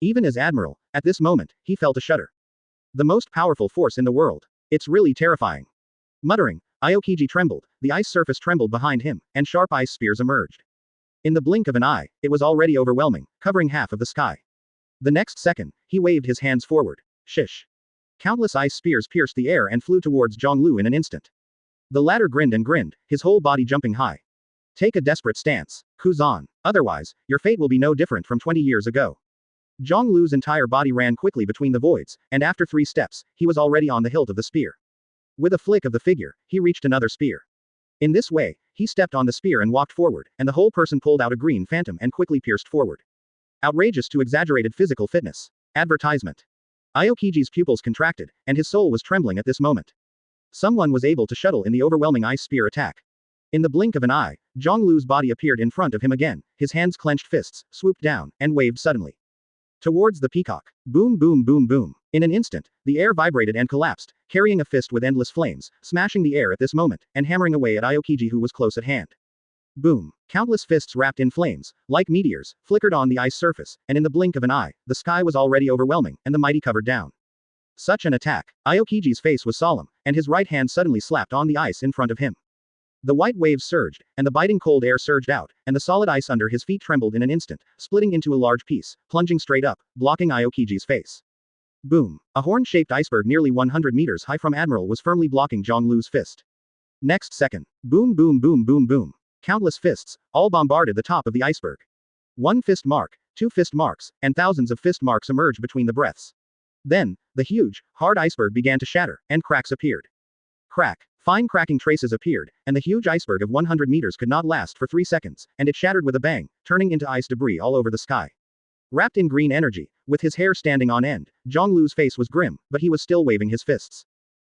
Even as admiral, at this moment, he felt a shudder. The most powerful force in the world. It's really terrifying. Muttering, Aokiji trembled, the ice surface trembled behind him, and sharp ice spears emerged. In the blink of an eye, it was already overwhelming, covering half of the sky. The next second, he waved his hands forward. Shish. Countless ice spears pierced the air and flew towards Janglu in an instant. The latter grinned and grinned, his whole body jumping high. Take a desperate stance, Kuzan. Otherwise, your fate will be no different from 20 years ago. Janglu's entire body ran quickly between the voids, and after 3 steps, he was already on the hilt of the spear. With a flick of the figure, he reached another spear. In this way, he stepped on the spear and walked forward, and the whole person pulled out a green phantom and quickly pierced forward. Outrageous to exaggerated physical fitness. Advertisement. Aokiji's pupils contracted, and his soul was trembling at this moment. Someone was able to shuttle in the overwhelming ice spear attack. In the blink of an eye, Janglu's body appeared in front of him again, his hands clenched fists, swooped down, and waved suddenly. Towards the peacock. Boom boom boom boom. In an instant, the air vibrated and collapsed, carrying a fist with endless flames, smashing the air at this moment, and hammering away at Aokiji who was close at hand. Boom. Countless fists wrapped in flames, like meteors, flickered on the ice surface, and in the blink of an eye, the sky was already overwhelming, and the mighty covered down. Such an attack. Aokiji's face was solemn, and his right hand suddenly slapped on the ice in front of him. The white waves surged, and the biting cold air surged out, and the solid ice under his feet trembled in an instant, splitting into a large piece, plunging straight up, blocking Aokiji's face. Boom. A horn-shaped iceberg nearly 100 meters high from Admiral was firmly blocking Janglu's fist. Next second. Boom boom boom boom boom. Countless fists, all bombarded the top of the iceberg. 1 fist mark, 2 fist marks, and thousands of fist marks emerged between the breaths. Then, the huge, hard iceberg began to shatter, and cracks appeared. Crack. Fine cracking traces appeared, and the huge iceberg of 100 meters could not last for 3 seconds, and it shattered with a bang, turning into ice debris all over the sky. Wrapped in green energy, with his hair standing on end, Janglu's face was grim, but he was still waving his fists.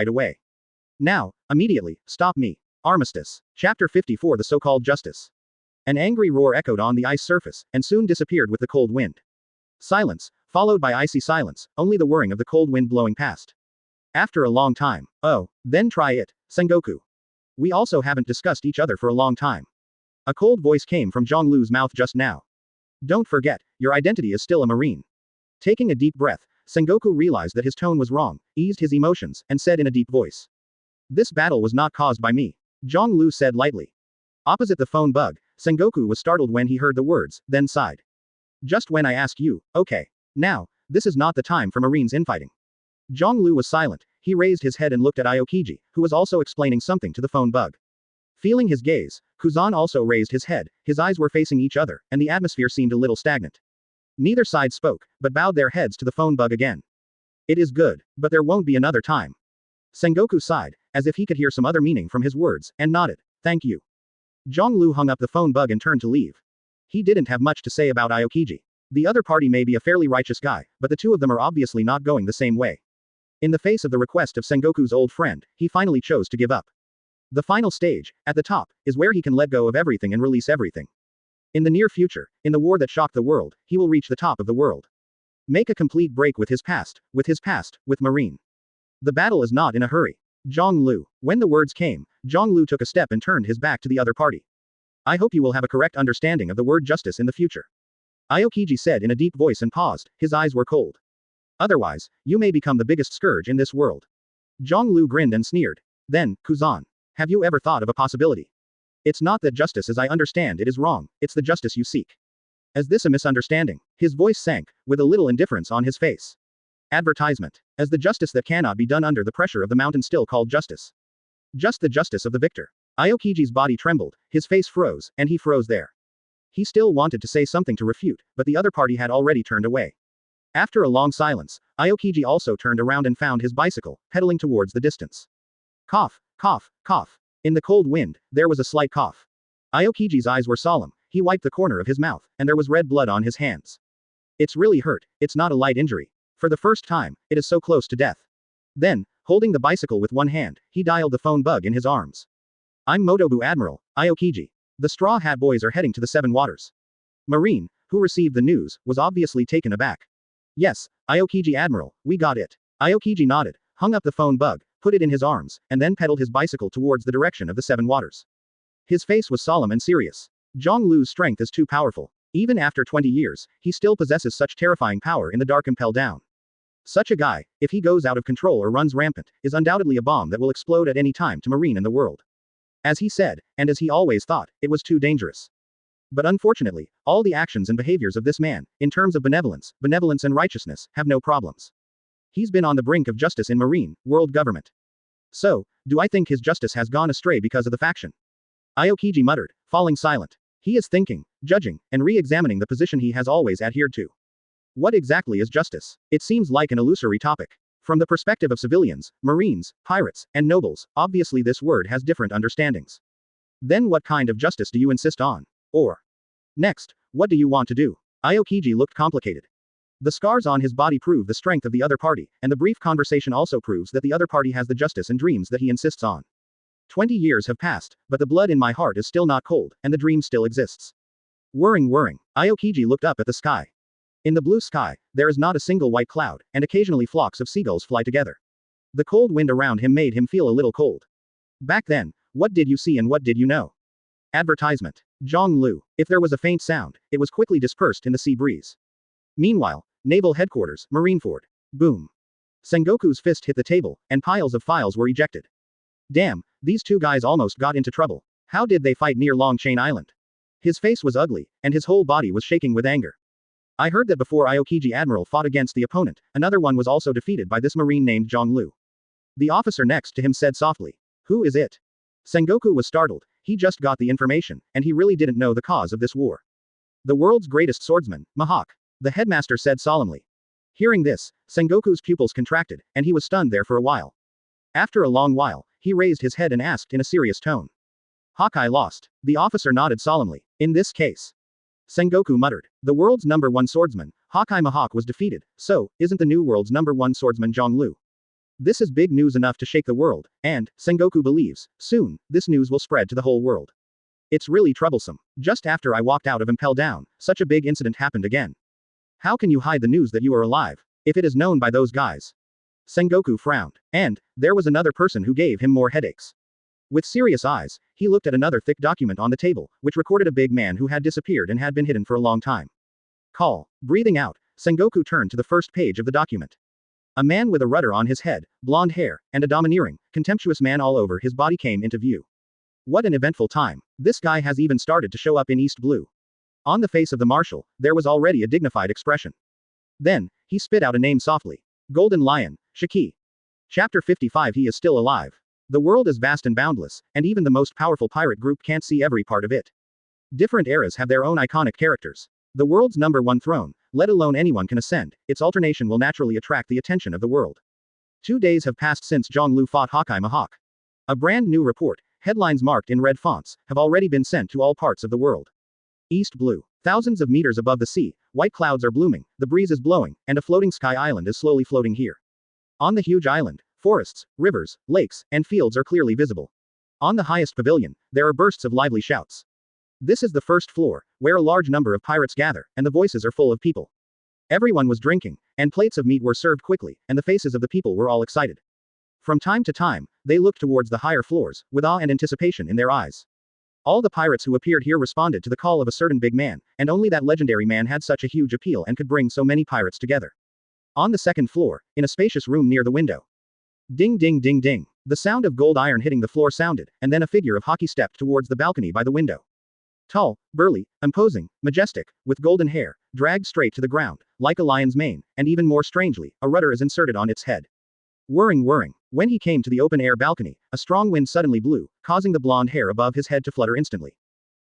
right away. Now, immediately, stop me. Armistice. Chapter 54 The so-called justice. An angry roar echoed on the ice surface, and soon disappeared with the cold wind. Silence, followed by icy silence, only the whirring of the cold wind blowing past. After a long time. Oh, then try it, Sengoku. We also haven't discussed each other for a long time. A cold voice came from Janglu's mouth just now. Don't forget, your identity is still a marine. Taking a deep breath, Sengoku realized that his tone was wrong, eased his emotions, and said in a deep voice. This battle was not caused by me. Janglu said lightly. Opposite the phone bug, Sengoku was startled when he heard the words, then sighed. Just when I asked you, okay. Now, this is not the time for marines infighting. Janglu was silent. He raised his head and looked at Aokiji, who was also explaining something to the phone bug. Feeling his gaze, Kuzan also raised his head, his eyes were facing each other, and the atmosphere seemed a little stagnant. Neither side spoke, but bowed their heads to the phone bug again. It is good, but there won't be another time. Sengoku sighed, as if he could hear some other meaning from his words, and nodded. Thank you. Janglu hung up the phone bug and turned to leave. He didn't have much to say about Aokiji. The other party may be a fairly righteous guy, but the two of them are obviously not going the same way. In the face of the request of Sengoku's old friend, he finally chose to give up. The final stage, at the top, is where he can let go of everything and release everything. In the near future, in the war that shocked the world, he will reach the top of the world. Make a complete break with his past, with Marine. The battle is not in a hurry. Janglu. When the words came, Janglu took a step and turned his back to the other party. I hope you will have a correct understanding of the word justice in the future. Aokiji said in a deep voice and paused, his eyes were cold. Otherwise, you may become the biggest scourge in this world. Janglu grinned and sneered. Then, Kuzan. Have you ever thought of a possibility? It's not that justice as I understand it is wrong, it's the justice you seek. Is this a misunderstanding? His voice sank, with a little indifference on his face. Advertisement. As the justice that cannot be done under the pressure of the mountain still called justice. Just the justice of the victor. Aokiji's body trembled, his face froze, and he froze there. He still wanted to say something to refute, but the other party had already turned away. After a long silence, Aokiji also turned around and found his bicycle, pedaling towards the distance. Cough, cough, cough. In the cold wind, there was a slight cough. Aokiji's eyes were solemn, he wiped the corner of his mouth, and there was red blood on his hands. It's really hurt, it's not a light injury. For the first time, it is so close to death. Then, holding the bicycle with one hand, he dialed the phone bug in his arms. I'm Motobu Admiral, Aokiji. The Straw Hat Boys are heading to the Seven Waters. Marine, who received the news, was obviously taken aback. Yes, Aokiji Admiral, we got it. Aokiji nodded, hung up the phone bug, put it in his arms, and then pedaled his bicycle towards the direction of the Seven Waters. His face was solemn and serious. Janglu's strength is too powerful. Even after 20 years, he still possesses such terrifying power in the dark impel down. Such a guy, if he goes out of control or runs rampant, is undoubtedly a bomb that will explode at any time to Marine and the world. As he said, and as he always thought, it was too dangerous. But unfortunately, all the actions and behaviors of this man, in terms of benevolence and righteousness, have no problems. He's been on the brink of justice in Marine, world government. So, do I think his justice has gone astray because of the faction? Aokiji muttered, falling silent. He is thinking, judging, and re-examining the position he has always adhered to. What exactly is justice? It seems like an illusory topic. From the perspective of civilians, Marines, pirates, and nobles, obviously this word has different understandings. Then what kind of justice do you insist on? Or, next, what do you want to do? Aokiji looked complicated. The scars on his body prove the strength of the other party, and the brief conversation also proves that the other party has the justice and dreams that he insists on. 20 years have passed, but the blood in my heart is still not cold, and the dream still exists. Whirring. Aokiji looked up at the sky. In the blue sky, there is not a single white cloud, and occasionally flocks of seagulls fly together. The cold wind around him made him feel a little cold. Back then, what did you see and what did you know? Advertisement. Jangl. If there was a faint sound, it was quickly dispersed in the sea breeze. Meanwhile, Naval Headquarters, Marineford. Boom. Sengoku's fist hit the table, and piles of files were ejected. Damn, these two guys almost got into trouble. How did they fight near Long Chain Island? His face was ugly, and his whole body was shaking with anger. I heard that before Aokiji Admiral fought against the opponent, another one was also defeated by this marine named Jangl. The officer next to him said softly, "Who is it?" Sengoku was startled. He just got the information, and he really didn't know the cause of this war. The world's greatest swordsman, Mihawk. The headmaster said solemnly. Hearing this, Sengoku's pupils contracted, and he was stunned there for a while. After a long while, he raised his head and asked in a serious tone. Hawkeye lost. The officer nodded solemnly. In this case. Sengoku muttered. The world's #1 swordsman, Hawkeye Mihawk was defeated, so, isn't the new world's #1 swordsman Jangl? This is big news enough to shake the world, and, Sengoku believes, soon, this news will spread to the whole world. It's really troublesome. Just after I walked out of Impel Down, such a big incident happened again. How can you hide the news that you are alive, if it is known by those guys? Sengoku frowned. And, there was another person who gave him more headaches. With serious eyes, he looked at another thick document on the table, which recorded a big man who had disappeared and had been hidden for a long time. Call. Breathing out, Sengoku turned to the first page of the document. A man with a rudder on his head, blonde hair, and a domineering, contemptuous man all over his body came into view. What an eventful time. This guy has even started to show up in East Blue. On the face of the marshal, there was already a dignified expression. Then, he spit out a name softly. Golden Lion, Shiki. Chapter 55. He is still alive. The world is vast and boundless, and even the most powerful pirate group can't see every part of it. Different eras have their own iconic characters. The world's #1 throne, let alone anyone can ascend, its alternation will naturally attract the attention of the world. 2 days have passed since Jangl fought Hawkeye Mihawk. A brand new report, headlines marked in red fonts, have already been sent to all parts of the world. East Blue. Thousands of meters above the sea, white clouds are blooming, the breeze is blowing, and a floating sky island is slowly floating here. On the huge island, forests, rivers, lakes, and fields are clearly visible. On the highest pavilion, there are bursts of lively shouts. This is the first floor, where a large number of pirates gather, and the voices are full of people. Everyone was drinking, and plates of meat were served quickly, and the faces of the people were all excited. From time to time, they looked towards the higher floors, with awe and anticipation in their eyes. All the pirates who appeared here responded to the call of a certain big man, and only that legendary man had such a huge appeal and could bring so many pirates together. On the second floor, in a spacious room near the window. Ding ding ding ding. The sound of gold iron hitting the floor sounded, and then a figure of Hawkeye stepped towards the balcony by the window. Tall, burly, imposing, majestic, with golden hair, dragged straight to the ground, like a lion's mane, and even more strangely, a rudder is inserted on its head. Whirring. When he came to the open-air balcony, a strong wind suddenly blew, causing the blonde hair above his head to flutter instantly.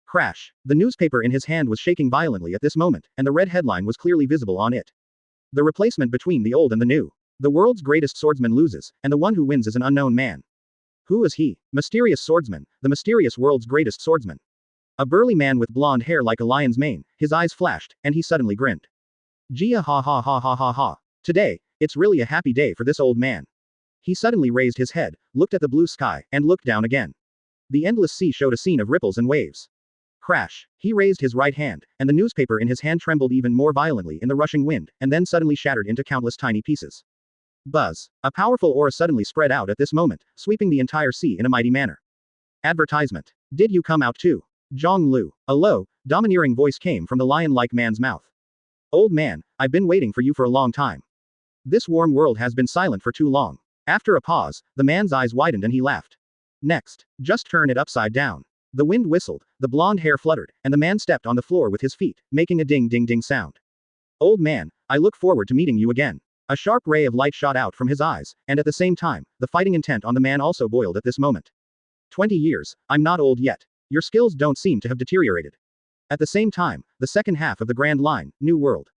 Crash. The newspaper in his hand was shaking violently at this moment, and the red headline was clearly visible on it. The replacement between the old and the new. The world's greatest swordsman loses, and the one who wins is an unknown man. Who is he? Mysterious swordsman, the mysterious world's greatest swordsman. A burly man with blonde hair like a lion's mane, his eyes flashed, and he suddenly grinned. Gia ha ha ha ha ha ha. Today, it's really a happy day for this old man. He suddenly raised his head, looked at the blue sky, and looked down again. The endless sea showed a scene of ripples and waves. Crash. He raised his right hand, and the newspaper in his hand trembled even more violently in the rushing wind, and then suddenly shattered into countless tiny pieces. Buzz. A powerful aura suddenly spread out at this moment, sweeping the entire sea in a mighty manner. Advertisement. Did you come out too? Jangl. A low, domineering voice came from the lion-like man's mouth. Old man, I've been waiting for you for a long time. This warm world has been silent for too long. After a pause, the man's eyes widened and he laughed. Next, just turn it upside down. The wind whistled, the blonde hair fluttered, and the man stepped on the floor with his feet, making a ding-ding-ding sound. Old man, I look forward to meeting you again. A sharp ray of light shot out from his eyes, and at the same time, the fighting intent on the man also boiled at this moment. 20 years, I'm not old yet. Your skills don't seem to have deteriorated. At the same time, the second half of the Grand Line, New World.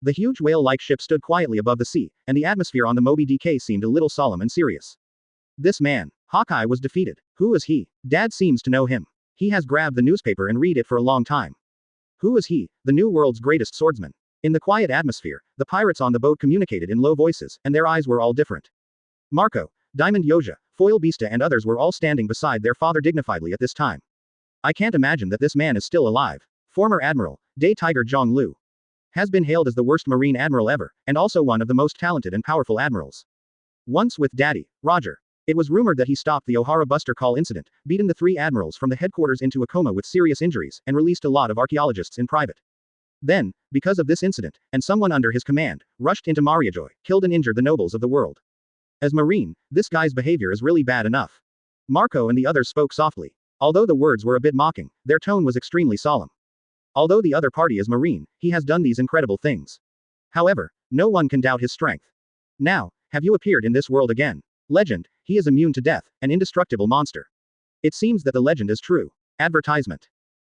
The huge whale-like ship stood quietly above the sea, and the atmosphere on the Moby DK seemed a little solemn and serious. This man, Hawkeye, was defeated. Who is he? Dad seems to know him. He has grabbed the newspaper and read it for a long time. Who is he, the new world's greatest swordsman? In the quiet atmosphere, the pirates on the boat communicated in low voices, and their eyes were all different. Marco, Diamond Yoja, Foil Beasta and others were all standing beside their father dignifiedly at this time. I can't imagine that this man is still alive. Former Admiral, Day Tiger Jangl. Has been hailed as the worst Marine Admiral ever, and also one of the most talented and powerful admirals. Once with Daddy, Roger. It was rumored that he stopped the Ohara Buster Call incident, beaten the 3 admirals from the headquarters into a coma with serious injuries, and released a lot of archaeologists in private. Then, because of this incident, and someone under his command, rushed into Mariajoy, killed and injured the nobles of the world. As Marine, this guy's behavior is really bad enough. Marco and the others spoke softly. Although the words were a bit mocking, their tone was extremely solemn. Although the other party is Marine, he has done these incredible things. However, no one can doubt his strength. Now, have you appeared in this world again? Legend, he is immune to death, an indestructible monster. It seems that the legend is true. Advertisement.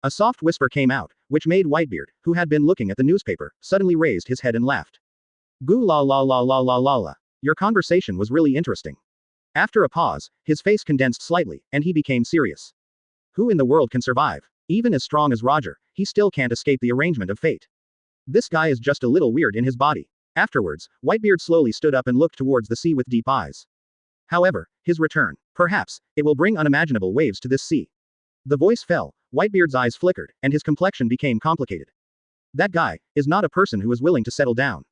A soft whisper came out, which made Whitebeard, who had been looking at the newspaper, suddenly raised his head and laughed. Goo la la la la la la la. Your conversation was really interesting. After a pause, his face condensed slightly, and he became serious. Who in the world can survive? Even as strong as Roger, he still can't escape the arrangement of fate. This guy is just a little weird in his body. Afterwards, Whitebeard slowly stood up and looked towards the sea with deep eyes. However, his return, perhaps, it will bring unimaginable waves to this sea. The voice fell, Whitebeard's eyes flickered, and his complexion became complicated. That guy is not a person who is willing to settle down.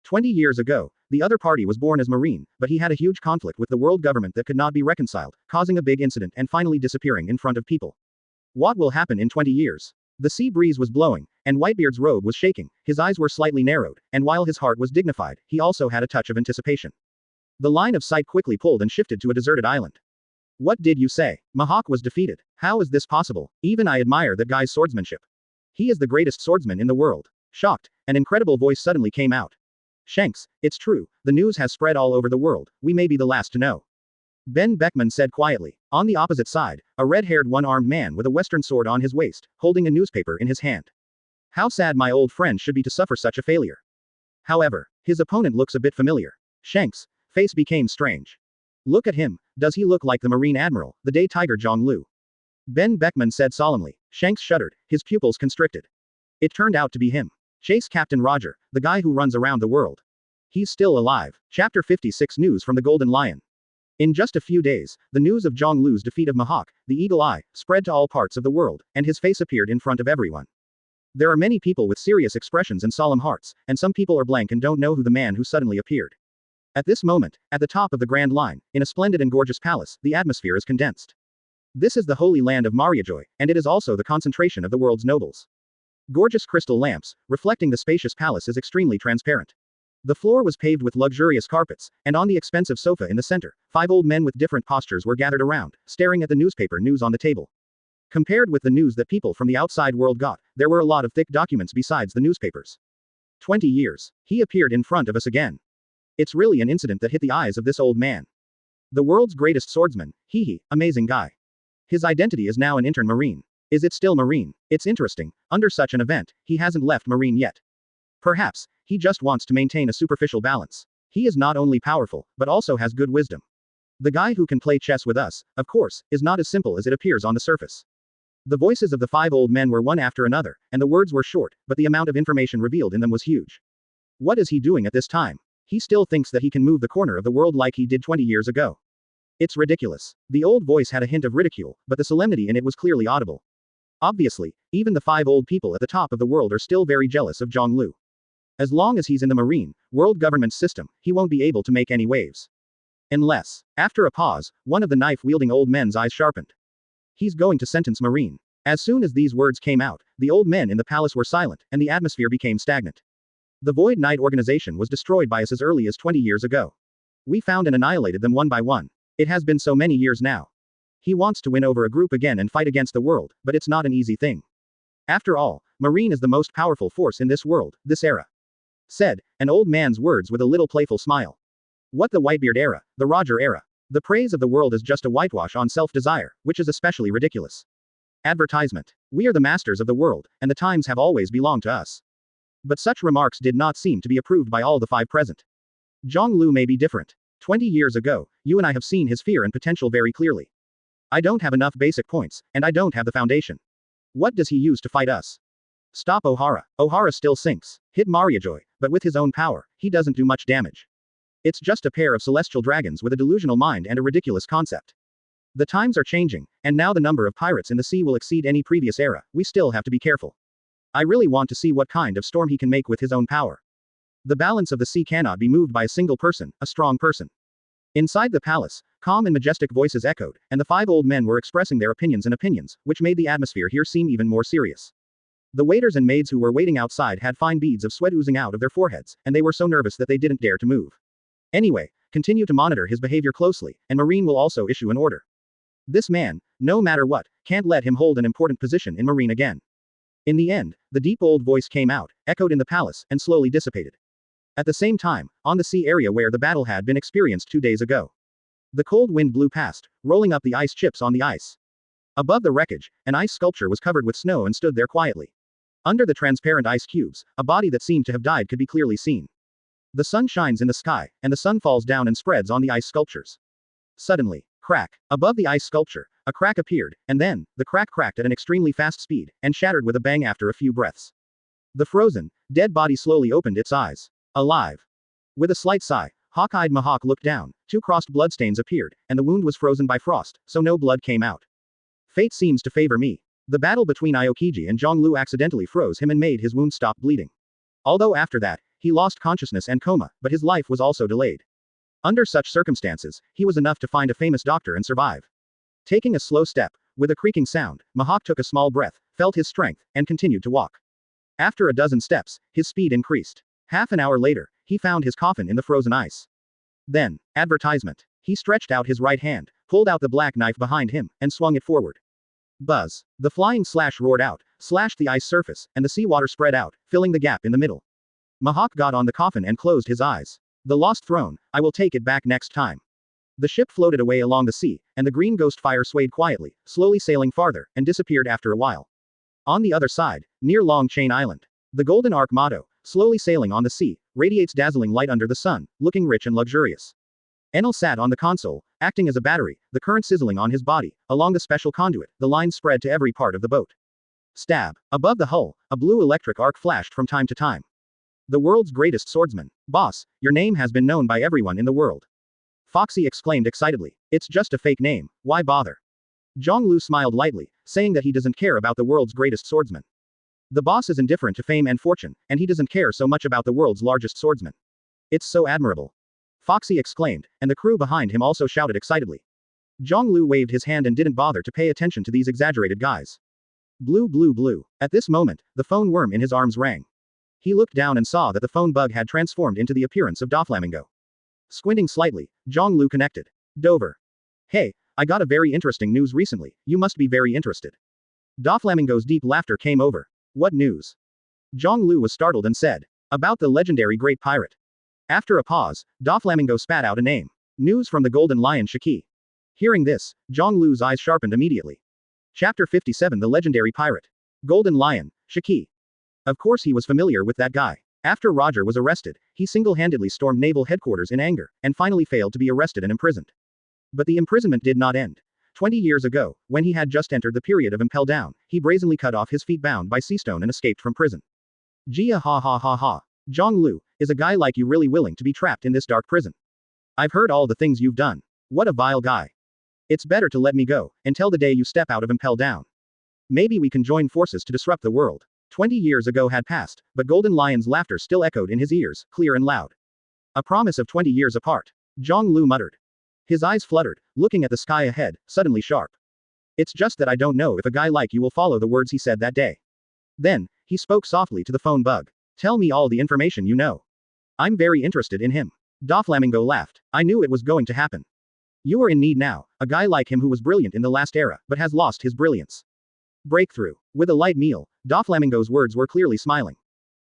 20 years ago, the other party was born as Marine, but he had a huge conflict with the world government that could not be reconciled, causing a big incident and finally disappearing in front of people. What will happen in 20 years? The sea breeze was blowing, and Whitebeard's robe was shaking, his eyes were slightly narrowed, and while his heart was dignified, he also had a touch of anticipation. The line of sight quickly pulled and shifted to a deserted island. What did you say? Mihawk was defeated. How is this possible? Even I admire that guy's swordsmanship. He is the greatest swordsman in the world. Shocked, an incredible voice suddenly came out. Shanks, it's true, the news has spread all over the world, we may be the last to know. Ben Beckman said quietly. On the opposite side, a red-haired one-armed man with a western sword on his waist, holding a newspaper in his hand. How sad my old friend should be to suffer such a failure. However, his opponent looks a bit familiar. Shanks' face became strange. Look at him, does he look like the Marine Admiral, the Day Tiger Jangl? Ben Beckman said solemnly. Shanks shuddered, his pupils constricted. It turned out to be him. Chase Captain Roger, the guy who runs around the world. He's still alive. Chapter 56 News from the Golden Lion. In just a few days, the news of Jangl's defeat of Mihawk, the Eagle Eye, spread to all parts of the world, and his face appeared in front of everyone. There are many people with serious expressions and solemn hearts, and some people are blank and don't know who the man who suddenly appeared. At this moment, at the top of the Grand Line, in a splendid and gorgeous palace, the atmosphere is condensed. This is the holy land of Mariajoy, and it is also the concentration of the world's nobles. Gorgeous crystal lamps, reflecting the spacious palace is extremely transparent. The floor was paved with luxurious carpets, and on the expensive sofa in the center, 5 old men with different postures were gathered around, staring at the newspaper news on the table. Compared with the news that people from the outside world got, there were a lot of thick documents besides the newspapers. 20 years. He appeared in front of us again. It's really an incident that hit the eyes of this old man. The world's greatest swordsman, amazing guy. His identity is now an intern Marine. Is it still Marine? It's interesting, under such an event, he hasn't left Marine yet. Perhaps, he just wants to maintain a superficial balance. He is not only powerful, but also has good wisdom. The guy who can play chess with us, of course, is not as simple as it appears on the surface. The voices of the 5 old men were one after another, and the words were short, but the amount of information revealed in them was huge. What is he doing at this time? He still thinks that he can move the corner of the world like he did 20 years ago. It's ridiculous. The old voice had a hint of ridicule, but the solemnity in it was clearly audible. Obviously, even the 5 old people at the top of the world are still very jealous of Jangl. As long as he's in the marine, world government system, he won't be able to make any waves. Unless, after a pause, one of the knife-wielding old men's eyes sharpened. He's going to sentence marine. As soon as these words came out, the old men in the palace were silent, and the atmosphere became stagnant. The Void Knight organization was destroyed by us as early as 20 years ago. We found and annihilated them one by one. It has been so many years now. He wants to win over a group again and fight against the world, but it's not an easy thing. After all, Marine is the most powerful force in this world, this era. Said, an old man's words with a little playful smile. What the Whitebeard era, the Roger era. The praise of the world is just a whitewash on self-desire, which is especially ridiculous. Advertisement. We are the masters of the world, and the times have always belonged to us. But such remarks did not seem to be approved by all the 5 present. Jangl may be different. 20 years ago, you and I have seen his fear and potential very clearly. I don't have enough basic points, and I don't have the foundation. What does he use to fight us? Stop Ohara. Ohara still sinks. Hit Mariajoy, but with his own power, he doesn't do much damage. It's just a pair of celestial dragons with a delusional mind and a ridiculous concept. The times are changing, and now the number of pirates in the sea will exceed any previous era. We still have to be careful. I really want to see what kind of storm he can make with his own power. The balance of the sea cannot be moved by a single person, a strong person. Inside the palace, calm and majestic voices echoed, and the 5 old men were expressing their opinions, which made the atmosphere here seem even more serious. The waiters and maids who were waiting outside had fine beads of sweat oozing out of their foreheads, and they were so nervous that they didn't dare to move. Anyway, continue to monitor his behavior closely, and Marine will also issue an order. This man, no matter what, can't let him hold an important position in Marine again. In the end, the deep old voice came out, echoed in the palace, and slowly dissipated. At the same time, on the sea area where the battle had been experienced 2 days ago. The cold wind blew past, rolling up the ice chips on the ice. Above the wreckage, an ice sculpture was covered with snow and stood there quietly. Under the transparent ice cubes, a body that seemed to have died could be clearly seen. The sun shines in the sky, and the sun falls down and spreads on the ice sculptures. Suddenly, crack. Above the ice sculpture, a crack appeared, and then, the crack cracked at an extremely fast speed, and shattered with a bang after a few breaths. The frozen, dead body slowly opened its eyes. Alive. With a slight sigh, hawk-eyed Mihawk looked down, 2 crossed bloodstains appeared, and the wound was frozen by frost, so no blood came out. Fate seems to favor me. The battle between Aokiji and Jangl accidentally froze him and made his wound stop bleeding. Although after that, he lost consciousness and coma, but his life was also delayed. Under such circumstances, he was enough to find a famous doctor and survive. Taking a slow step, with a creaking sound, Mihawk took a small breath, felt his strength, and continued to walk. After a dozen steps, his speed increased. Half an hour later, he found his coffin in the frozen ice. Then, advertisement. He stretched out his right hand, pulled out the black knife behind him, and swung it forward. Buzz. The flying slash roared out, slashed the ice surface, and the seawater spread out, filling the gap in the middle. Mihawk got on the coffin and closed his eyes. The lost throne, I will take it back next time. The ship floated away along the sea, and the green ghost fire swayed quietly, slowly sailing farther, and disappeared after a while. On the other side, near Long Chain Island, the Golden Ark motto, slowly sailing on the sea, radiates dazzling light under the sun, looking rich and luxurious. Enel sat on the console, acting as a battery, the current sizzling on his body, along the special conduit, the lines spread to every part of the boat. Stab. Above the hull, a blue electric arc flashed from time to time. The world's greatest swordsman. Boss, your name has been known by everyone in the world. Foxy exclaimed excitedly. It's just a fake name, why bother? Jangl smiled lightly, saying that he doesn't care about the world's greatest swordsman. The boss is indifferent to fame and fortune, and he doesn't care so much about the world's largest swordsman. It's so admirable. Foxy exclaimed, and the crew behind him also shouted excitedly. Jangl waved his hand and didn't bother to pay attention to these exaggerated guys. Blue blue blue. At this moment, the phone worm in his arms rang. He looked down and saw that the phone bug had transformed into the appearance of Doflamingo. Squinting slightly, Jangl connected. Dover. Hey, I got a very interesting news recently, you must be very interested. Doflamingo's deep laughter came over. What news? Jangl was startled and said. About the legendary great pirate. After a pause, Doflamingo spat out a name. News from the Golden Lion Shiki. Hearing this, Jangl's eyes sharpened immediately. Chapter 57 The Legendary Pirate. Golden Lion, Shiki. Of course he was familiar with that guy. After Roger was arrested, he single-handedly stormed naval headquarters in anger, and finally failed to be arrested and imprisoned. But the imprisonment did not end. 20 years ago, when he had just entered the period of impel down, he brazenly cut off his feet bound by seastone and escaped from prison. Gia ha ha ha ha. Jangl, is a guy like you really willing to be trapped in this dark prison? I've heard all the things you've done. What a vile guy. It's better to let me go, until the day you step out of impel down. Maybe we can join forces to disrupt the world. 20 years ago had passed, but Golden Lion's laughter still echoed in his ears, clear and loud. A promise of 20 years apart. Jangl muttered. His eyes fluttered, looking at the sky ahead, suddenly sharp. It's just that I don't know if a guy like you will follow the words he said that day. Then, he spoke softly to the phone bug. Tell me all the information you know. I'm very interested in him. Doflamingo laughed. I knew it was going to happen. You are in need now, a guy like him who was brilliant in the last era, but has lost his brilliance. Breakthrough. With a light meal, Doflamingo's words were clearly smiling.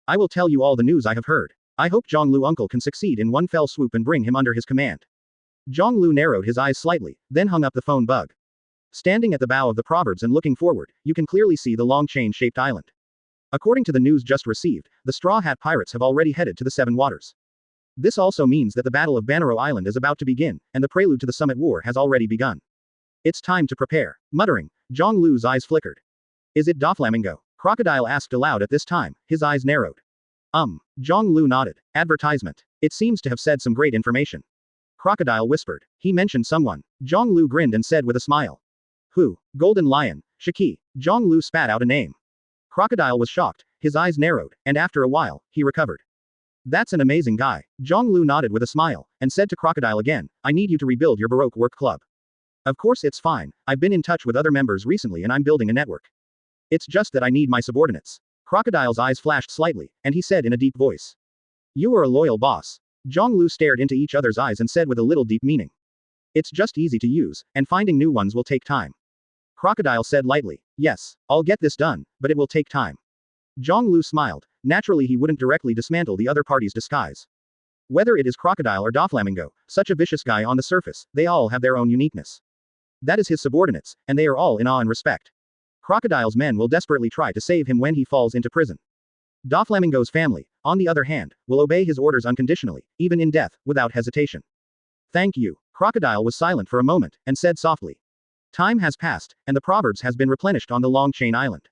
I will tell you all the news I have heard. I hope Jangl uncle can succeed in one fell swoop and bring him under his command. Jangl narrowed his eyes slightly, then hung up the phone bug. Standing at the bow of the Proverbs and looking forward, you can clearly see the long chain-shaped island. According to the news just received, the Straw Hat Pirates have already headed to the Seven Waters. This also means that the Battle of Banaro Island is about to begin, and the prelude to the Summit War has already begun. It's time to prepare. Muttering, Janglu's eyes flickered. Is it Doflamingo? Crocodile asked aloud at this time, his eyes narrowed. Jangl nodded. Advertisement. It seems to have said some great information. Crocodile whispered. He mentioned someone. Jangl grinned and said with a smile. Who? Golden Lion, Shiki. Jangl spat out a name. Crocodile was shocked, his eyes narrowed, and after a while, he recovered. That's an amazing guy. Jangl nodded with a smile, and said to Crocodile again, I need you to rebuild your Baroque work club. Of course it's fine, I've been in touch with other members recently and I'm building a network. It's just that I need my subordinates. Crocodile's eyes flashed slightly, and he said in a deep voice. You are a loyal boss. Jangl stared into each other's eyes and said with a little deep meaning. It's just easy to use, and finding new ones will take time. Crocodile said lightly, yes, I'll get this done, but it will take time. Jangl smiled. Naturally he wouldn't directly dismantle the other party's disguise. Whether it is Crocodile or Doflamingo, such a vicious guy on the surface, they all have their own uniqueness. That is his subordinates, and they are all in awe and respect. Crocodile's men will desperately try to save him when he falls into prison. Doflamingo's family, on the other hand, will obey his orders unconditionally, even in death, without hesitation. Thank you. Crocodile was silent for a moment, and said softly. Time has passed, and the Proverbs has been replenished on the Long Chain Island.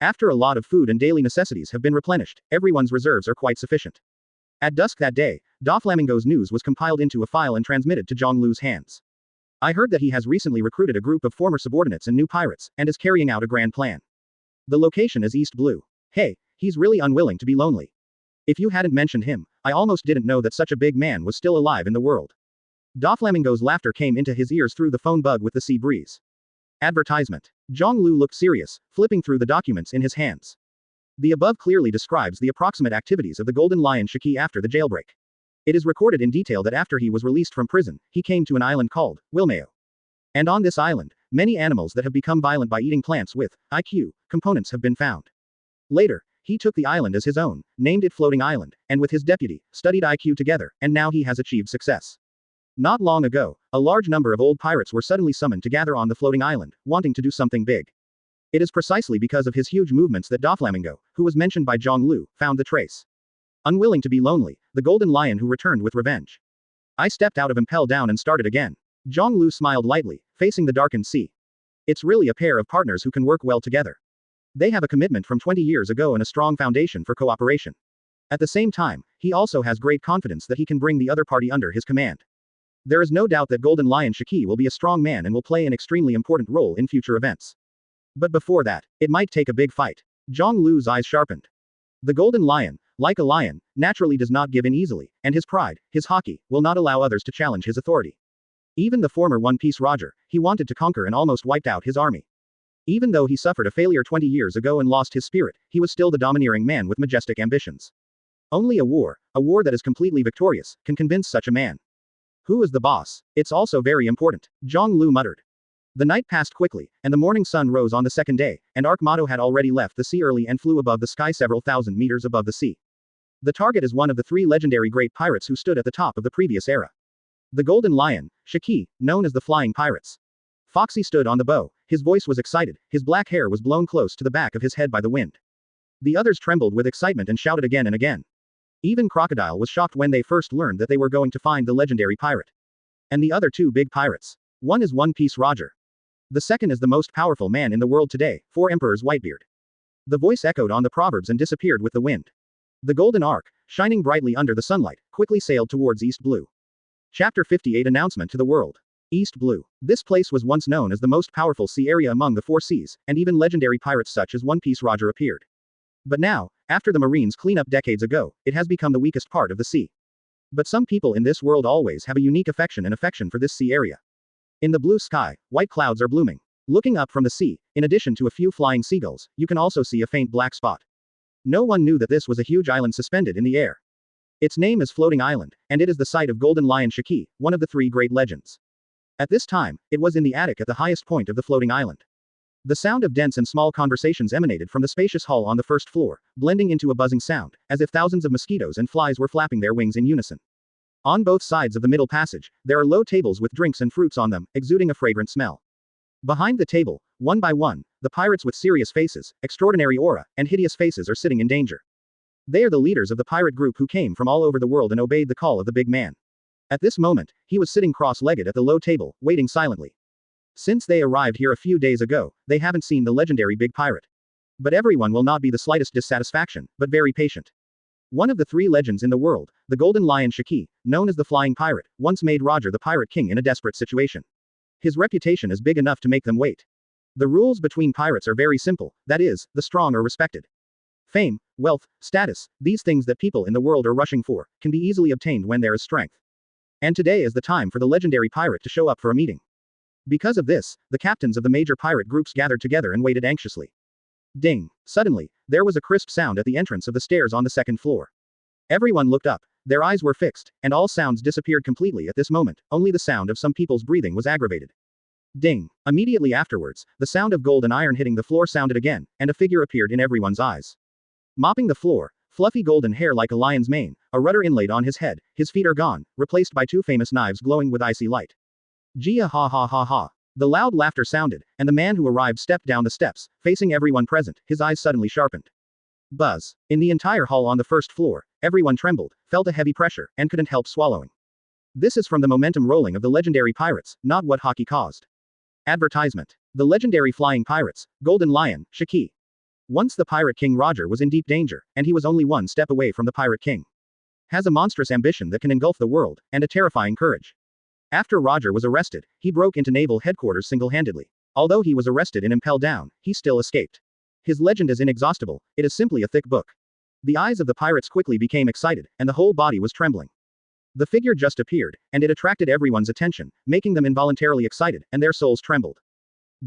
After a lot of food and daily necessities have been replenished, everyone's reserves are quite sufficient. At dusk that day, Doflamingo's news was compiled into a file and transmitted to Janglu's hands. I heard that he has recently recruited a group of former subordinates and new pirates, and is carrying out a grand plan. The location is East Blue. Hey, he's really unwilling to be lonely. If you hadn't mentioned him, I almost didn't know that such a big man was still alive in the world. Doflamingo's laughter came into his ears through the phone bug with the sea breeze. Advertisement. Jangl looked serious, flipping through the documents in his hands. The above clearly describes the approximate activities of the Golden Lion Shiki after the jailbreak. It is recorded in detail that after he was released from prison, he came to an island called Wilmeo. And on this island, many animals that have become violent by eating plants with IQ components have been found. Later, he took the island as his own, named it Floating Island, and with his deputy, studied IQ together, and now he has achieved success. Not long ago, a large number of old pirates were suddenly summoned to gather on the floating island, wanting to do something big. It is precisely because of his huge movements that Doflamingo, who was mentioned by Jangl, found the trace. Unwilling to be lonely, the Golden Lion who returned with revenge. I stepped out of Impel Down and started again. Jangl smiled lightly, facing the darkened sea. It's really a pair of partners who can work well together. They have a commitment from 20 years ago and a strong foundation for cooperation. At the same time, he also has great confidence that he can bring the other party under his command. There is no doubt that Golden Lion Shiki will be a strong man and will play an extremely important role in future events. But before that, it might take a big fight. Jangl's eyes sharpened. The Golden Lion, like a lion, naturally does not give in easily, and his pride, his haki, will not allow others to challenge his authority. Even the former One Piece Roger, he wanted to conquer and almost wiped out his army. Even though he suffered a failure 20 years ago and lost his spirit, he was still the domineering man with majestic ambitions. Only a war that is completely victorious, can convince such a man. Who is the boss? It's also very important, Jangl muttered. The night passed quickly, and the morning sun rose on the second day, and Arcmato had already left the sea early and flew above the sky several thousand meters above the sea. The target is one of the 3 legendary great pirates who stood at the top of the previous era. The Golden Lion, Shiki, known as the Flying Pirates. Foxy stood on the bow, his voice was excited, his black hair was blown close to the back of his head by the wind. The others trembled with excitement and shouted again and again. Even Crocodile was shocked when they first learned that they were going to find the legendary pirate. And the other 2 big pirates. One is One Piece Roger. The second is the most powerful man in the world today, 4 Emperors Whitebeard. The voice echoed on the proverbs and disappeared with the wind. The golden ark, shining brightly under the sunlight, quickly sailed towards East Blue. Chapter 58 Announcement to the World. East Blue. This place was once known as the most powerful sea area among the four seas, and even legendary pirates such as One Piece Roger appeared. But now, after the Marines' cleanup decades ago, it has become the weakest part of the sea. But some people in this world always have a unique affection for this sea area. In the blue sky, white clouds are blooming. Looking up from the sea, in addition to a few flying seagulls, you can also see a faint black spot. No one knew that this was a huge island suspended in the air. Its name is Floating Island, and it is the site of Golden Lion Shiki, one of the three great legends. At this time, it was in the attic at the highest point of the floating island. The sound of dense and small conversations emanated from the spacious hall on the first floor, blending into a buzzing sound, as if thousands of mosquitoes and flies were flapping their wings in unison. On both sides of the middle passage, there are low tables with drinks and fruits on them, exuding a fragrant smell. Behind the table, one by one, the pirates with serious faces, extraordinary aura, and hideous faces are sitting in danger. They are the leaders of the pirate group who came from all over the world and obeyed the call of the big man. At this moment, he was sitting cross-legged at the low table, waiting silently. Since they arrived here a few days ago, they haven't seen the legendary big pirate. But everyone will not be the slightest dissatisfaction, but very patient. One of the three legends in the world, the Golden Lion Shiki, known as the Flying Pirate, once made Roger the Pirate King in a desperate situation. His reputation is big enough to make them wait. The rules between pirates are very simple, that is, the strong are respected. Fame, wealth, status, these things that people in the world are rushing for, can be easily obtained when there is strength. And today is the time for the legendary pirate to show up for a meeting. Because of this, the captains of the major pirate groups gathered together and waited anxiously. Ding! Suddenly, there was a crisp sound at the entrance of the stairs on the second floor. Everyone looked up, their eyes were fixed, and all sounds disappeared completely at this moment, only the sound of some people's breathing was aggravated. Ding! Immediately afterwards, the sound of gold and iron hitting the floor sounded again, and a figure appeared in everyone's eyes. Mopping the floor, fluffy golden hair like a lion's mane, a rudder inlaid on his head, his feet are gone, replaced by two famous knives glowing with icy light. Gia ha ha ha ha. The loud laughter sounded, and the man who arrived stepped down the steps, facing everyone present, his eyes suddenly sharpened. Buzz. In the entire hall on the first floor, everyone trembled, felt a heavy pressure, and couldn't help swallowing. This is from the momentum rolling of the legendary pirates, not what Hawkeye caused. Advertisement. The legendary flying pirates, Golden Lion, Shiki. Once the Pirate King Roger was in deep danger, and he was only one step away from the Pirate King. Has a monstrous ambition that can engulf the world, and a terrifying courage. After Roger was arrested, he broke into naval headquarters single-handedly. Although he was arrested and impelled down, he still escaped. His legend is inexhaustible, it is simply a thick book. The eyes of the pirates quickly became excited, and the whole body was trembling. The figure just appeared, and it attracted everyone's attention, making them involuntarily excited, and their souls trembled.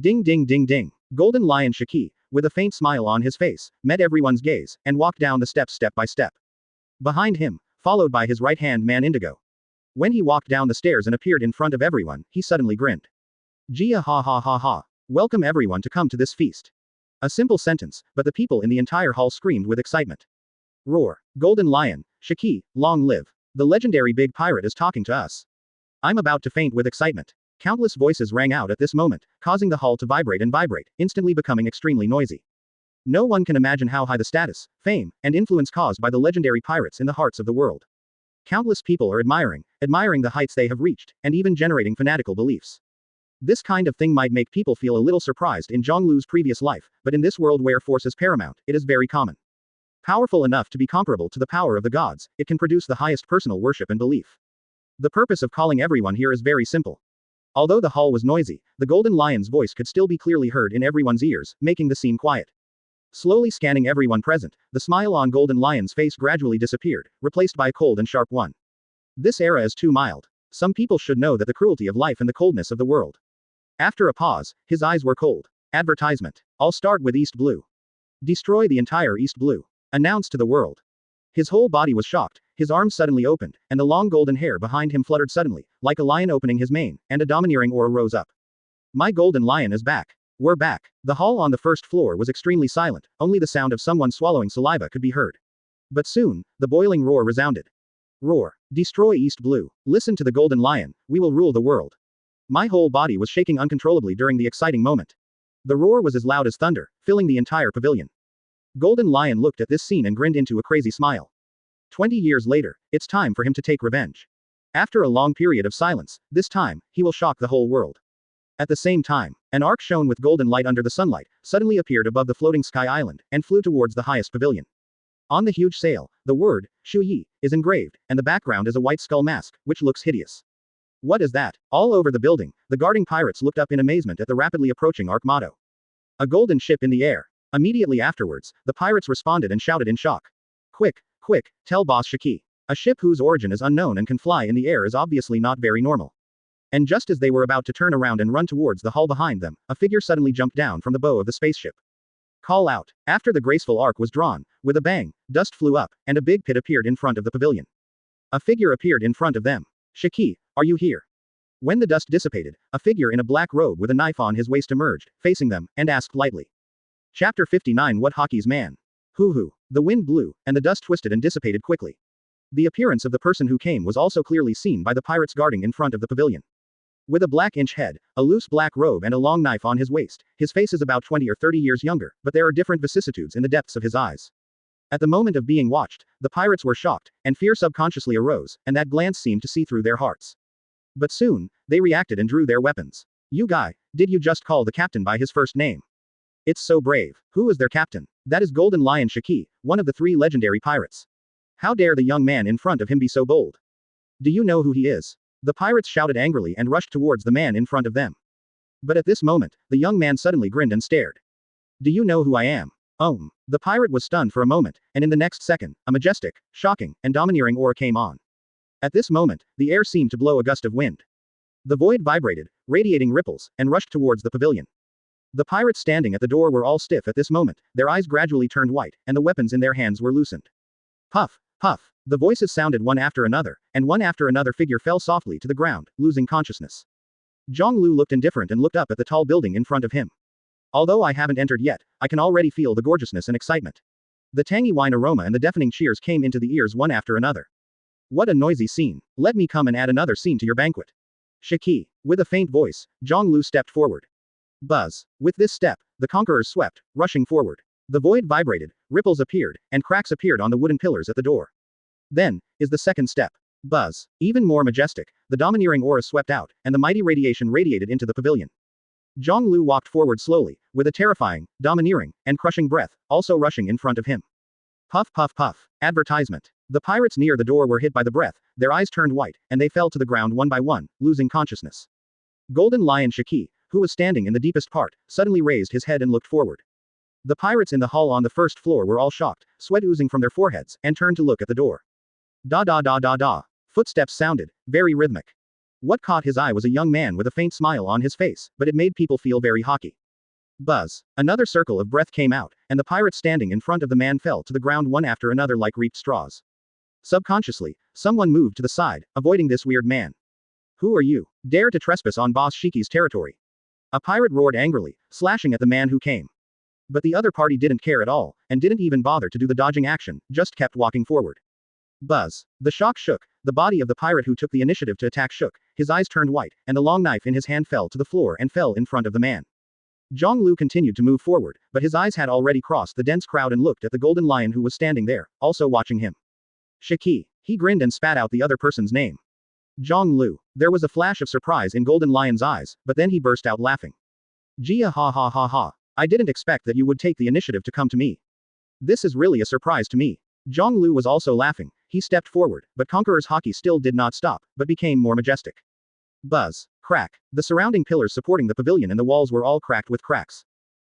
Ding ding ding ding. Golden Lion Shiki, with a faint smile on his face, met everyone's gaze, and walked down the steps step by step. Behind him, followed by his right-hand man Indigo. When he walked down the stairs and appeared in front of everyone, he suddenly grinned. Gia ha ha ha ha. Welcome everyone to come to this feast. A simple sentence, but the people in the entire hall screamed with excitement. Roar. Golden Lion, Shiki, long live. The legendary big pirate is talking to us. I'm about to faint with excitement. Countless voices rang out at this moment, causing the hall to vibrate and vibrate, instantly becoming extremely noisy. No one can imagine how high the status, fame, and influence caused by the legendary pirates in the hearts of the world. Countless people are admiring the heights they have reached, and even generating fanatical beliefs. This kind of thing might make people feel a little surprised in Janglu's previous life, but in this world where force is paramount, it is very common. Powerful enough to be comparable to the power of the gods, it can produce the highest personal worship and belief. The purpose of calling everyone here is very simple. Although the hall was noisy, the Golden Lion's voice could still be clearly heard in everyone's ears, making the scene quiet. Slowly scanning everyone present, the smile on Golden Lion's face gradually disappeared, replaced by a cold and sharp one. This era is too mild. Some people should know that the cruelty of life and the coldness of the world. After a pause, his eyes were cold. Advertisement. I'll start with East Blue. Destroy the entire East Blue. Announced to the world. His whole body was shocked, his arms suddenly opened, and the long golden hair behind him fluttered suddenly, like a lion opening his mane, and a domineering aura rose up. My Golden Lion is back. We're back. The hall on the first floor was extremely silent, only the sound of someone swallowing saliva could be heard. But soon, the boiling roar resounded. Roar. Destroy East Blue. Listen to the Golden Lion, we will rule the world. My whole body was shaking uncontrollably during the exciting moment. The roar was as loud as thunder, filling the entire pavilion. Golden Lion looked at this scene and grinned into a crazy smile. 20 years later, it's time for him to take revenge. After a long period of silence, this time, he will shock the whole world. At the same time, an arc shone with golden light under the sunlight, suddenly appeared above the floating sky island, and flew towards the highest pavilion. On the huge sail, the word, Shu Yi, is engraved, and the background is a white skull mask, which looks hideous. What is that? All over the building, the guarding pirates looked up in amazement at the rapidly approaching Arcmado. A golden ship in the air. Immediately afterwards, the pirates responded and shouted in shock. Quick, quick, tell Boss Shiki. A ship whose origin is unknown and can fly in the air is obviously not very normal. And just as they were about to turn around and run towards the hull behind them, a figure suddenly jumped down from the bow of the spaceship. Call out. After the graceful arc was drawn, with a bang, dust flew up, and a big pit appeared in front of the pavilion. A figure appeared in front of them. Shiki, are you here? When the dust dissipated, a figure in a black robe with a knife on his waist emerged, facing them, and asked lightly. Chapter 59 What Hockey's Man? Hoo. The wind blew, and the dust twisted and dissipated quickly. The appearance of the person who came was also clearly seen by the pirates guarding in front of the pavilion. With a black-inch head, a loose black robe and a long knife on his waist, his face is about 20 or 30 years younger, but there are different vicissitudes in the depths of his eyes. At the moment of being watched, the pirates were shocked, and fear subconsciously arose, and that glance seemed to see through their hearts. But soon, they reacted and drew their weapons. You guy, did you just call the captain by his first name? It's so brave. Who is their captain? That is Golden Lion Shiki, one of the 3 legendary pirates. How dare the young man in front of him be so bold? Do you know who he is? The pirates shouted angrily and rushed towards the man in front of them. But at this moment, the young man suddenly grinned and stared. Do you know who I am? The pirate was stunned for a moment, and in the next second, a majestic, shocking, and domineering aura came on. At this moment, the air seemed to blow a gust of wind. The void vibrated, radiating ripples, and rushed towards the pavilion. The pirates standing at the door were all stiff at this moment, their eyes gradually turned white, and the weapons in their hands were loosened. Puff, puff. The voices sounded one after another, and one after another figure fell softly to the ground, losing consciousness. Jangl looked indifferent and looked up at the tall building in front of him. Although I haven't entered yet, I can already feel the gorgeousness and excitement. The tangy wine aroma and the deafening cheers came into the ears one after another. What a noisy scene. Let me come and add another scene to your banquet. Shiki. With a faint voice, Jangl stepped forward. Buzz. With this step, the conquerors swept, rushing forward. The void vibrated, ripples appeared, and cracks appeared on the wooden pillars at the door. Then, is the second step. Buzz. Even more majestic, the domineering aura swept out, and the mighty radiation radiated into the pavilion. Jangl walked forward slowly, with a terrifying, domineering, and crushing breath, also rushing in front of him. Puff puff puff. Advertisement. The pirates near the door were hit by the breath, their eyes turned white, and they fell to the ground one by one, losing consciousness. Golden Lion Shiki, who was standing in the deepest part, suddenly raised his head and looked forward. The pirates in the hall on the first floor were all shocked, sweat oozing from their foreheads, and turned to look at the door. Da da da da da. Footsteps sounded, very rhythmic. What caught his eye was a young man with a faint smile on his face, but it made people feel very hockey. Buzz. Another circle of breath came out, and the pirates standing in front of the man fell to the ground one after another like reaped straws. Subconsciously, someone moved to the side, avoiding this weird man. Who are you? Dare to trespass on Boss Shiki's territory? A pirate roared angrily, slashing at the man who came. But the other party didn't care at all, and didn't even bother to do the dodging action, just kept walking forward. Buzz. The shock shook, the body of the pirate who took the initiative to attack shook, his eyes turned white, and the long knife in his hand fell to the floor and fell in front of the man. Jangl continued to move forward, but his eyes had already crossed the dense crowd and looked at the golden lion who was standing there, also watching him. Shiki. He grinned and spat out the other person's name. Jangl. There was a flash of surprise in Golden Lion's eyes, but then he burst out laughing. Jia ha ha ha ha. I didn't expect that you would take the initiative to come to me. This is really a surprise to me. Jangl was also laughing. He stepped forward, but Conqueror's hockey still did not stop, but became more majestic. Buzz. Crack. The surrounding pillars supporting the pavilion and the walls were all cracked with cracks.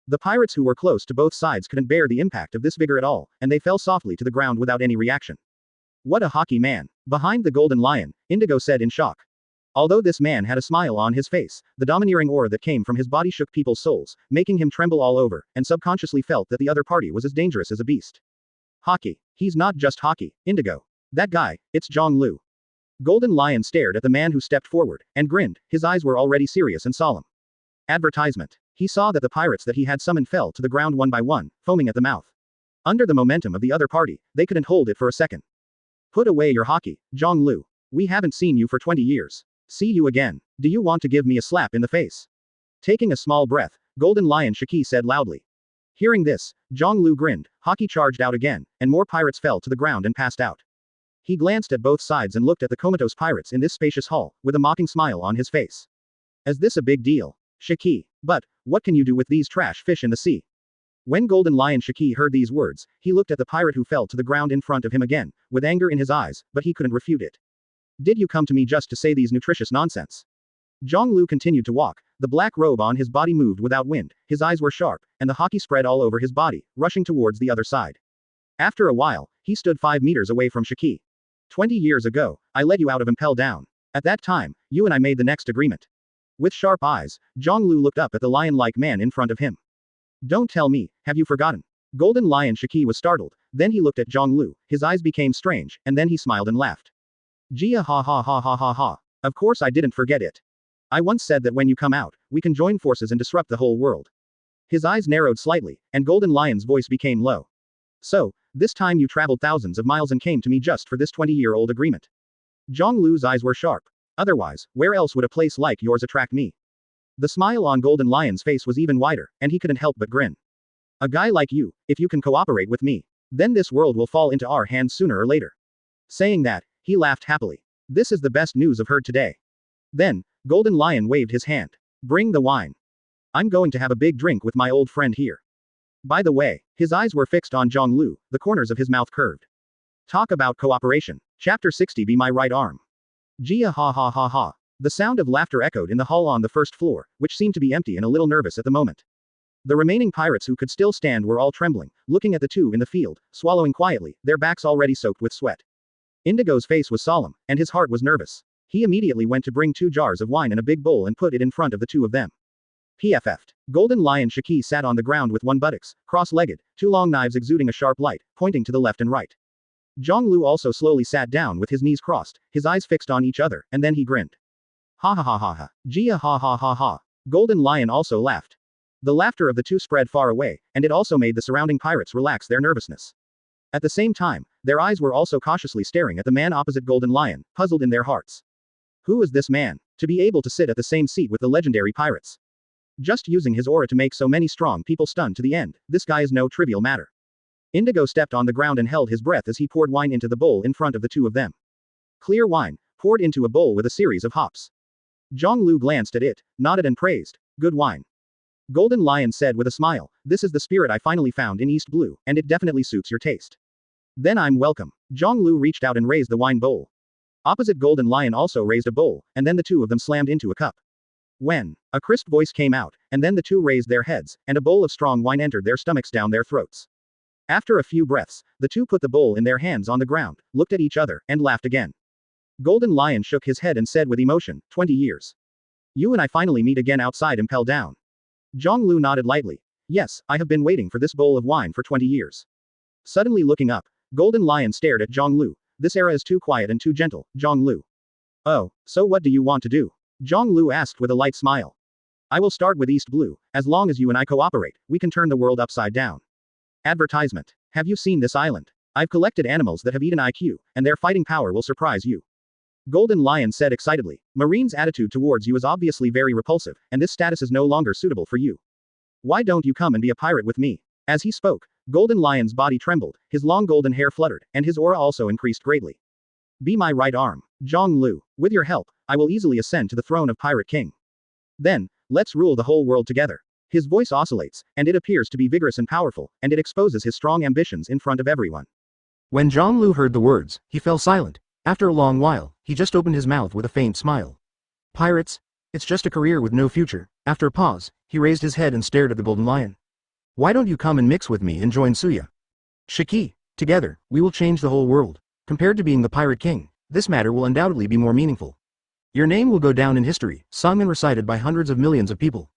The pirates who were close to both sides couldn't bear the impact of this vigor at all, and they fell softly to the ground without any reaction. What a hockey man. Behind the golden lion, Indigo said in shock. Although this man had a smile on his face, the domineering aura that came from his body shook people's souls, making him tremble all over, and subconsciously felt that the other party was as dangerous as a beast. Hockey. He's not just hockey, Indigo. That guy, it's Jangl. Golden Lion stared at the man who stepped forward, and grinned, his eyes were already serious and solemn. Advertisement. He saw that the pirates that he had summoned fell to the ground one by one, foaming at the mouth. Under the momentum of the other party, they couldn't hold it for a second. Put away your hockey, Jangl. We haven't seen you for 20 years. See you again. Do you want to give me a slap in the face? Taking a small breath, Golden Lion Shiki said loudly. Hearing this, Jangl grinned, hockey charged out again, and more pirates fell to the ground and passed out. He glanced at both sides and looked at the comatose pirates in this spacious hall, with a mocking smile on his face. Is this a big deal? Shiki. But, what can you do with these trash fish in the sea? When Golden Lion Shiki heard these words, he looked at the pirate who fell to the ground in front of him again, with anger in his eyes, but he couldn't refute it. Did you come to me just to say these nutritious nonsense? Jangl continued to walk, the black robe on his body moved without wind, his eyes were sharp, and the haki spread all over his body, rushing towards the other side. After a while, he stood 5 meters away from Shiki. 20 years ago, I let you out of Impel Down. At that time, you and I made the next agreement. With sharp eyes, Jangl looked up at the lion-like man in front of him. Don't tell me, have you forgotten? Golden Lion Shiki was startled, then he looked at Jangl, his eyes became strange, and then he smiled and laughed. Jia ha ha ha ha ha ha. Of course I didn't forget it. I once said that when you come out, we can join forces and disrupt the whole world. His eyes narrowed slightly, and Golden Lion's voice became low. So, this time you traveled thousands of miles and came to me just for this 20-year-old agreement. Janglu's eyes were sharp. Otherwise, where else would a place like yours attract me? The smile on Golden Lion's face was even wider, and he couldn't help but grin. A guy like you, if you can cooperate with me, then this world will fall into our hands sooner or later. Saying that, he laughed happily. This is the best news I've heard today. Then, Golden Lion waved his hand. Bring the wine. I'm going to have a big drink with my old friend here. By the way, his eyes were fixed on Jangl, the corners of his mouth curved. Talk about cooperation. Chapter 60 Be my right arm. Jia ha ha ha ha. The sound of laughter echoed in the hall on the first floor, which seemed to be empty and a little nervous at the moment. The remaining pirates who could still stand were all trembling, looking at the two in the field, swallowing quietly, their backs already soaked with sweat. Indigo's face was solemn, and his heart was nervous. He immediately went to bring 2 jars of wine and a big bowl and put it in front of the two of them. PFF'd. Golden Lion Shiki sat on the ground with one buttocks, cross-legged, 2 long knives exuding a sharp light, pointing to the left and right. Jangl also slowly sat down with his knees crossed, his eyes fixed on each other, and then he grinned. Ha ha ha ha ha. Jia ha ha ha ha. Golden Lion also laughed. The laughter of the two spread far away, and it also made the surrounding pirates relax their nervousness. At the same time, their eyes were also cautiously staring at the man opposite Golden Lion, puzzled in their hearts. Who is this man, to be able to sit at the same seat with the legendary pirates? Just using his aura to make so many strong people stunned to the end, this guy is no trivial matter. Indigo stepped on the ground and held his breath as he poured wine into the bowl in front of the two of them. Clear wine, poured into a bowl with a series of hops. Jangl glanced at it, nodded and praised. Good wine. Golden Lion said with a smile, this is the spirit I finally found in East Blue, and it definitely suits your taste. Then I'm welcome. Jangl reached out and raised the wine bowl. Opposite Golden Lion also raised a bowl, and then the two of them slammed into a cup. When a crisp voice came out, and then the two raised their heads, and a bowl of strong wine entered their stomachs down their throats. After a few breaths, the two put the bowl in their hands on the ground, looked at each other, and laughed again. Golden Lion shook his head and said with emotion, 20 years. You and I finally meet again outside Impel Down. Jangl nodded lightly. Yes, I have been waiting for this bowl of wine for 20 years. Suddenly looking up, Golden Lion stared at Jangl. This era is too quiet and too gentle, Jangl. Oh, so what do you want to do? Jangl asked with a light smile. I will start with East Blue, as long as you and I cooperate, we can turn the world upside down. Advertisement. Have you seen this island? I've collected animals that have eaten IQ, and their fighting power will surprise you. Golden Lion said excitedly. Marine's attitude towards you is obviously very repulsive, and this status is no longer suitable for you. Why don't you come and be a pirate with me? As he spoke, Golden Lion's body trembled, his long golden hair fluttered, and his aura also increased greatly. Be my right arm, Jangl. With your help, I will easily ascend to the throne of Pirate King. Then, let's rule the whole world together. His voice oscillates, and it appears to be vigorous and powerful, and it exposes his strong ambitions in front of everyone. When Jangl heard the words, he fell silent. After a long while, he just opened his mouth with a faint smile. Pirates? It's just a career with no future. After a pause, he raised his head and stared at the Golden Lion. Why don't you come and mix with me and join Suya? Shiki, together, we will change the whole world. Compared to being the Pirate King, this matter will undoubtedly be more meaningful. Your name will go down in history, sung and recited by hundreds of millions of people.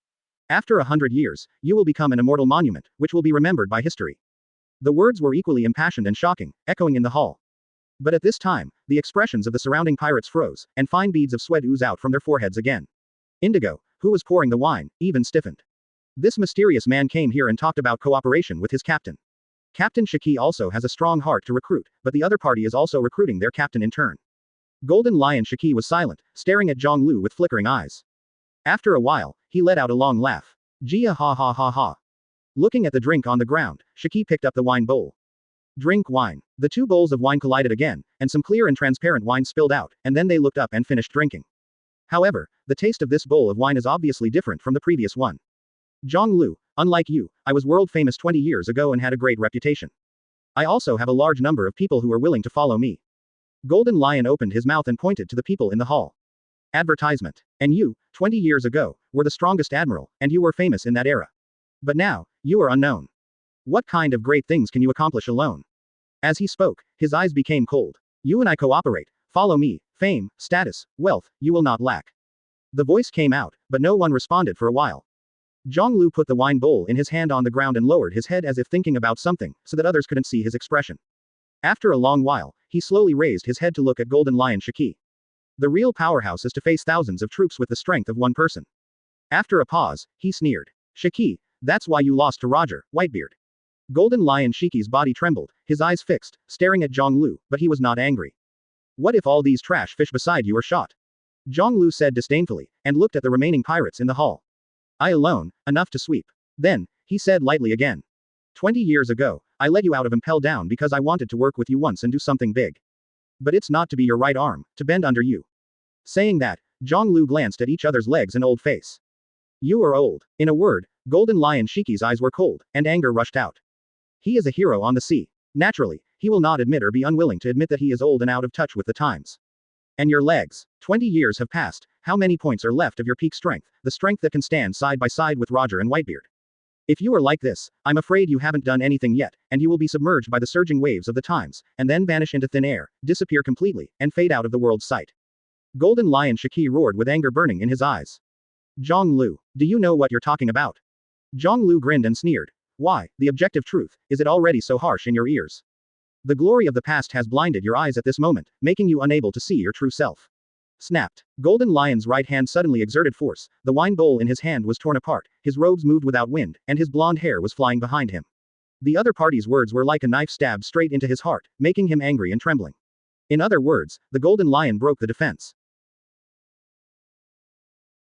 After 100 years, you will become an immortal monument, which will be remembered by history. The words were equally impassioned and shocking, echoing in the hall. But at this time, the expressions of the surrounding pirates froze, and fine beads of sweat oozed out from their foreheads again. Indigo, who was pouring the wine, even stiffened. This mysterious man came here and talked about cooperation with his captain. Captain Shiki also has a strong heart to recruit, but the other party is also recruiting their captain in turn. Golden Lion Shiki was silent, staring at Jangl with flickering eyes. After a while, he let out a long laugh. Jia ha ha ha ha. Looking at the drink on the ground, Shiki picked up the wine bowl. Drink wine. The two bowls of wine collided again, and some clear and transparent wine spilled out, and then they looked up and finished drinking. However, the taste of this bowl of wine is obviously different from the previous one. Jangl, unlike you, I was world famous 20 years ago and had a great reputation. I also have a large number of people who are willing to follow me. Golden Lion opened his mouth and pointed to the people in the hall. Advertisement. And you, 20 years ago, were the strongest admiral, and you were famous in that era. But now, you are unknown. What kind of great things can you accomplish alone? As he spoke, his eyes became cold. You and I cooperate. Follow me. Fame, status, wealth, you will not lack. The voice came out, but no one responded for a while. Jangl put the wine bowl in his hand on the ground and lowered his head as if thinking about something, so that others couldn't see his expression. After a long while, he slowly raised his head to look at Golden Lion Shiki. The real powerhouse is to face thousands of troops with the strength of one person. After a pause, he sneered. Shiki, that's why you lost to Roger, Whitebeard. Golden Lion Shiki's body trembled, his eyes fixed, staring at Jangl, but he was not angry. What if all these trash fish beside you are shot? Jangl said disdainfully, and looked at the remaining pirates in the hall. I alone, enough to sweep. Then, he said lightly again. 20 years ago, I let you out of Impel Down because I wanted to work with you once and do something big. But it's not to be your right arm, to bend under you. Saying that, Jangl glanced at each other's legs and old face. You are old. In a word, Golden Lion Shiki's eyes were cold, and anger rushed out. He is a hero on the sea. Naturally, he will not admit or be unwilling to admit that he is old and out of touch with the times. And your legs. 20 years have passed, how many points are left of your peak strength, the strength that can stand side by side with Roger and Whitebeard? If you are like this, I'm afraid you haven't done anything yet, and you will be submerged by the surging waves of the times, and then vanish into thin air, disappear completely, and fade out of the world's sight. Golden Lion Shiki roared with anger burning in his eyes. Jangl, do you know what you're talking about? Jangl grinned and sneered. Why, the objective truth, is it already so harsh in your ears? The glory of the past has blinded your eyes at this moment, making you unable to see your true self. Snapped. Golden Lion's right hand suddenly exerted force, the wine bowl in his hand was torn apart, his robes moved without wind, and his blonde hair was flying behind him. The other party's words were like a knife stabbed straight into his heart, making him angry and trembling. In other words, the Golden Lion broke the defense.